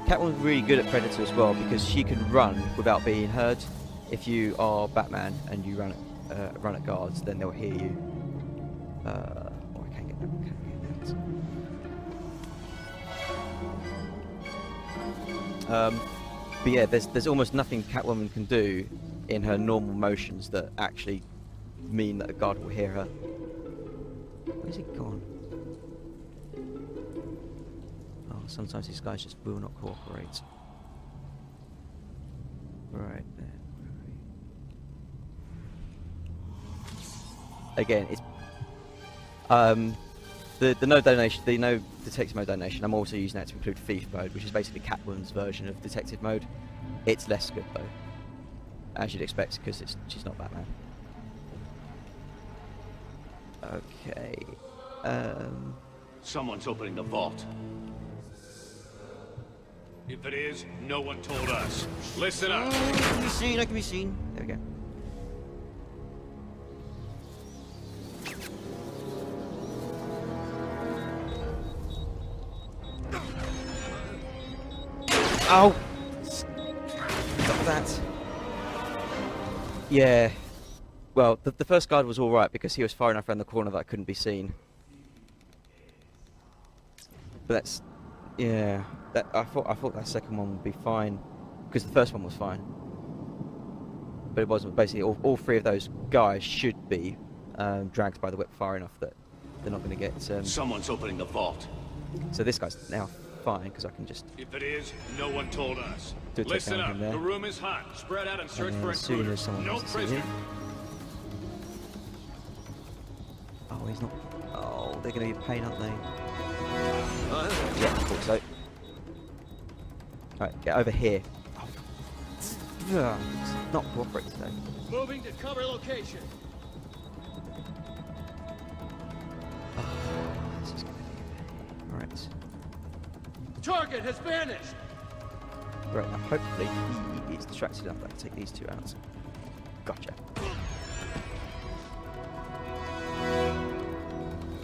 Catwoman's really good at Predator as well because she can run without being heard. If you are Batman and you run at guards, then they'll hear you. Oh, I can't get that. But yeah, there's almost nothing Catwoman can do in her normal motions that actually mean that a guard will hear her. Where's he gone? Oh, sometimes these guys just will not cooperate. Right there. Again, it's the no donation, the no detective mode donation. I'm also using that to include thief mode, which is basically Catwoman's version of detective mode. It's less good though, as you'd expect, because she's not Batman. Okay. Someone's opening the vault. If it is, no one told us. Listen up. I can be seen. I can be seen. There we go. Oh! Stop that. Yeah. Well, the first guard was alright because he was far enough around the corner that I couldn't be seen. But that's... yeah. I thought that second one would be fine. Because the first one was fine. But it wasn't. Basically, all three of those guys should be dragged by the whip far enough that they're not going to get... Someone's opening the vault. So this guy's now fine because I can just... If it is, no one told us. Do a takedown Listen up. from there. The room is hot. Spread out and search for as soon as intruders. someone No wants to see prisoner. him. Oh, he's not... oh, they're going to be a pain, aren't they? Yeah, I thought so. Alright, get over here. Oh, it's not cooperating today. Moving to cover location. This is going to be a pain. Alright. Target has vanished. Right, now hopefully he is distracted enough that I can take these two out. Gotcha.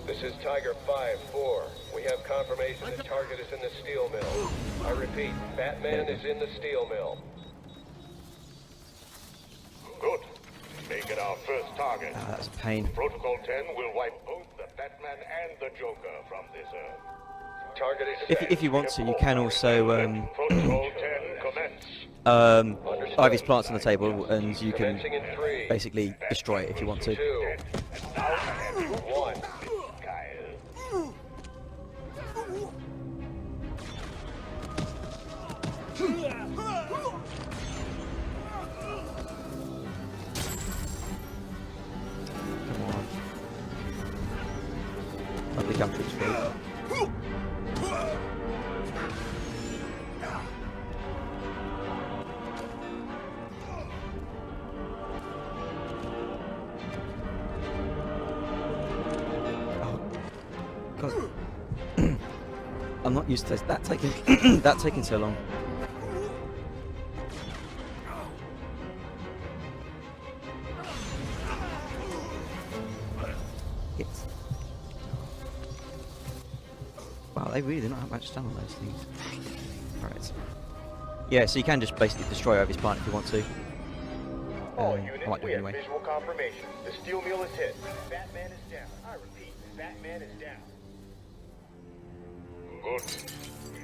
This is Tiger 5-4. We have confirmation the target is in the steel mill. I repeat, Batman is in the steel mill. Good. Make it our first target. Ah, that's a pain. Protocol 10 will wipe both the Batman and the Joker from this earth. Target is If you want to, you can also Protocol 10 commence. have his plants on the table, and you can basically destroy it if you want to. 1. Come on. Lovely gun troops for you. not used to that taking that taking so long. Hits. Wow, they really do not have much stun on those things. Alright. Yeah, so you can just basically destroy over his plant if you want to. All I units, might do we it have anyway. visual confirmation. The steel mill is hit. Batman is down. I repeat, Batman is down. Good.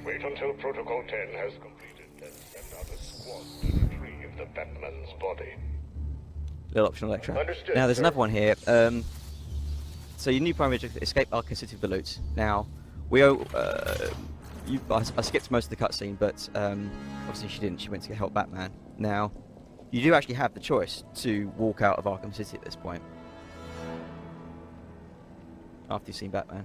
Wait until Protocol 10 has completed, then send out a squad to retrieve the Batman's body. Little optional extra. Understood, Now there's sir. another one here. So your new primary objective: escape Arkham City with the loot. Now we I skipped most of the cutscene, but obviously she didn't. She went to help Batman. Now you do actually have the choice to walk out of Arkham City at this point after you've seen Batman.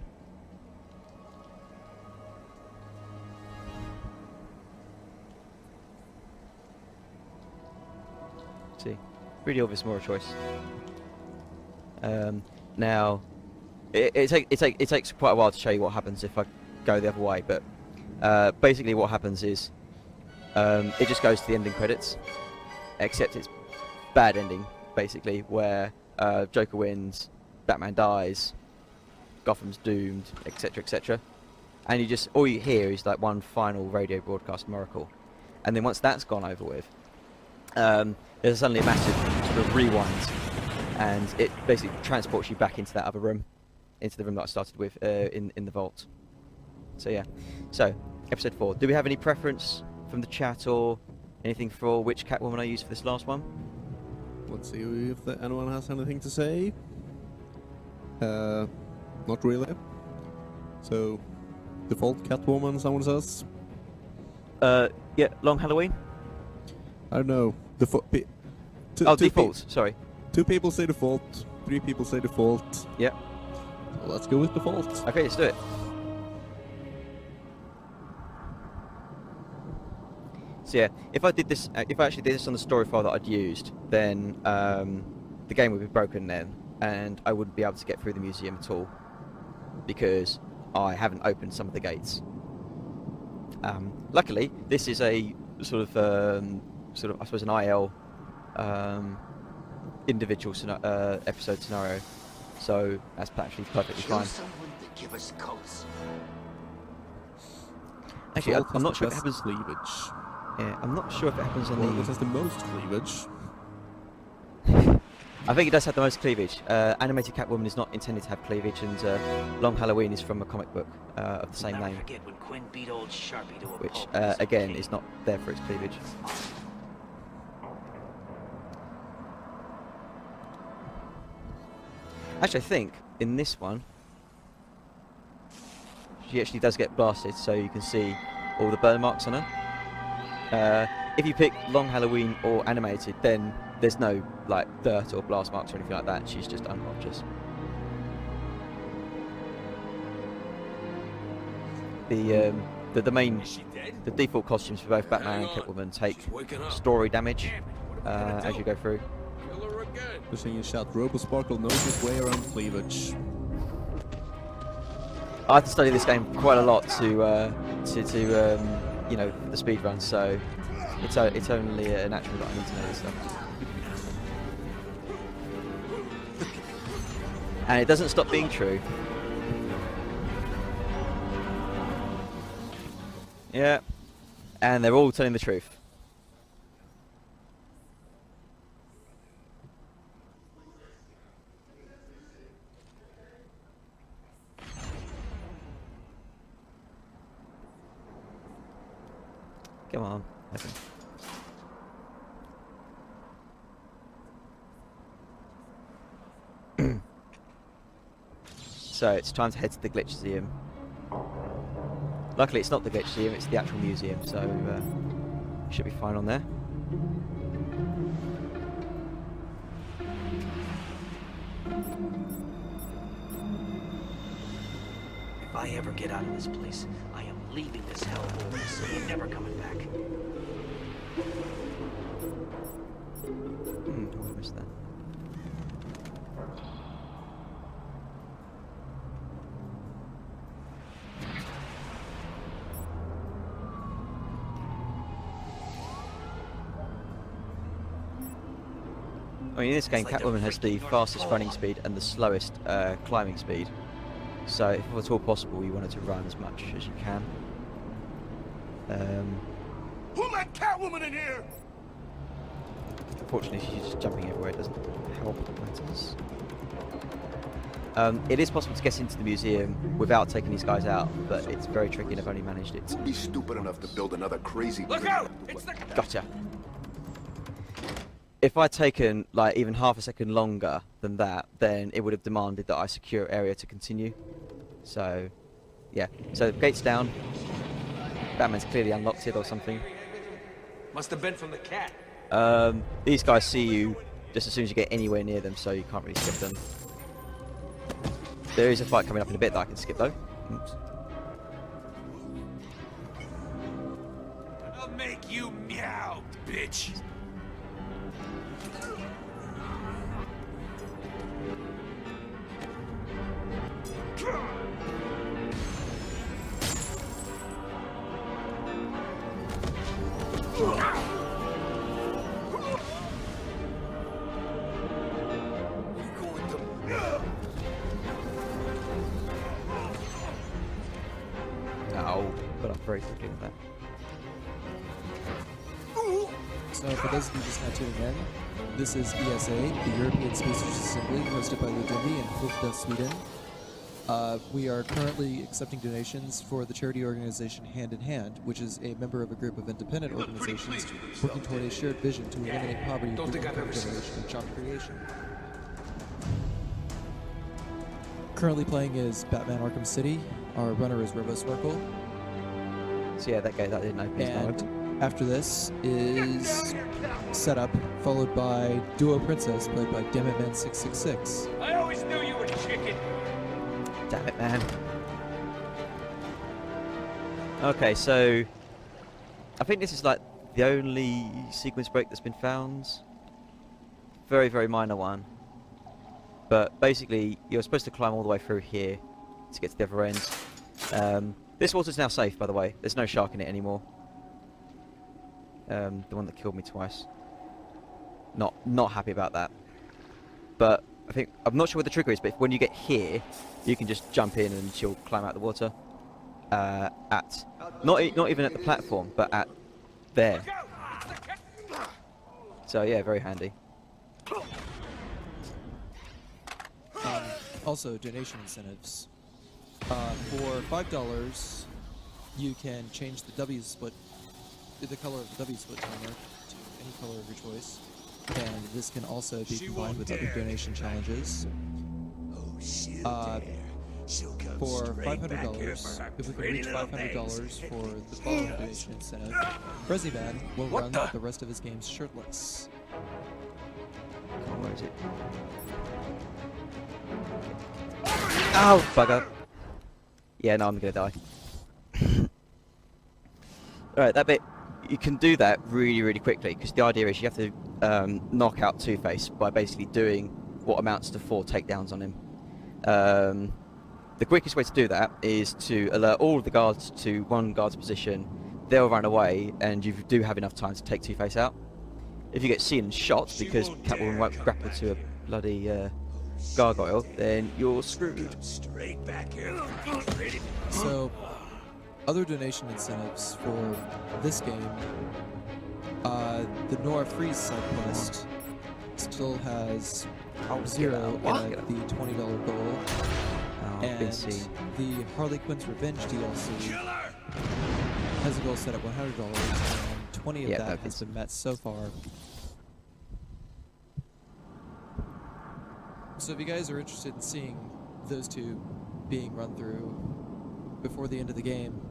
See, really obvious moral choice. Now, it takes quite a while to show you what happens if I go the other way, but basically what happens is it just goes to the ending credits, except it's bad ending, basically, where Joker wins, Batman dies, Gotham's doomed, etc., etc. And you just all you hear is like one final radio broadcast from Oracle, and then once that's gone over with, there's suddenly a massive sort of rewind, and it basically transports you back into that other room, into the room that I started with in the vault. So yeah, so episode 4. Do we have any preference from the chat or anything for which Catwoman I use for this last one? Let's see if anyone has anything to say. Not really. So, default Catwoman, someone says. Yeah, Long Halloween. I don't know. Default. Sorry. 2 people say default. 3 people say default. Yep. So let's go with default. Okay, let's do it. So yeah, if I actually did this on the story file that I'd used, then the game would be broken then, and I wouldn't be able to get through the museum at all because I haven't opened some of the gates. Luckily, this is a sort of I suppose an IL individual episode scenario, so that's actually perfectly fine. Give us coats. Actually, I'm not sure if it happens. Cleavage. Yeah, I'm not sure if it happens on the. It has the most cleavage. I think it does have the most cleavage. Animated Catwoman is not intended to have cleavage, and Long Halloween is from a comic book of the same name, When Quinn beat old Sharpie to a which pulp. again is not there for its cleavage. Actually, I think in this one she actually does get blasted, so you can see all the burn marks on her. If you pick Long Halloween or animated, then there's no like dirt or blast marks or anything like that. She's just unconscious. The default costumes for both Batman and Catwoman take story damage as you go through. Just saying in chat, RoboSparkle knows his way around cleavage. I have to study this game quite a lot to you know, the speed run, so it's only natural that I need to know this stuff. And it doesn't stop being true. Yeah, and they're all telling the truth. Come on. Okay. So it's time to head to the Glitch Museum. Luckily it's not the Glitch Museum, it's the actual museum, so should be fine on there. If I ever get out of this place, I am leaving this hellhole and never coming back. I missed that. I mean, in this game, Catwoman has the fastest running speed and the slowest climbing speed. So, if at all possible, you want her to run as much as you can. Who let Catwoman in here? Unfortunately, she's just jumping everywhere. It doesn't help matters. It is possible to get into the museum without taking these guys out, but it's very tricky, and I've only managed it. He's stupid enough to build another crazy... Look out! It's the... Gotcha. If I'd taken like even half a second longer than that, then it would have demanded that I secure area to continue. So, yeah. So the gate's down. Batman's clearly unlocked it or something. Must have been from the cat. These guys see you just as soon as you get anywhere near them, so you can't really skip them. There is a fight coming up in a bit that I can skip though. Oops. I'll make you meow, bitch. Oh, got up very quickly with that. So for those of you just now tuning in, this is ESA, the European Speedrunner Assembly, hosted by Ludindi in Hulda, Sweden. We are currently accepting donations for the charity organization Hand in Hand, which is a member of a group of independent organizations working toward a shared vision to eliminate poverty through income generation and job creation. Currently playing is Batman Arkham City. Our runner is RoboSparkle. So yeah, that gate that didn't open. And after this is Setup, followed by Duo Princess, played by Dammit666. I always knew you were chicken. Damn it, man. Okay, so I think this is like the only sequence break that's been found. Very, very minor one. But basically, you're supposed to climb all the way through here to get to the other end. This water's now safe, by the way. There's no shark in it anymore. The one that killed me twice. Not happy about that. But I'm not sure what the trigger is, but when you get here, you can just jump in and she'll climb out the water. Not even at the platform, but at there. So yeah, very handy. Also, donation incentives. For $5, you can change the W split, the color of the W split timer to any color of your choice, and this can also be combined with other donation challenges. For $500, if we can reach $500 for the following donation incentive, Preziman will run the rest of his games shirtless. Where is it? Oh, bugger. Yeah, no, I'm gonna die. Alright, that bit, you can do that really, really quickly, because the idea is you have to knock out Two-Face by basically doing what amounts to 4 takedowns on him. The quickest way to do that is to alert all of the guards to one guard's position, they'll run away, and you do have enough time to take Two-Face out. If you get seen and shot, because Catwoman won't grapple to a bloody gargoyle, then you're screwed. Straight back here. So, other donation incentives for this game, the Nora Freeze side quest still has 0 at the $20 goal, and the Harley Quinn's Revenge DLC has a goal set at $100, and 20 of that has been met so far. So if you guys are interested in seeing those two being run through before the end of the game,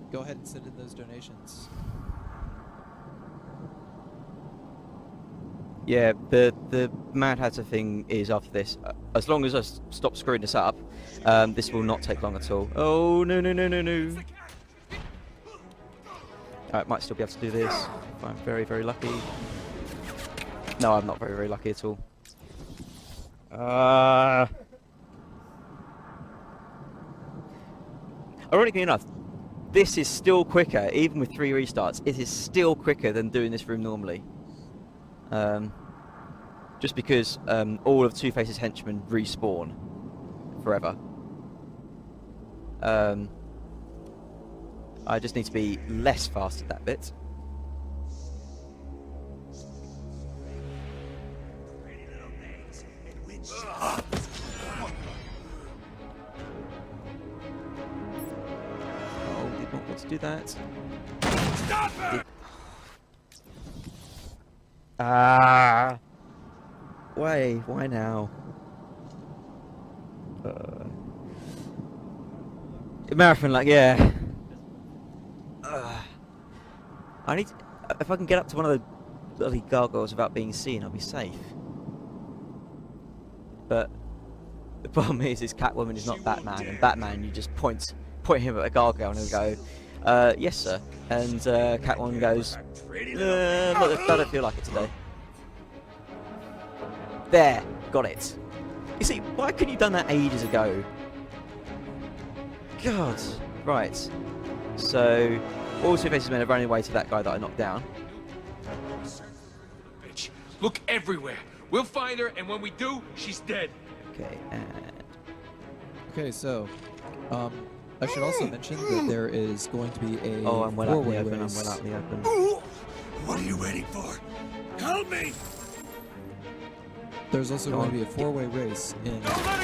go ahead and send in those donations. Yeah, the Mad Hatter thing is after this. As long as I stop screwing this up, this will not take long at all. Oh, no, no, no, no, no. Alright, might still be able to do this if I'm very, very lucky. No, I'm not very, very lucky at all. Ironically enough, this is still quicker, even with 3 restarts, it is still quicker than doing this room normally. just because all of Two-Face's henchmen respawn forever. I just need to be less fast at that bit. Oh, did not want to do that. Stop it! Ah! Why now? Marathon, like, yeah. I need to, if I can get up to one of the bloody gargoyles without being seen, I'll be safe. But the problem is Catwoman is not Batman, and Batman, you just point him at a gargoyle and he'll go, yes sir. And Catwoman goes, I don't feel like it today. There, got it. You see, why couldn't you done that ages ago? God. Right. So, all Two-Face's men are running away to that guy that I knocked down. Bitch. Look everywhere. We'll find her, and when we do, she's dead. Okay, and... Okay, so, I should also mention that there is going to be a I'm well out in the open, race. I'm well out in the open. What are you waiting for? Help me! There's also going to be a 4-way race in...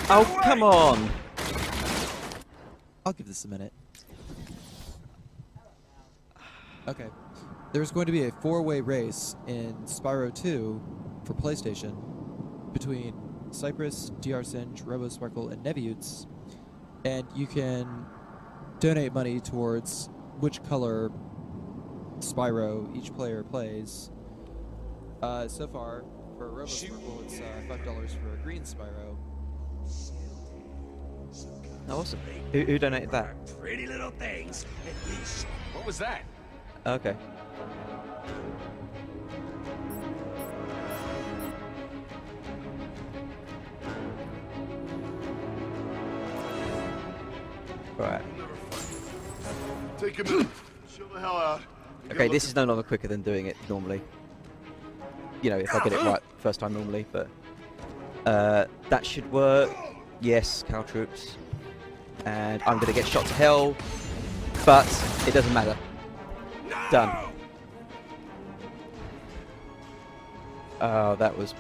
Oh, come on! I'll give this a minute. Okay. There's going to be a 4-way race in Spyro 2 for PlayStation between Cypress, DR Singe, RoboSparkle, and Neviutes, and you can donate money towards which color Spyro each player plays. So far, for RoboSparkle, it's $5 for a green Spyro. Oh, awesome. Who donated that? Pretty little things. What was that? Okay. Right. Take a minute. Chill the hell out. Okay, this is no longer quicker than doing it normally. You know, if I get it right first time normally, but that should work. Yes, Cal troops. And I'm gonna get shot to hell, but it doesn't matter. Done. Oh, that was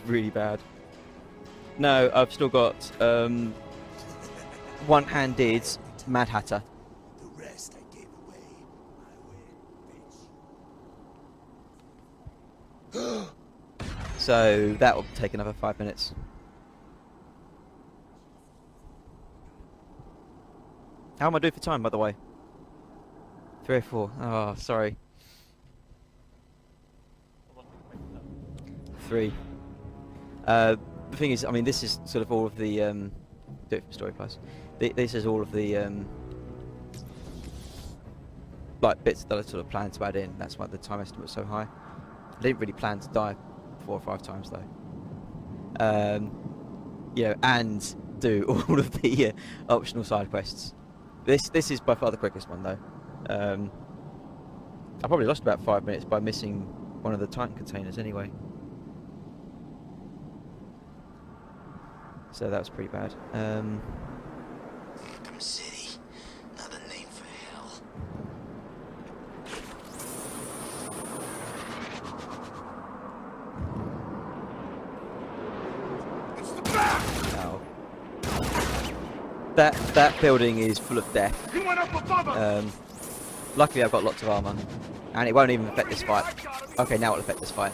really bad. No, I've still got one-handed Mad Hatter. The rest I gave away my way, bitch. So that will take another 5 minutes. How am I doing for time, by the way? 3:04. Oh, sorry. 3. The thing is, I mean, this is sort of all of the do it from Story Plus. This is all of the like bits that I sort of planned to add in. That's why the time estimate was so high. I didn't really plan to die 4 or 5 times though. You know, and do all of the optional side quests. This is by far the quickest one though. I probably lost about 5 minutes by missing one of the Titan containers anyway. So that was pretty bad. Arkham City, another name for hell. Ow. That building is full of death. Luckily I've got lots of armor, and it won't even affect this fight. Okay, now it'll affect this fight.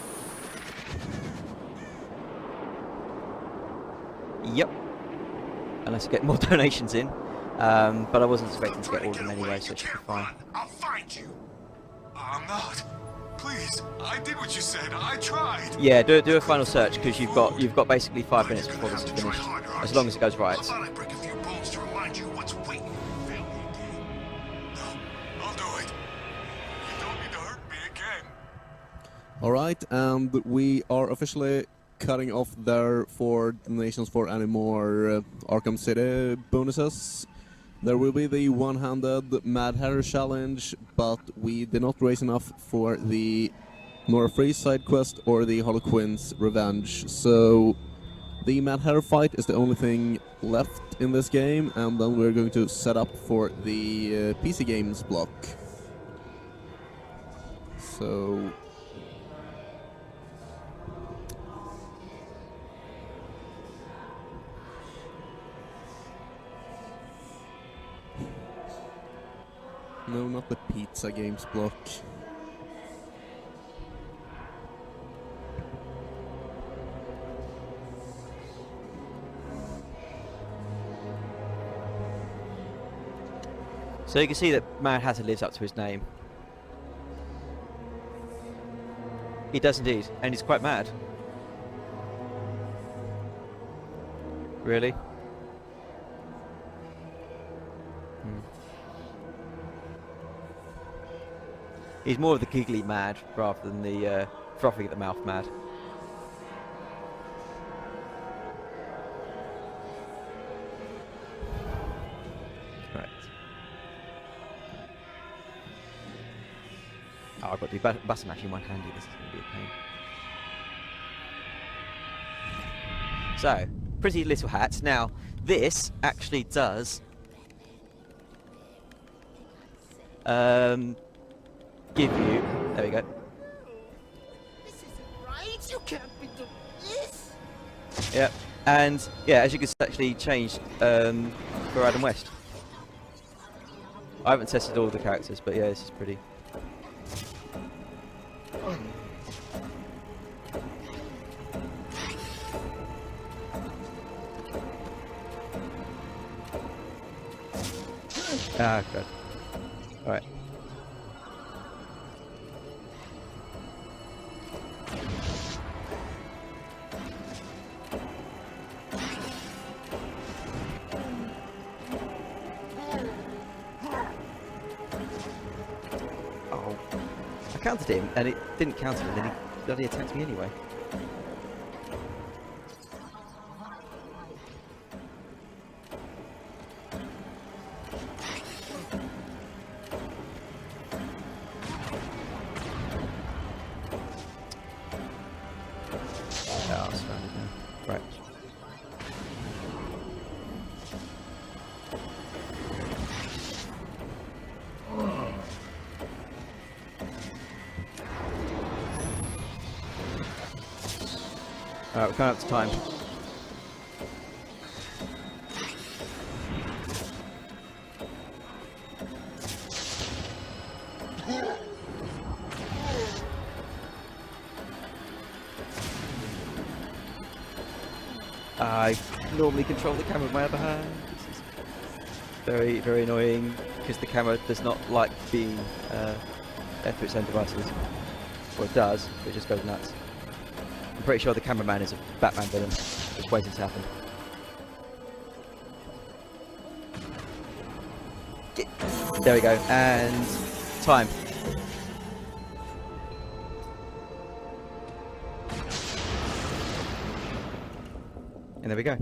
Yep. Unless I get more donations in, but I wasn't expecting to get all of them anyway, so it should be fine. I'll find you. I'm not. Please, I did what you said. I tried. Yeah, do a final search because you've got basically 5 minutes before this is finished, as long as it goes right. I thought I'd break a few bones to remind you what's waiting. Fail me again. No, I'll do it. You don't need to hurt me again. Alright, and we are officially cutting off there for donations for any more Arkham City bonuses. There will be the one-handed Mad Hatter challenge, but we did not raise enough for the Nora Freeze side quest or the Harlequin's Revenge. So the Mad Hatter fight is the only thing left in this game, and then we're going to set up for the PC games block. So no, not the pizza games block. So you can see that Mad Hatter lives up to his name. He does indeed, and he's quite mad. Really? He's more of the giggly mad rather than the frothing at the mouth mad. Right. Oh, I've got to do button mashing one-handed. This is going to be a pain. So, pretty little hat. Now, this actually does give you. There we go. This isn't right. You can't be doing this. Yep. And yeah, as you can see, it's actually changed for Adam West. I haven't tested all the characters, but yeah, this is pretty. Ah, good. Alright. Oh. I countered him, and it didn't counter him, and then he bloody attacked me anyway. Right. Alright, we're coming up to time. I normally control the camera with my other hand. This is very, very annoying because the camera does not like being left to its own devices. Well, it does, but it just goes nuts. I'm pretty sure the cameraman is a Batman villain. Just waiting to happen. There we go, and time. And there we go.